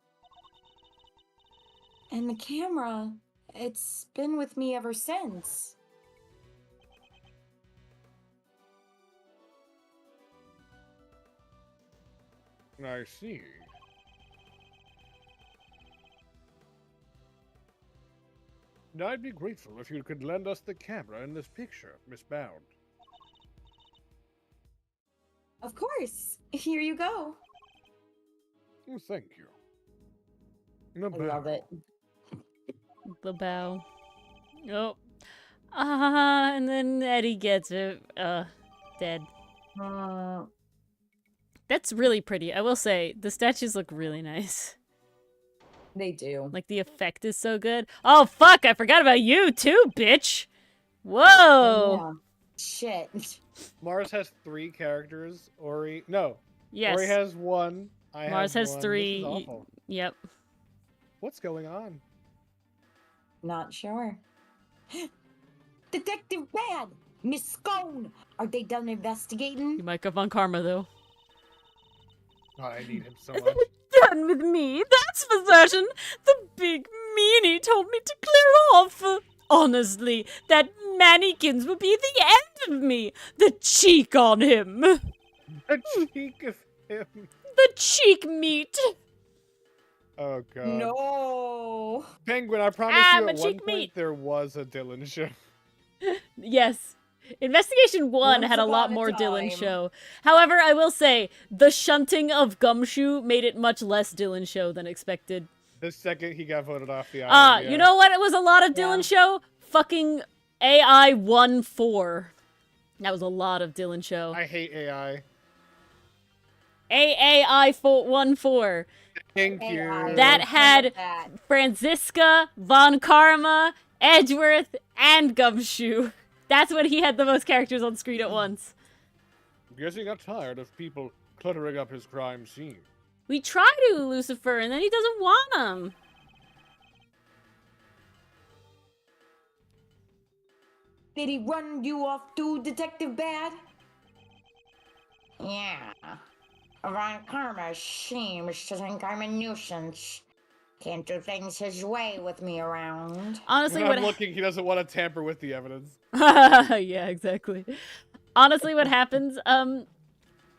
And the camera, it's been with me ever since.
I see. I'd be grateful if you could lend us the camera in this picture, Miss Bound.
Of course. Here you go.
Oh, thank you.
I love it.
The bow. Oh. And then Eddie gets it. Dead. That's really pretty. I will say, the statues look really nice.
They do.
Like, the effect is so good. Oh, fuck! I forgot about you, too, bitch! Whoa!
Yeah. Shit.
Mars has 3 characters. No.
Yes.
Ori has 1.
Mars has
one.
3.
This is awful.
Yep.
What's going on?
Not sure. Detective Bad! Miss Scone! Are they done investigating?
You might go on Karma, though.
Oh, I need him so much.
Done with me, that's for certain. The big meanie told me to clear off. Honestly, that mannequins will be the end of me. The cheek on him.
The cheek of him.
The cheek meat.
Oh, God.
No.
Penguin, I promise
Ah,
you
my
at one
cheek
point
meat.
there was a Dylan show.
Yes. Investigation 1
Once
had a lot
upon a
more Dylan
time.
show. However, I will say, the shunting of Gumshoe made it much less Dylan show than expected.
The second he got voted off the island. Yeah.
You know what? It was a lot of Dylan show? Fucking AI 1-4. That was a lot of Dylan show.
I hate AI.
AAI 1-4.
Thank
AI.
you.
That had
That.
Franziska, Von Karma, Edgeworth, and Gumshoe. That's when he had the most characters on screen at once.
Guess he got tired of people cluttering up his crime scene.
We try to, Lucifer, and then he doesn't want them.
Did he run you off too, Detective Bad?
Yeah. Von Karma seems to think I'm a nuisance. Can't do things his way with me around.
Honestly,
When
what
I'm looking, he doesn't want to tamper with the evidence.
yeah, exactly. Honestly, what happens,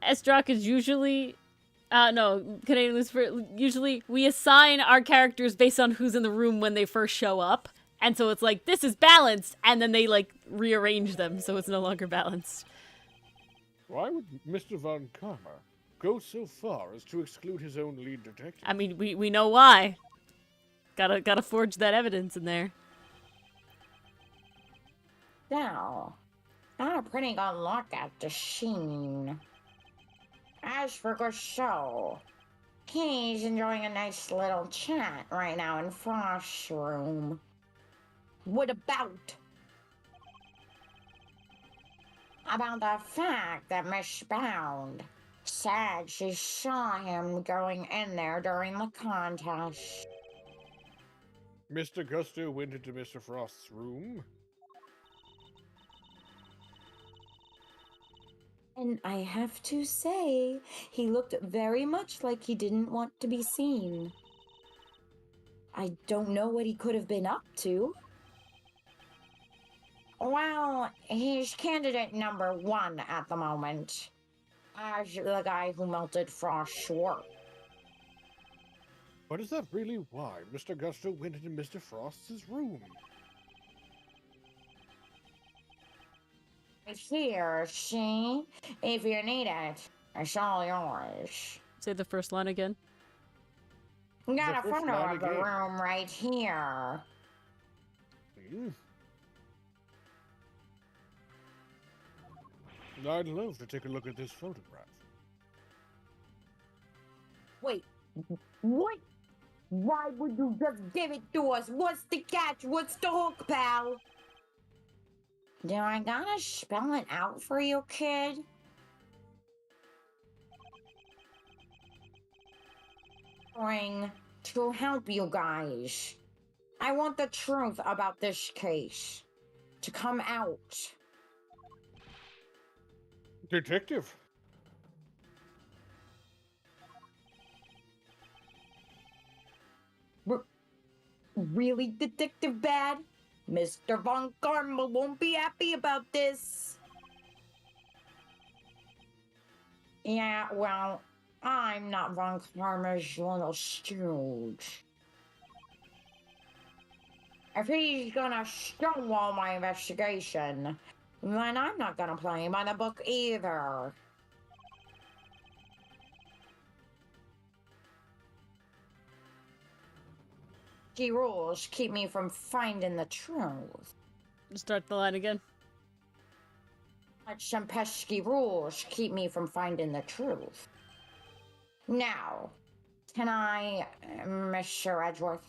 Esdrock is usually, Canadian Lucifer, usually we assign our characters based on who's in the room when they first show up. And so it's like, this is balanced, and then they, like, rearrange them, so it's no longer balanced.
Why would Mr. Von Karma go so far as to exclude his own lead detective?
I mean, we know why. Gotta forge that evidence in there.
Now, not a pretty good look at the scene. As for Gusho, he's enjoying a nice little chat right now in Frost's room.
What about?
About the fact that Miss Bound said she saw him going in there during the contest.
Mr. Gusto went into Mr. Frost's room.
And I have to say, he looked very much like he didn't want to be seen. I don't know what he could have been up to.
Well, he's candidate number 1 at the moment. As the guy who melted Frost's work.
But is that really why Mr. Gusto went into Mr. Frost's room?
It's here, see? If you need it, it's all yours.
Say the first line again.
Got a
The first
photo
line
of the
again.
room right here.
Hmm. I'd love to take a look at this photograph.
Wait, what? Why would you just give it to us? What's the catch? What's the hook, pal?
Do I gotta spell it out for you, kid? Going to help you guys. I want the truth about this case to come out.
Detective.
Really, Detective Bad? Mr. Von Karma won't be happy about this.
Yeah, well, I'm not Von Karma's little stooge. If he's gonna stonewall my investigation, then I'm not gonna play by the book either. Pesky rules keep me from finding the truth.
Start the line again.
But some pesky rules keep me from finding the truth. Now, can I, Mr. Edgeworth?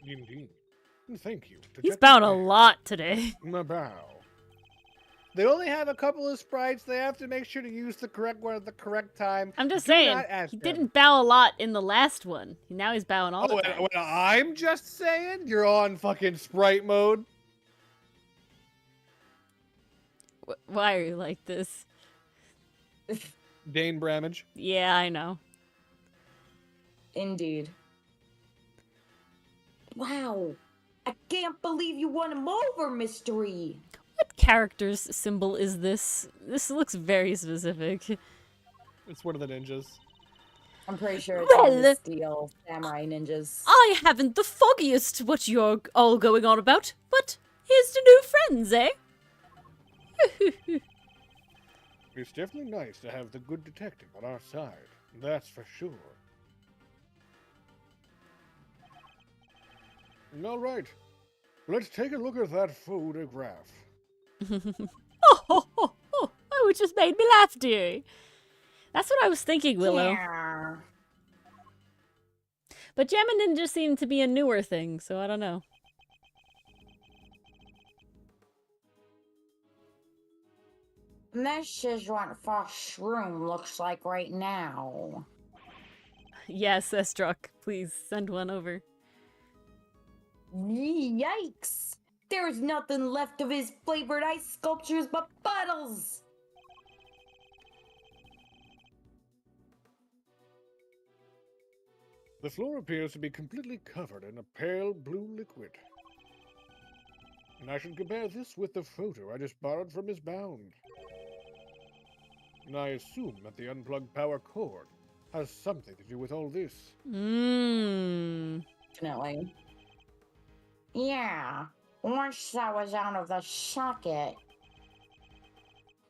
Indeed. Thank you.
He's
Detective
bound a
Bad.
lot today.
My bow. They only have a couple of sprites. They have to make sure to use the correct one at the correct time.
I'm just
Do
saying,
not ask
he
them.
didn't bow a lot in the last one. Now he's bowing all
Oh,
the time.
and I'm just saying? You're on fucking sprite mode?
Why are you like this?
Dane Bramage.
Yeah, I know.
Indeed. Wow. I can't believe you won him over, Mystery.
What character's symbol is this? This looks very specific.
It's one of the ninjas.
I'm pretty sure it's one of the
Well-
steel samurai ninjas.
I haven't the foggiest what you're all going on about, but here's to new friends, eh?
It's definitely nice to have the good detective on our side. That's for sure. All right. Let's take a look at that photograph.
Oh, it just made me laugh, dearie. That's what I was thinking, Willow.
Yeah.
But Gem and Ninja seem to be a newer thing, so I don't know.
This is what Fox Room looks like right now.
Yes, Estruck, please send one over.
Yikes! There's nothing left of his flavored ice sculptures but puddles!
The floor appears to be completely covered in a pale blue liquid. And I should compare this with the photo I just borrowed from his bound. And I assume that the unplugged power cord has something to do with all this.
Mmm.
Definitely.
Yeah. Once that was out of the socket,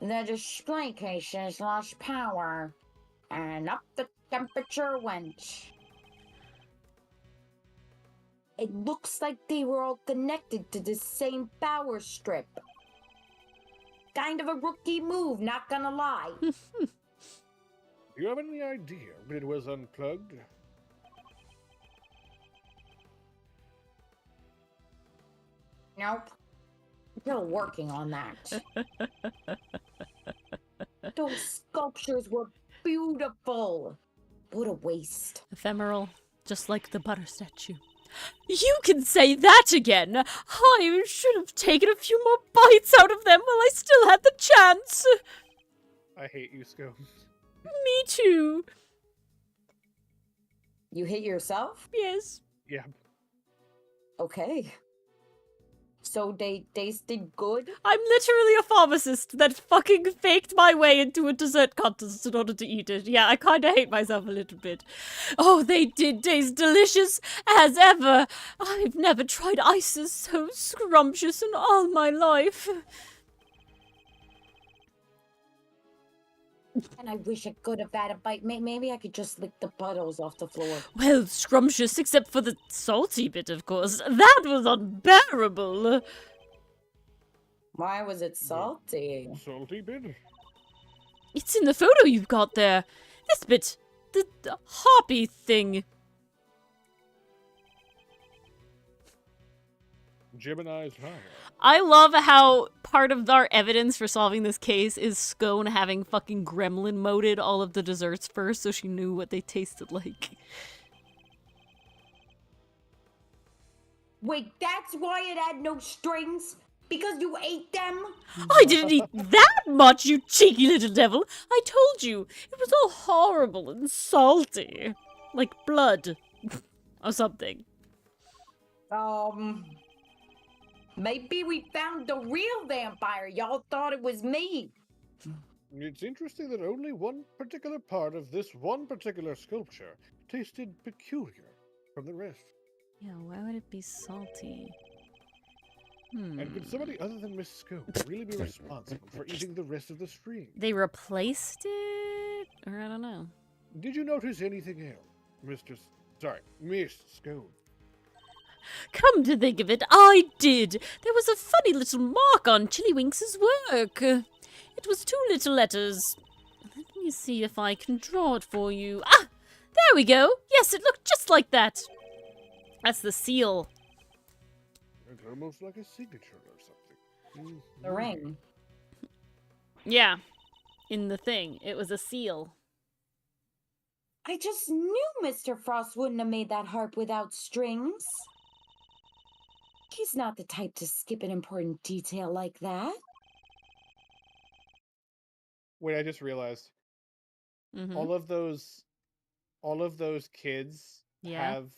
the display cases lost power, and up the temperature went.
It looks like they were all connected to the same power strip. Kind of a rookie move, not gonna lie.
Do you have any idea when it was unplugged?
Nope. Still working on that.
Those sculptures were beautiful. What a waste.
Ephemeral, just like the butter statue. You can say that again! I should have taken a few more bites out of them while I still had the chance!
I hate you, Scones.
Me too.
You hit yourself?
Yes.
Yeah.
Okay. So they tasted good?
I'm literally a pharmacist that fucking faked my way into a dessert contest in order to eat it. Yeah, I kinda hate myself a little bit. Oh, they did taste delicious as ever. I've never tried ices so scrumptious in all my life.
And I wish I could have had a bite. Maybe I could just lick the puddles off the floor.
Well, scrumptious except for the salty bit, of course. That was unbearable.
Why was it salty?
Salty bit?
It's in the photo you've got there. This bit. The harpy thing.
Gemini's fire.
I love how part of our evidence for solving this case is Scone having fucking gremlin moded all of the desserts first so she knew what they tasted like.
Wait, that's why it had no strings? Because you ate them?
I didn't eat that much, you cheeky little devil. I told you, it was all horrible and salty. Like blood. Or something.
Maybe we found the real vampire. Y'all thought it was me.
It's interesting that only one particular part of this one particular sculpture tasted peculiar from the rest.
Yeah, why would it be salty?
And could somebody other than Miss Scone really be responsible for eating the rest of the stream?
They replaced it? Or I don't know.
Did you notice anything else, Miss Scone?
Come to think of it, I did. There was a funny little mark on Chillywinks's work. It was 2 little letters. Let me see if I can draw it for you. Ah! There we go. Yes, it looked just like that. That's the seal.
It's almost like a signature or something.
The ring.
Yeah. In the thing. It was a seal.
I just knew Mr. Frost wouldn't have made that harp without strings. He's not the type to skip an important detail like that.
Wait, I just realized.
Mm-hmm.
All of those kids
Yeah.
have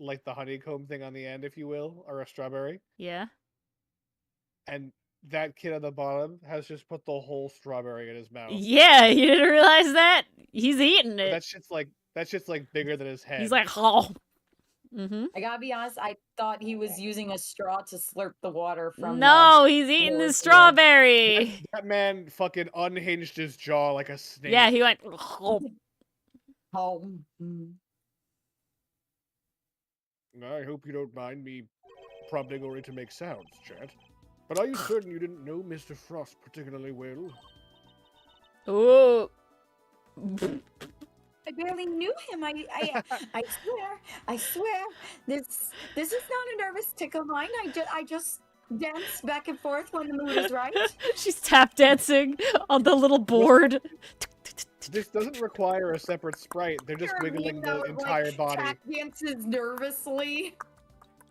like the honeycomb thing on the end, if you will, or a strawberry.
Yeah.
And that kid on the bottom has just put the whole strawberry in his mouth.
Yeah, you didn't realize that? He's eating
But
it.
that shit's like bigger than his head.
He's like, oh. Mm-hmm.
I gotta be honest, I thought he was using a straw to slurp the water from
No, he's eating the
board, yeah.
strawberry.
That man fucking unhinged his jaw like a snake.
Yeah, he went, oh.
Oh.
I hope you don't mind me prompting Ori to make sounds, chat. But are you certain you didn't know Mr. Frost particularly well?
Oh.
I barely knew him. I swear, this is not a nervous tick of mine. I just dance back and forth when the mood is right.
She's tap dancing on the little board.
This doesn't require a separate sprite. They're just wiggling the entire body.
Tap dances nervously.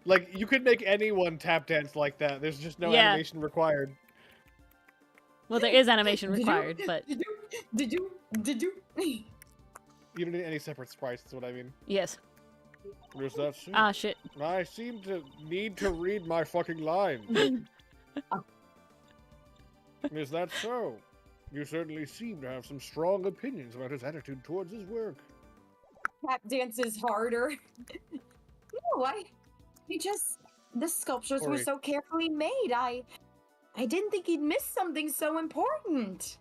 Like, you could make anyone tap dance like that. There's just no
Yeah.
animation required.
Well, there is animation required, but
Did you?
You don't need any separate sprites, that's what I mean.
yes.
Is that so?
Ah, shit.
I seem to need to read my fucking lines. Is that so? You certainly seem to have some strong opinions about his attitude towards his work.
Tap dances harder. No, the sculptures were
Ori.
so carefully made. I didn't think he'd miss something so important.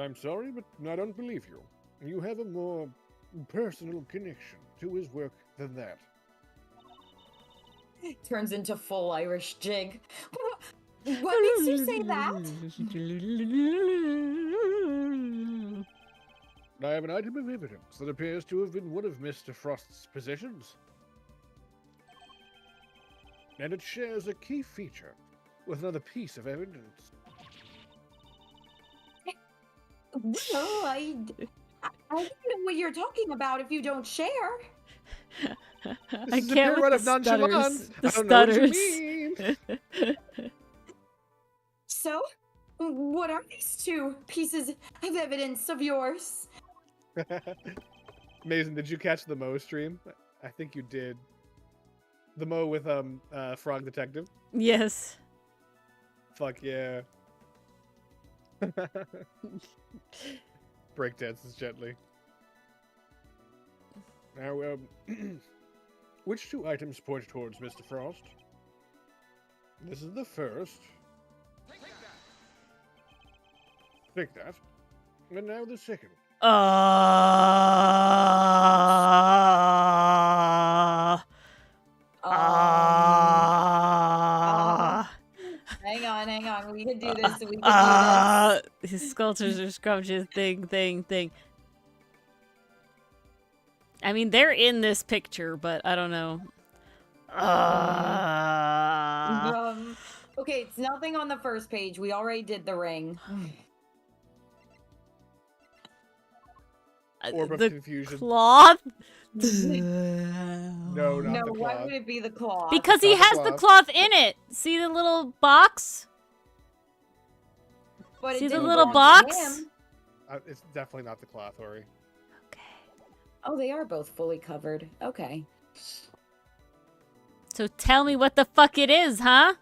I'm sorry, but I don't believe you. You have a more personal connection to his work than that.
Turns into full Irish jig. What makes you say that?
I have an item of evidence that appears to have been one of Mr. Frost's possessions. And it shares a key feature with another piece of evidence.
Well, I don't know what you're talking about if you don't share.
I
This is a
can't
pure run
with
of
the
nonchalance.
stutters. The
I don't know what
stutters.
you mean.
So, what are these 2 pieces of evidence of yours?
Amazing. Did you catch the Mo stream? I think you did. The Mo with Frog Detective.
Yes.
Fuck yeah. Breakdances gently. Now, which 2 items point towards Mr. Frost? This is the first. Take that. And now the second.
We can do this. We can do this.
His sculptures are scrumptious. Thing. I mean, they're in this picture, but I don't know.
Okay, it's nothing on the first page. We already did the ring.
Orb of
The
confusion.
cloth?
No, not
No,
the
why
cloth.
would it be the cloth?
Because he
Not the
has the
cloth.
cloth in it. See the little box?
But it
See the
didn't
little
belong to
box?
him.
It's definitely not the cloth, Ori.
Okay.
Oh, they are both fully covered. Okay.
So tell me what the fuck it is, huh?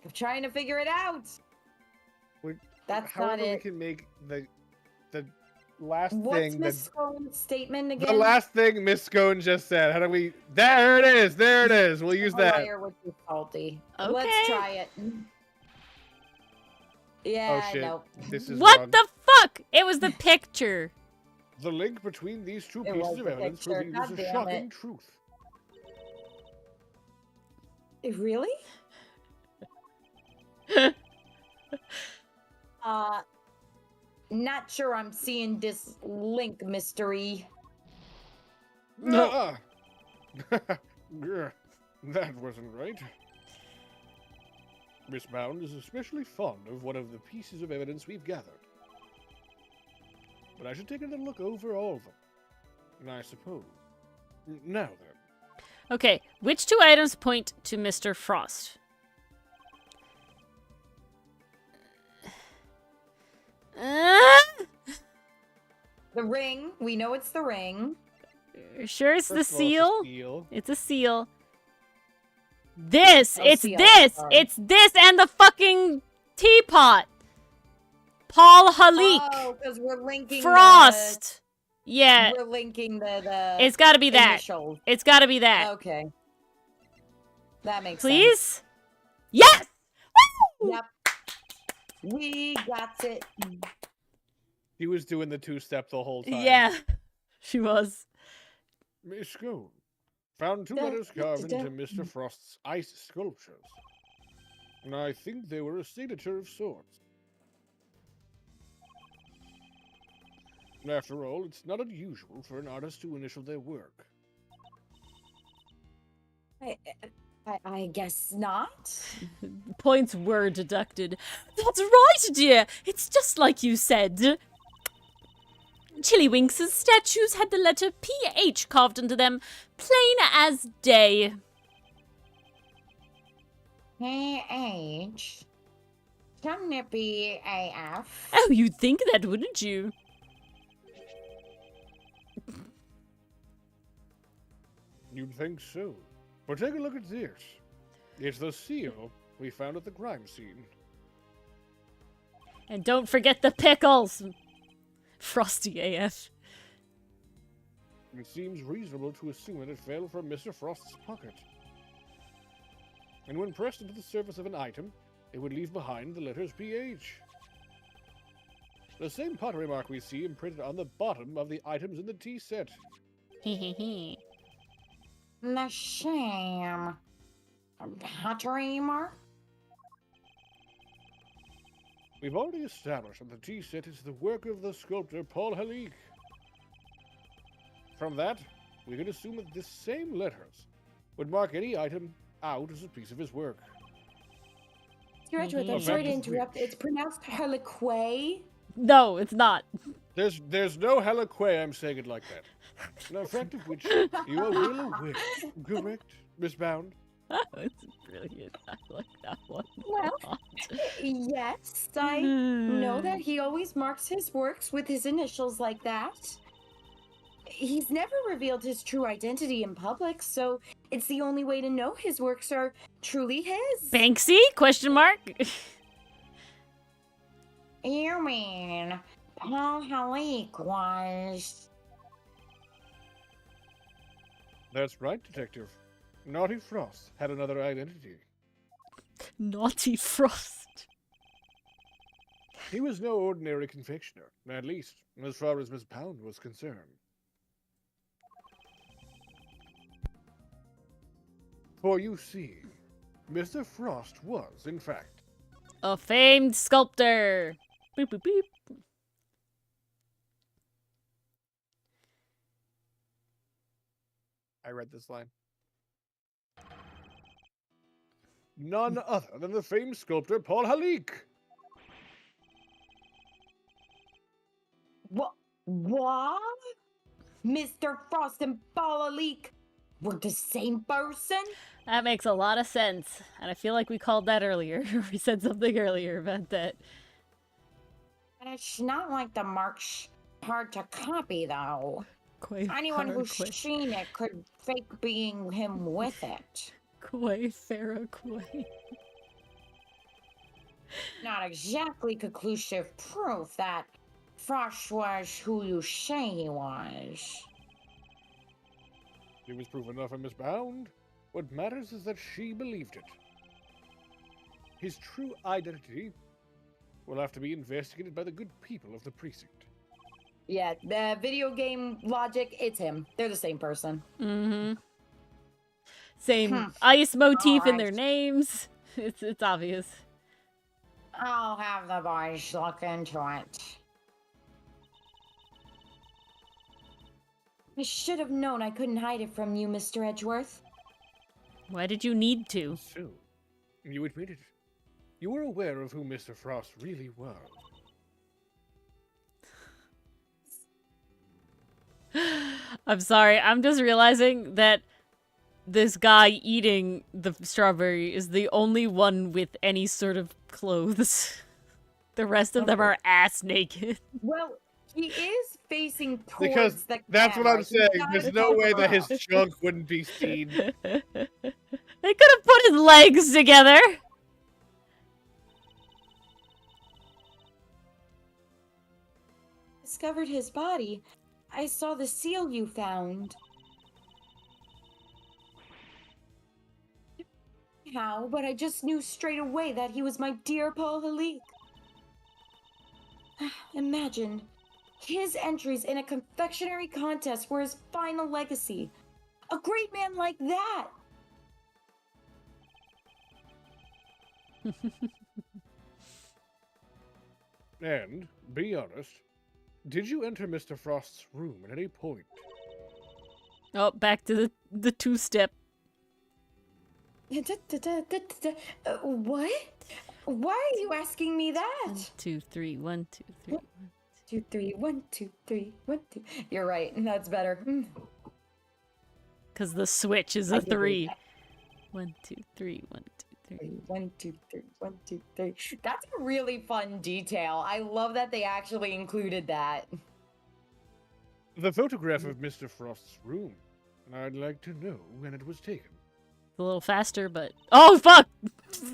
I'm trying to figure it out. That's not
However, we
it.
can make the last
What's
thing.
Miss Scone's statement
The
again?
last thing Miss Scone just said. How do we? There it is. There it is. We'll use
A
that.
liar would be salty.
Okay.
Let's try it. Yeah,
Oh shit.
no.
This is
What
wrong.
the fuck? It was the picture.
The link between these two
It
pieces
was
of
the
evidence
picture.
reveals
God
a
damn
shocking
it.
truth.
Really? Not sure I'm seeing this link mystery.
No.
Yeah, that wasn't right. Miss Bound is especially fond of one of the pieces of evidence we've gathered. But I should take another look over all of them. I suppose. Now then.
Okay, which two items point to Mr. Frost?
The ring. We know it's the ring.
Sure it's the
First of all,
seal?
it's a seal.
It's a seal. This!
Oh,
It's
seal,
this!
sorry.
It's this and the fucking teapot! Paul Halik!
Oh, because we're linking
Frost! Yeah,
We're linking the
it's gotta be that.
initials.
It's gotta be that.
Okay. That makes
Please? Yes!
sense. Yep. We got it.
He was doing the two-step the whole time.
Yeah, she was.
Miss Scone found two
Da-
letters
da-
carved
da-
into Mr. Frost's ice sculptures. And I think they were a signature of sorts. After all, it's not unusual for an artist to initial their work.
I guess not.
Points were deducted. That's right, dear. It's just like you said. Chillywinks' statues had the letter PH carved into them, plain as day.
PH. Shouldn't it be AF?
Oh, you'd think that, wouldn't you?
You'd think so. But take a look at this. It's the seal we found at the crime scene.
And don't forget the pickles. Frosty AF.
It seems reasonable to assume that it fell from Mr. Frost's pocket. And when pressed into the surface of an item, it would leave behind the letters PH. The same pottery mark we see imprinted on the bottom of the items in the tea set.
Hehehe.
The shame. Pottery mark?
We've already established that the tea set is the work of the sculptor Paul Halik. From that, we can assume that the same letters would mark any item out as a piece of his work.
You're right, I'm
Mhm.
sorry to
Effective
interrupt.
witch.
It's pronounced Harlequin.
No, it's not.
There's no Heliquay I'm saying it like that. An effective witch, you are well aware. Correct, Miss Bound?
It's brilliant. I like that one.
Well, yes, I know that he always marks his works with his initials like that. He's never revealed his true identity in public, so it's the only way to know his works are truly his.
Banksy? Question mark?
You mean Paul Halik was...
That's right, Detective. Naughty Frost had another identity.
Naughty Frost.
He was no ordinary confectioner, at least as far as Miss Pound was concerned. For you see, Mr. Frost was, in fact,
A famed sculptor. Boop, boop, boop.
I read this line. None other than the famed sculptor Paul Halik.
What? What? Mr. Frost and Paula Leak were the same person?
That makes a lot of sense. And I feel like we called that earlier. We said something earlier about that.
But it's not like the mark's hard to copy, though. Anyone who's seen it could fake being him with it. Not exactly conclusive proof that Frost was who you say he was.
It was proof enough for Miss Bound. What matters is that she believed it. His true identity will have to be investigated by the good people of the precinct.
Yeah, the video game logic, it's him. They're the same person.
Mm-hmm. Same ice motif in their
Alright.
names. It's obvious.
I'll have the boys look into it.
I should have known I couldn't hide it from you, Mr. Edgeworth.
Why did you need to?
So, you admitted you were aware of who Mr. Frost really was.
I'm sorry, I'm just realizing that this guy eating the strawberry is the only one with any sort of clothes. The rest of them are ass naked.
Well, he is facing towards
Because
the
that's what
camera.
I'm saying.
He's got
There's
his
no way
cover
that his
up.
junk wouldn't be seen.
They could have put his legs together.
Discovered his body. I saw the seal you found. How? But I just knew straight away that he was my dear Paul Halik. Imagine, his entries in a confectionery contest were his final legacy. A great man like that!
And, be honest, did you enter Mr. Frost's room at any point?
Oh, back to the two-step.
What? Why are you asking me that?
1, 2, 3, 1, 2, 3. 1.
2, 3, 1, 2, 3, 1, 2. You're right, that's better.
Because the switch is
I
a
can do
3.
that.
1, 2, 3, 1, 2, 3.
1, 2, 3, 1, 2, 3. That's a really fun detail. I love that they actually included that.
The photograph of Mr. Frost's room. I'd like to know when it was taken.
A little faster, but oh fuck!
So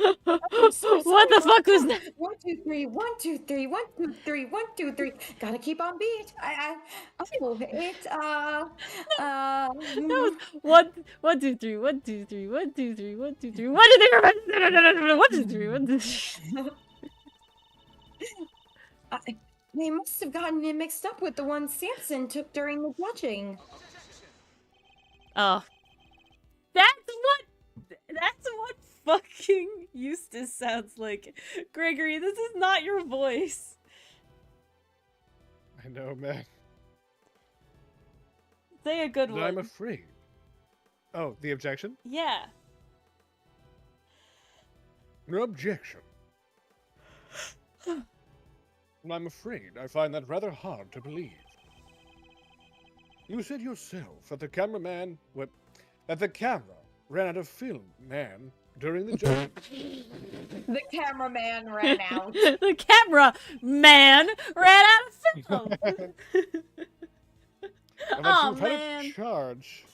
What the
sorry.
fuck was that?
1, 2, 3, 1, 2, 3, 1, 2, 3, 1, 2, 3. Gotta keep on beat. Oh, it's
That was 1, 2, 3, 1, 2, 3, 1, 2, 3, 1, 2, 3, 1, 2, 3, 1, 2, 3, 1, 2, 3.
They must have gotten it mixed up with the one Samson took during the judging.
Oh. That's what fucking Eustace sounds like. Gregory, this is not your voice.
I know, man.
Say a good
And
one.
I'm afraid. Oh, the objection?
Yeah.
No objection. I'm afraid I find that rather hard to believe. You said yourself that the cameraman... that the camera ran out of film, man, during the judging.
The cameraman ran out.
The camera man ran out of film.
And that
Oh,
you've
man.
had charge.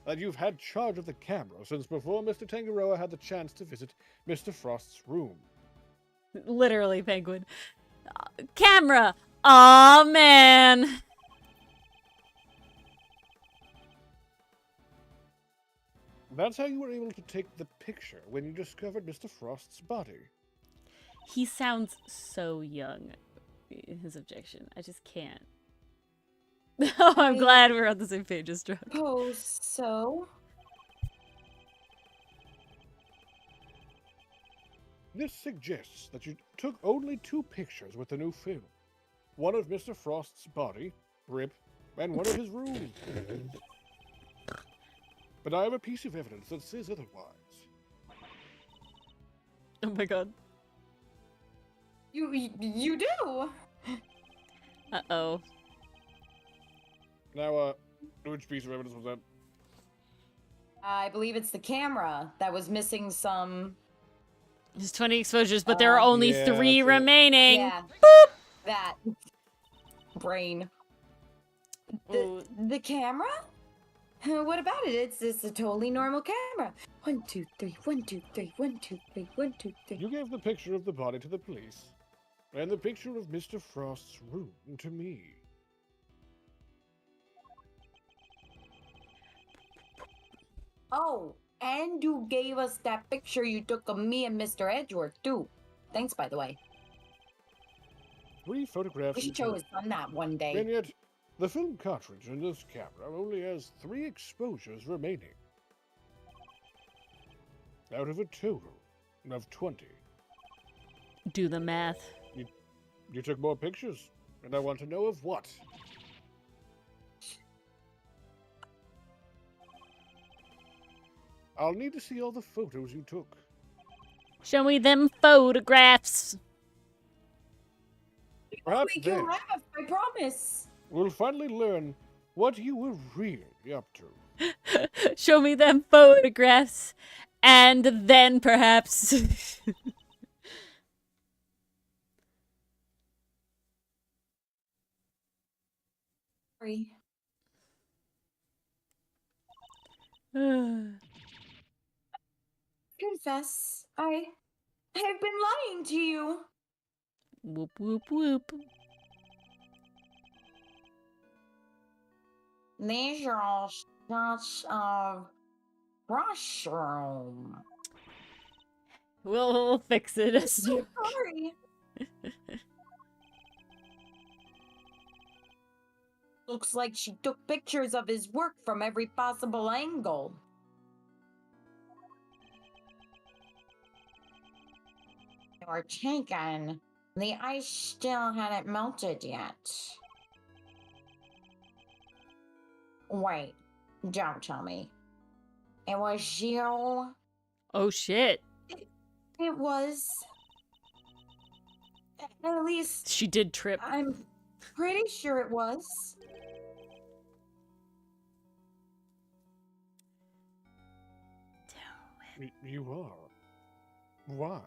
That you've had charge of the camera since before Mr. Tangaroa had the chance to visit Mr. Frost's room.
Literally, Penguin. Camera. Aw, man.
That's how you were able to take the picture when you discovered Mr. Frost's body.
He sounds so young. His objection. I just can't. Oh, I'm glad we're on the same page as Drunk.
Oh, so?
This suggests that you took only 2 pictures with the new film. One of Mr. Frost's body, Rip, and one of his room. But I have a piece of evidence that says otherwise.
Oh my god.
You do?
Uh-oh.
Now, which piece of evidence was that?
I believe it's the camera that was missing some.
There's 20 exposures, but there are only
Yeah,
3
that's it.
remaining.
Yeah. That. Brain.
Ooh.
The camera? What about it? It's a totally normal camera. 1, 2, 3, 1, 2, 3, 1, 2, 3, 1, 2, 3.
You gave the picture of the body to the police, and the picture of Mr. Frost's room to me.
Oh, and you gave us that picture you took of me and Mr. Edgeworth, too. Thanks, by the way.
3 photographs.
We should show his son that one day.
And yet, the film cartridge in this camera only has 3 exposures remaining. Out of a total of 20.
Do the math.
You took more pictures, and I want to know of what. I'll need to see all the photos you took.
Show me them photographs.
Perhaps
Make you
then
laugh, I promise.
we'll finally learn what you were really up to.
Show me them photographs. And then perhaps...
Sorry. Confess, I've been lying to you.
Whoop, whoop, whoop.
These are all shots of mushroom.
We'll fix it.
Sorry. Looks like she took pictures of his work from every possible angle.
They were taken. The ice still hadn't melted yet. Wait, don't tell me. It was you?
Oh shit.
It was. At least
She did trip.
I'm pretty sure it was.
You are. Why?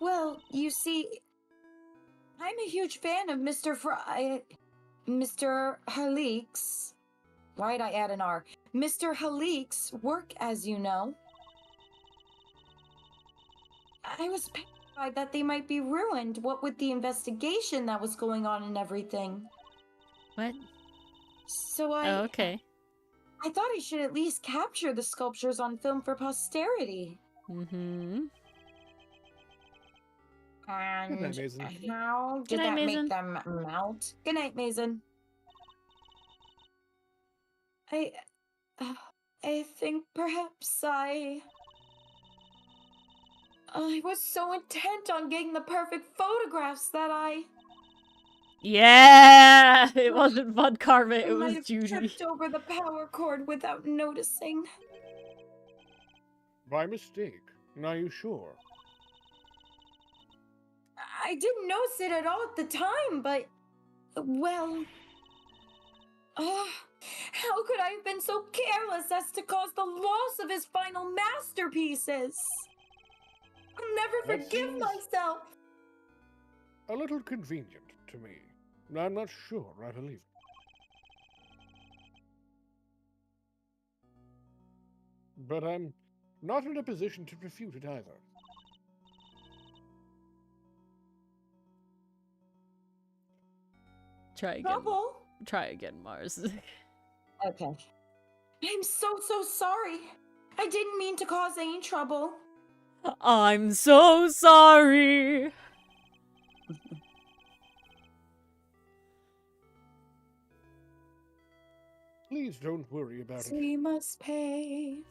Well, you see, I'm a huge fan of Mr. Halik's. Why'd I add an R? Mr. Halik's work, as you know. I was petrified that they might be ruined, what with the investigation that was going on and everything.
What?
So
Oh, okay.
I thought I should at least capture the sculptures on film for posterity.
Mm-hmm.
And
night, Mason.
how
Good
did
night,
that
Mason.
make them melt?
Good night, Mason. I think perhaps I was so intent on getting the perfect photographs that I
Yeah! It wasn't Bud Karma, it
might
was
have
Judy.
tripped over the power cord without noticing.
By mistake. Are you sure?
I didn't notice it at all at the time, but well, how could I have been so careless as to cause the loss of his final masterpieces? I'll never
That
forgive
seems-
myself.
A little convenient to me. I'm not sure I believe it. But I'm not in a position to refute it either.
Try again.
Trouble?
Try again, Mars.
Okay. I'm so sorry. I didn't mean to cause any trouble.
I'm so sorry.
Please don't worry about it.
We must pay.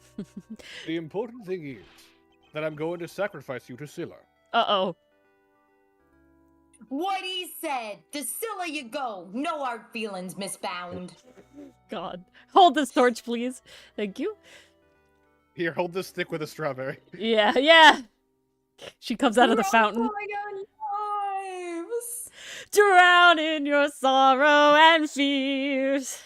The important thing is, Then I'm going to sacrifice you to Scylla.
Uh-oh.
What he said. To Scylla you go. No hard feelings, misbound.
God. Hold this torch, please. Thank you.
Here, hold this stick with a strawberry.
Yeah, yeah. She comes out of the fountain.
Lives.
Drown in your sorrow and fears.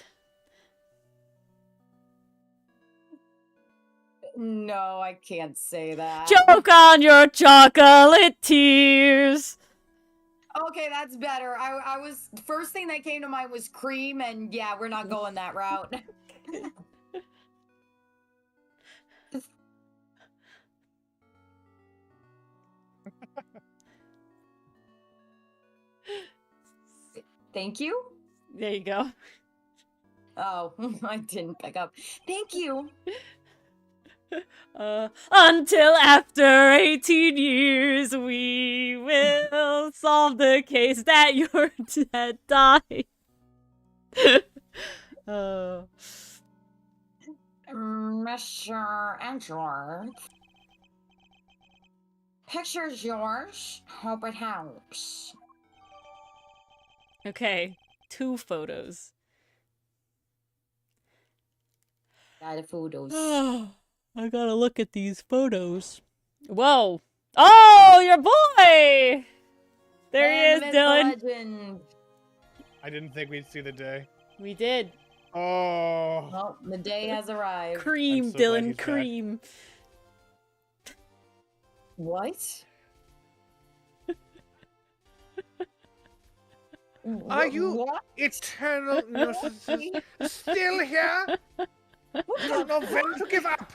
No, I can't say that.
Choke on your chocolate tears.
Okay, that's better. I was first thing that came to mind was cream, and yeah, we're not going that route. Thank you.
There you go.
Oh, I didn't pick up. Thank you.
Until after 18 years, we will solve the case that your dad died.
Mr. Edgeworth. Picture's yours. Hope it helps.
Okay, 2 photos.
Got the photos.
I gotta look at these photos. Whoa! Oh, your boy! There he is, Dylan.
Legend.
I didn't think we'd see the day.
We did.
Oh.
Well, the day has arrived.
Cream,
I'm so glad he's
Dylan,
back.
cream.
What?
Are you
What?
eternal narcissists still here? You don't know when to give up.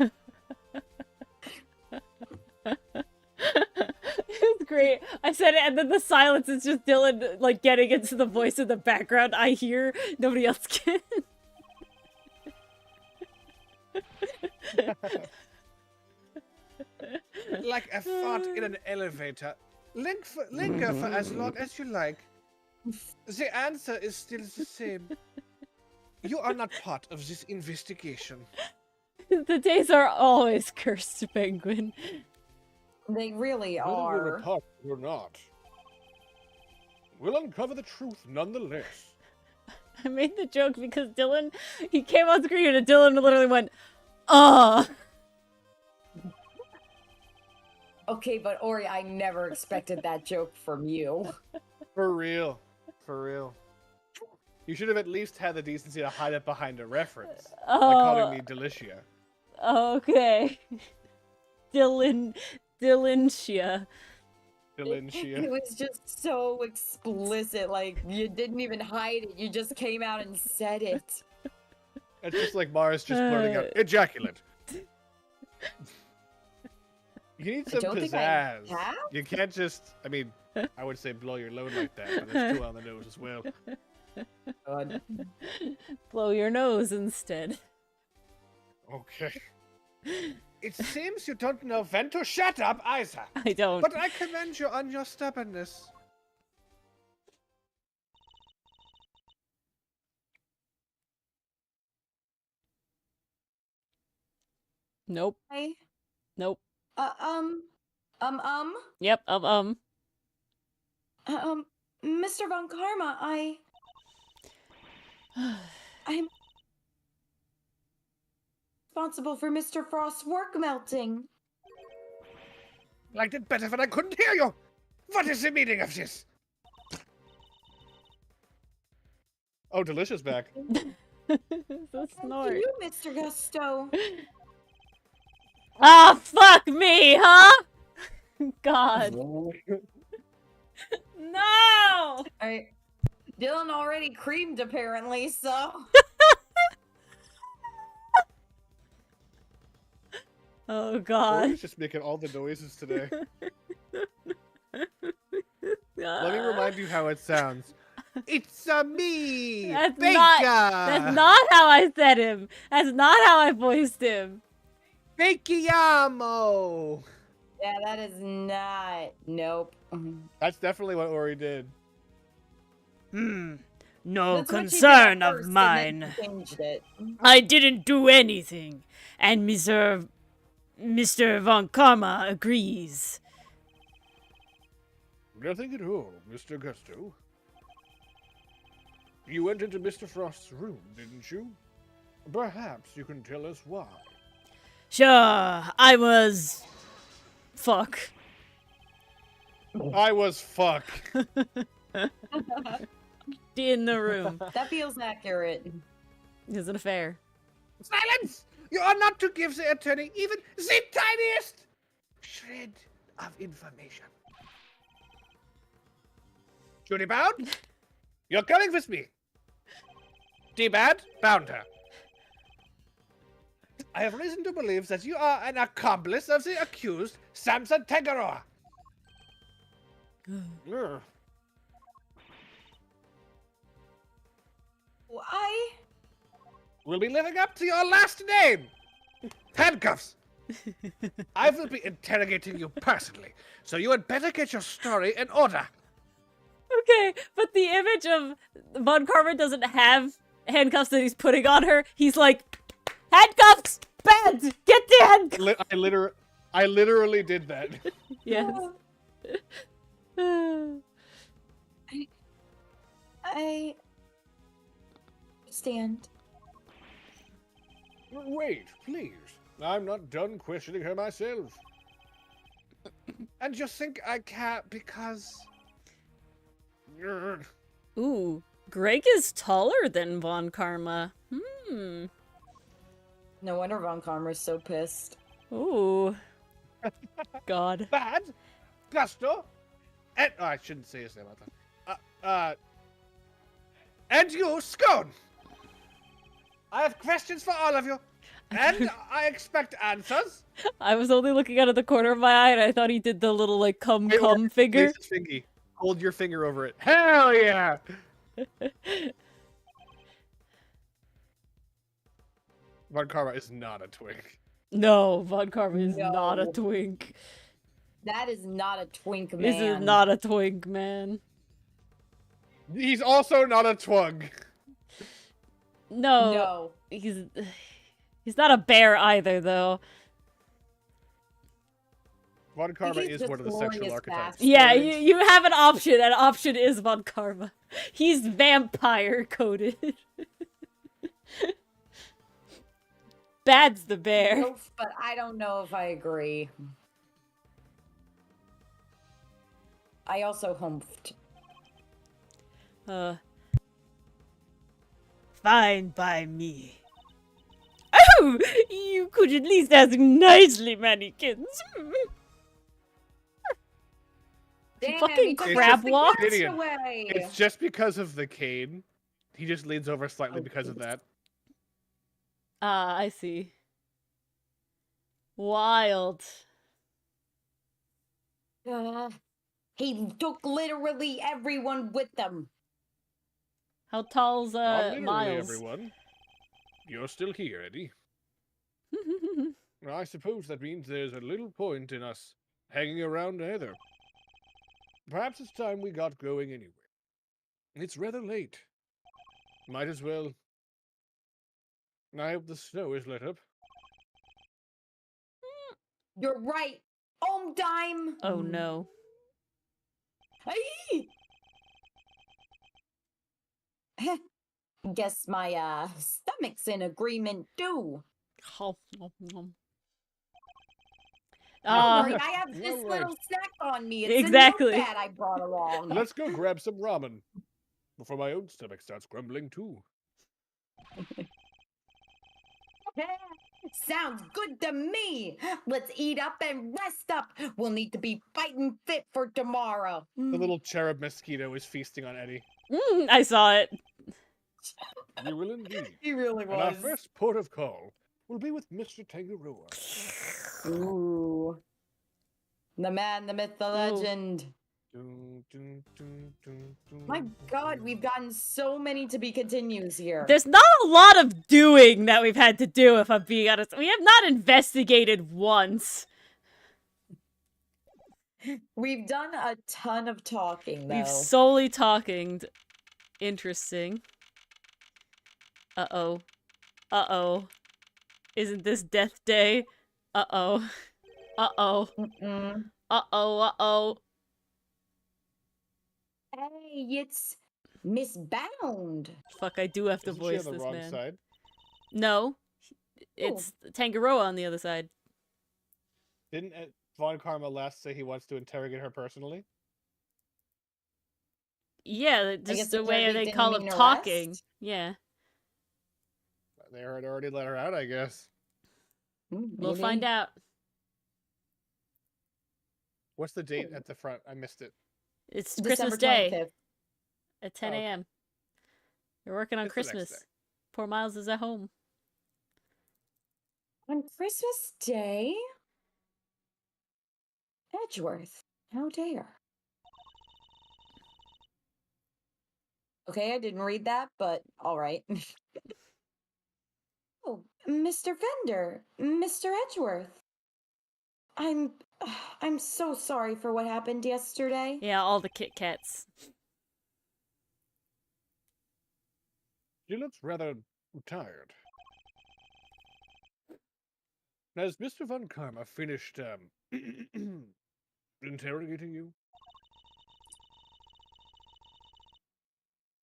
It was great. I said it, and then the silence is just Dylan, like, getting into the voice in the background. I hear, nobody else can.
Like a fart in an elevator. Linger for as long as you like. The answer is still the same. You are not part of this investigation.
The days are always cursed, Penguin.
They really
Whether we're
are.
a part or not, we'll uncover the truth nonetheless.
I made the joke because Dylan, he came on screen and Dylan literally went, "Ugh."
Okay, but Ori, I never expected that joke from you.
For real. For real. You should have at least had the decency to hide it behind a reference. Like calling me Delicia.
Okay. Dylanshia.
Delicia.
It was just so explicit. Like, you didn't even hide it. You just came out and said it.
It's just like Mars just blurting out, ejaculate. You need some
don't think I
pizzazz.
have.
You can't just, I mean, I would say blow your load like that, but it's too on the nose as well.
God.
Blow your nose instead.
Okay.
It seems you don't know when to shut up either.
I don't.
But I commend you on your stubbornness.
Nope.
Hey,
Nope. Yep.
Mr. Von Karma, I'm responsible for Mr. Frost's work melting.
Liked it better when I couldn't hear you. What is the meaning of this?
Oh, Delicia's back.
The
Thank
snort.
you, Mr. Gusto.
Ah, fuck me, huh? God. No!
Dylan already creamed, apparently, so...
Oh, God.
Corey's just making all the noises today. Let me remind you how it sounds.
It's me,
That's
Baker.
That's not how I said him. That's not how I voiced him.
Bakiamo.
Yeah, that is not... Nope.
That's definitely what Ori did.
No
That's what you did
concern
at
of
first, and then
mine.
you changed it.
I didn't do anything. And Mr. Mr. Von Karma agrees.
Nothing at all, Mr. Gusto. You went into Mr. Frost's room, didn't you? Perhaps you can tell us why.
Sure, I was... Fuck.
I was fuck.
In the room.
That feels accurate.
Isn't it fair?
Silence! You are not to give the attorney even the tiniest shred of information. Turnabout, you're coming with me. D-Bad, bound her. I have reason to believe that you are an accomplice of the accused, Samson Tangaroa.
Ugh.
Why?
Will be living up to your last name. Handcuffs. I will be interrogating you personally, so you had better get your story in order.
Okay, but the image of Von Karma doesn't have handcuffs that he's putting on her. He's like, handcuffs! Bad! Get the handcuffs!
I literally did that.
Yes.
I stand.
Wait, please. I'm not done questioning her myself.
And you think I care because...
Ooh, Greg is taller than Von Karma. Hmm.
No wonder Von Karma's so pissed.
Ooh. God.
Bad, Gusto, and I shouldn't say his name like that. And you, Scone. I have questions for all of you, and I expect answers.
I was only looking out of the corner of my eye and I thought he did the little like come figure.
Place his fingy. Hold your finger over it. Hell yeah! Von Karma is not a twink.
No, Von Karma is
No.
not a twink.
That is not a twink, man.
This is not a twink, man.
He's also not a twug.
No.
No.
He's not a bear either, though.
Von Karma
He's
is
just
one of the
glorious
sexual archetypes.
bastard.
Yeah, you have an option, and option is Von Karma. He's vampire coded. Bad's the bear.
Nope, but I don't know if I agree. I also humphed.
Fine by me. Oh, you could at least ask nicely, mannequins.
Damn,
Fucking
he took
crab
the
walk.
gas
Idiot.
away.
It's just because of the cane. He just leans over slightly because of that.
Ah, I see. Wild.
He took literally everyone with them.
How tall's
Not literally,
Miles?
everyone. You're still here, Eddie. I suppose that means there's a little point in us hanging around either. Perhaps it's time we got going anyway. It's rather late. Might as well. I hope the snow is let up.
You're right. Home time.
Oh no.
Hey! Guess my stomach's in agreement too. Don't worry, I have this
Well,
little snack on me. It's
Exactly.
a notepad I brought along.
Let's go grab some ramen before my own stomach starts grumbling too.
Sounds good to me. Let's eat up and rest up. We'll need to be fighting fit for tomorrow.
The little cherub mosquito is feasting on Eddie.
I saw it.
You will indeed.
He really
And our first port of call will be with Mr. Tangaroa.
Ooh. The man, the myth, the legend.
Dun, dun, dun, dun, dun,
My
dun,
god,
dun.
we've gotten so many to be continues here.
There's not a lot of doing that we've had to do, if I'm being honest. We have not investigated once.
We've done a ton of talking, though.
We've solely talking. Interesting. Uh-oh. Uh-oh. Isn't this Death Day? Uh-oh. Uh-oh.
Mm-mm.
Uh-oh, uh-oh.
Hey, it's Miss Bound.
Fuck, I do have to
Isn't she on
voice
the
this
wrong
man.
side?
No.
Oh.
It's Tangaroa on the other side.
Didn't Von Karma last say he wants to interrogate her personally?
Yeah,
guess
just the way
interrogate
they
didn't
call it
mean
talking.
arrest?
Yeah.
They had already let her out, I guess.
We'll find out.
What's the date at the front? I missed it.
It's
December
Christmas Day
25th.
at 10
Oh, okay.
a.m. You're working on
It's the next
Christmas.
day.
Poor Miles is at home.
On Christmas Day? Edgeworth. How dare. Okay, I didn't read that, but all right. Oh, Mr. Fender, Mr. Edgeworth. I'm I'm so sorry for what happened yesterday.
Yeah, all the Kit Kats.
She looks rather tired. Has Mr. Von Karma finished interrogating you?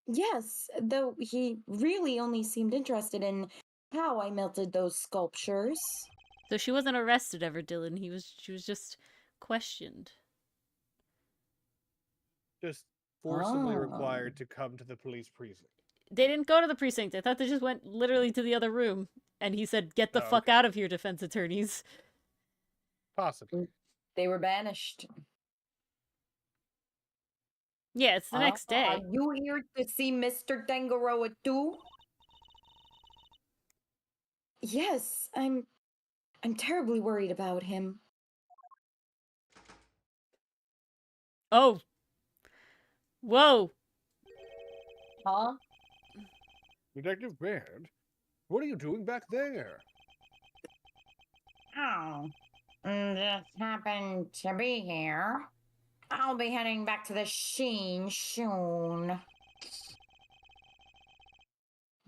Yes, though he really only seemed interested in how I melted those sculptures.
So she wasn't arrested ever, Dylan. She was just questioned.
Just forcibly
Oh.
required to come to the police precinct.
They didn't go to the precinct. I thought they just went literally to the other room. And he said, "Get the
Oh,
fuck
okay.
out of here, defense attorneys."
Possibly.
They were banished.
Yeah, it's the next day.
Are you here to see Mr. Tangaroa too? Yes, I'm terribly worried about him.
Oh. Whoa.
Huh?
Detective Baird, what are you doing back there?
Oh, just happened to be here. I'll be heading back to the Sheen soon.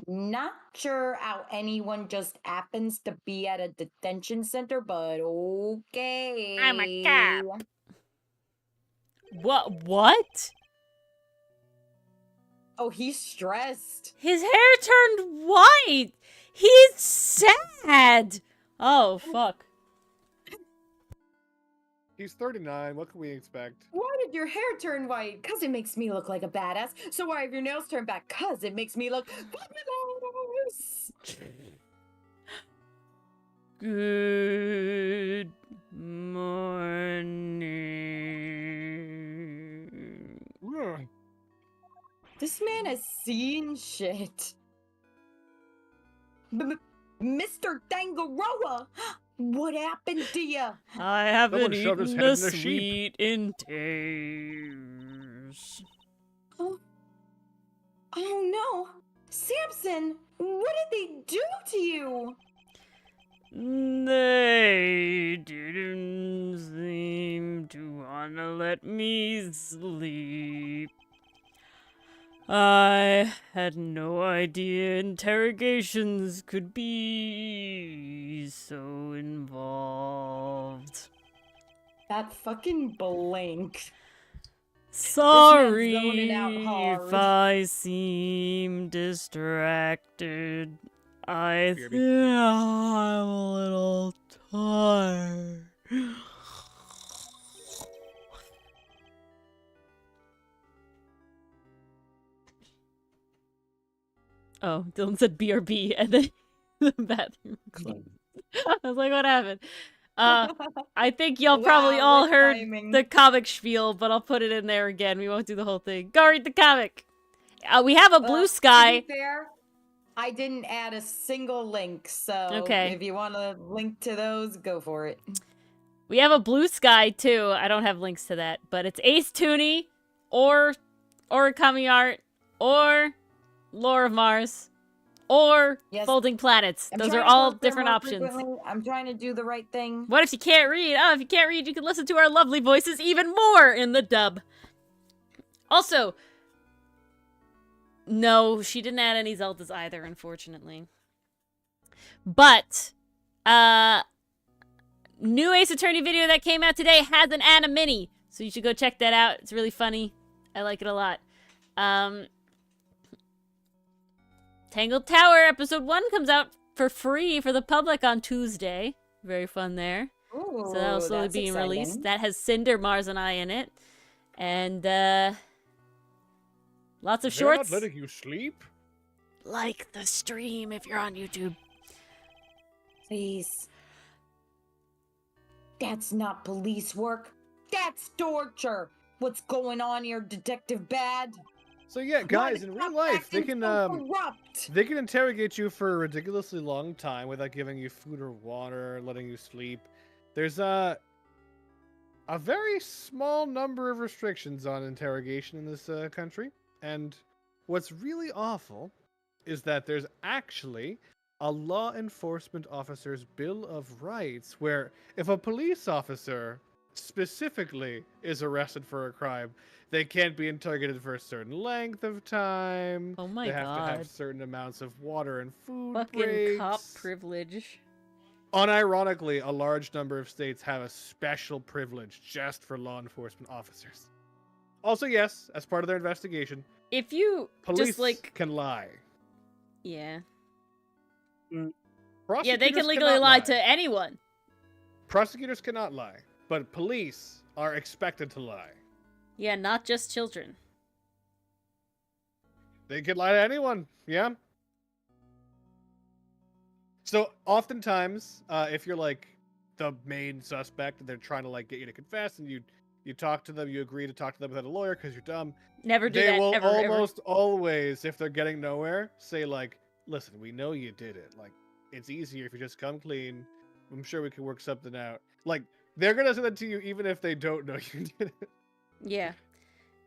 Not sure how anyone just happens to be at a detention center, but okay.
I'm a cop. What?
Oh, he's stressed.
His hair turned white. He's sad. Oh, fuck.
He's 39. What can we expect?
Why did your hair turn white? Because it makes me look like a badass. So why have your nails turned back? Because it makes me look fabulous.
Good morning.
Ugh.
This man has seen shit. Mr. Tangaroa, what happened to you?
I haven't
Someone shoved his
eaten
head
a
in a sheep.
sweet in days.
Oh no, Samson, what did they do to you?
They didn't seem to wanna let me sleep. I had no idea interrogations could be so involved.
That fucking blank.
Sorry
zoning out
if
hard.
I seem distracted. I
BRB.
think I'm a little tired. Oh, Dylan said BRB and then the bathroom closed. I was like, what happened? I think y'all probably
Wow,
all
what
heard
timing.
the comic spiel, but I'll put it in there again. We won't do the whole thing. Go read the comic. We have a blue sky.
To be fair, I didn't add a single link, so
Okay.
if you want to link to those, go for it.
We have a blue sky too. I don't have links to that, but it's Ace Tooney or Origami Art or Lore of Mars or
Yes.
Folding Planets.
I'm
Those
trying
are
to
all
post there
different
more
options.
frequently. I'm trying to do the right thing.
What if you can't read? Oh, if you can't read, you can listen to our lovely voices even more in the dub. Also, no, she didn't add any Zeldas either, unfortunately. But, new Ace Attorney video that came out today has an Anna Mini, so you should go check that out. It's really funny. I like it a lot. Tangled Tower episode 1 comes out for free for the public on Tuesday. Very fun there.
Ooh,
So that'll slowly
that's
be
exciting.
released. That has Cinder, Mars, and I in it. And lots of
They're
shorts.
not letting you sleep?
Like the stream if you're on YouTube.
Please. That's not police work. That's torture. What's going on here, Detective Bad?
So yeah, guys, in real life, they can
corrupt.
they can interrogate you for a ridiculously long time without giving you food or water, letting you sleep. There's a very small number of restrictions on interrogation in this country, and what's really awful is that there's actually a law enforcement officer's Bill of Rights where if a police officer specifically is arrested for a crime, they can't be interrogated for a certain length of time.
Oh my
They have to
God.
have certain amounts of water and food
Fucking
breaks.
cop privilege.
Unironically, a large number of states have a special privilege just for law enforcement officers. Also, yes, as part of their investigation,
If you
police
just like,
can lie.
yeah, they
Prosecutors
can legally
cannot
lie to anyone.
Prosecutors cannot lie, but police are expected to lie.
Yeah, not just children.
They can lie to anyone, yeah. So oftentimes, if you're like the main suspect and they're trying to like get you to confess, and you talk to them, you agree to talk to them without a lawyer because you're dumb.
Never do
They
that
will
ever.
almost always, if they're getting nowhere, say like, "Listen, we know you did it. Like, it's easier if you just come clean. I'm sure we can work something out." Like, they're gonna say that to you even if they don't know you did it.
Yeah,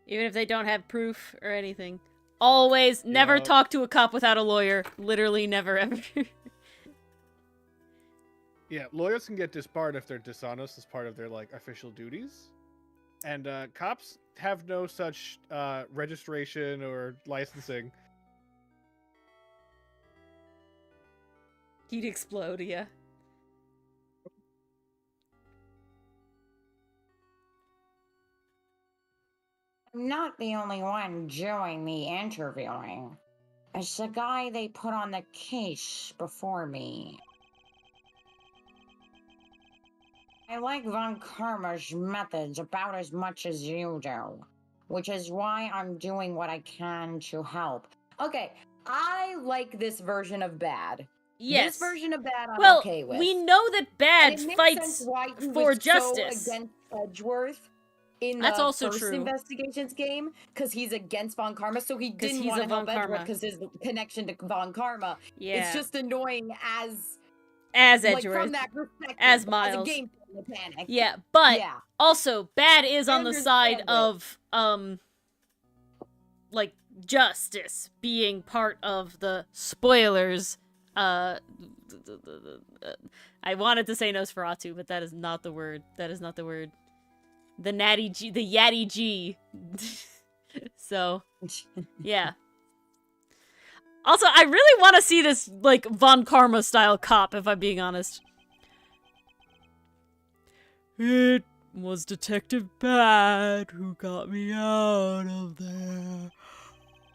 even if they don't have proof or anything. Always, never
Yeah.
talk to a cop without a lawyer. Literally, never ever.
Yeah, lawyers can get disbarred if they're dishonest as part of their like official duties, and cops have no such registration or licensing.
He'd explode. Yeah.
I'm not the only one doing the interviewing. It's the guy they put on the case before me. I like Von Karma's methods about as much as you do, which is why I'm doing what I can to help.
Okay, I like this version of Bad.
Yes.
This version of Bad I'm
Well,
okay with.
we know that
And
Bad
it makes
fights
sense why he
for
was
justice.
so against Edgeworth in
That's
the
also
first
true.
Investigations game, because he's against Von Karma, so he
'Cause
didn't
he's
want
a
to help
Von
Edgeworth
Karma.
because his connection to Von Karma.
Yeah.
It's just annoying as
Edgeworth.
like from that perspective,
as Miles.
a game mechanic.
Yeah, but
Yeah.
also Bad is
I
on the side
understand
of like justice being part of the spoilers. I wanted to say Nosferatu, but that is not the word. That is not the word. The natty G, the Yatty G. So, yeah. Also, I really want to see this like Von Karma style cop, if I'm being honest. It was Detective Bad who got me out of there.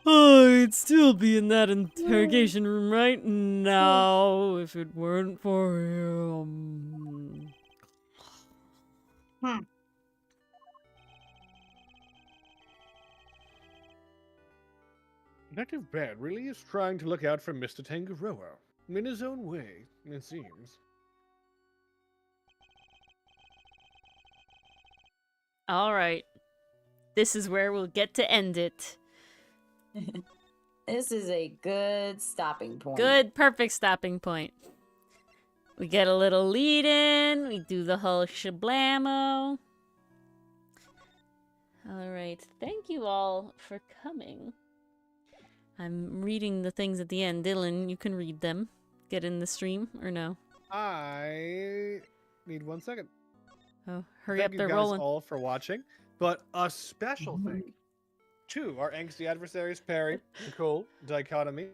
I'd still be in that interrogation room right now if it weren't for him.
Detective Bad really is trying to look out for Mr. Tangaroa in his own way, it seems.
Alright. This is where we'll get to end it.
This is a good stopping point.
Good, perfect stopping point. We get a little lead in, we do the whole shablamo. Alright, thank you all for coming. I'm reading the things at the end. Dylan, you can read them. Get in the stream, or no?
I need 1 second.
Oh, hurry
Thank
up,
you
they're
guys
rolling.
all for watching, but a special thank to our angsty adversaries, Perry, Nicole, Dichotomy,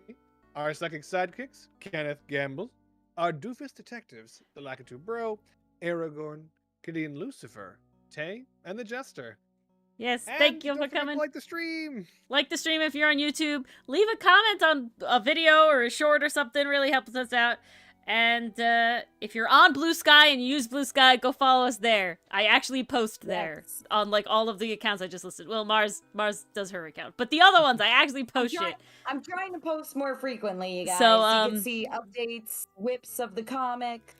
our psychic sidekicks, Kenneth Gamble, our doofus detectives, the Lakitu Bro, Aragorn, Gideon Lucifer, Tay, and the Jester.
Yes,
And
thank you
don't
for
forget to
coming.
like the stream.
Like the stream if you're on YouTube. Leave a comment on a video or a short or something. Really helps us out. And if you're on Blue Sky and you use Blue Sky, go follow us there. I actually post there on like all of the accounts I just listed. Well, Mars does her account, but the other ones I actually post shit.
I'm trying to post more frequently, you guys.
So,
you can see updates, whips of the comic,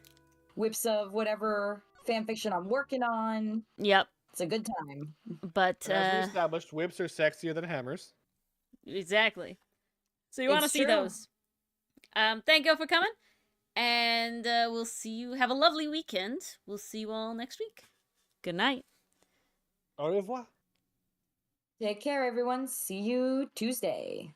whips of whatever fanfiction I'm working on.
Yep.
It's a good time.
But
as we established, whips are sexier than hammers.
Exactly. So you want to see those. Thank you for coming. And we'll see you. Have a lovely weekend. We'll see you all next week. Good night.
Au revoir.
Take care, everyone. See you Tuesday.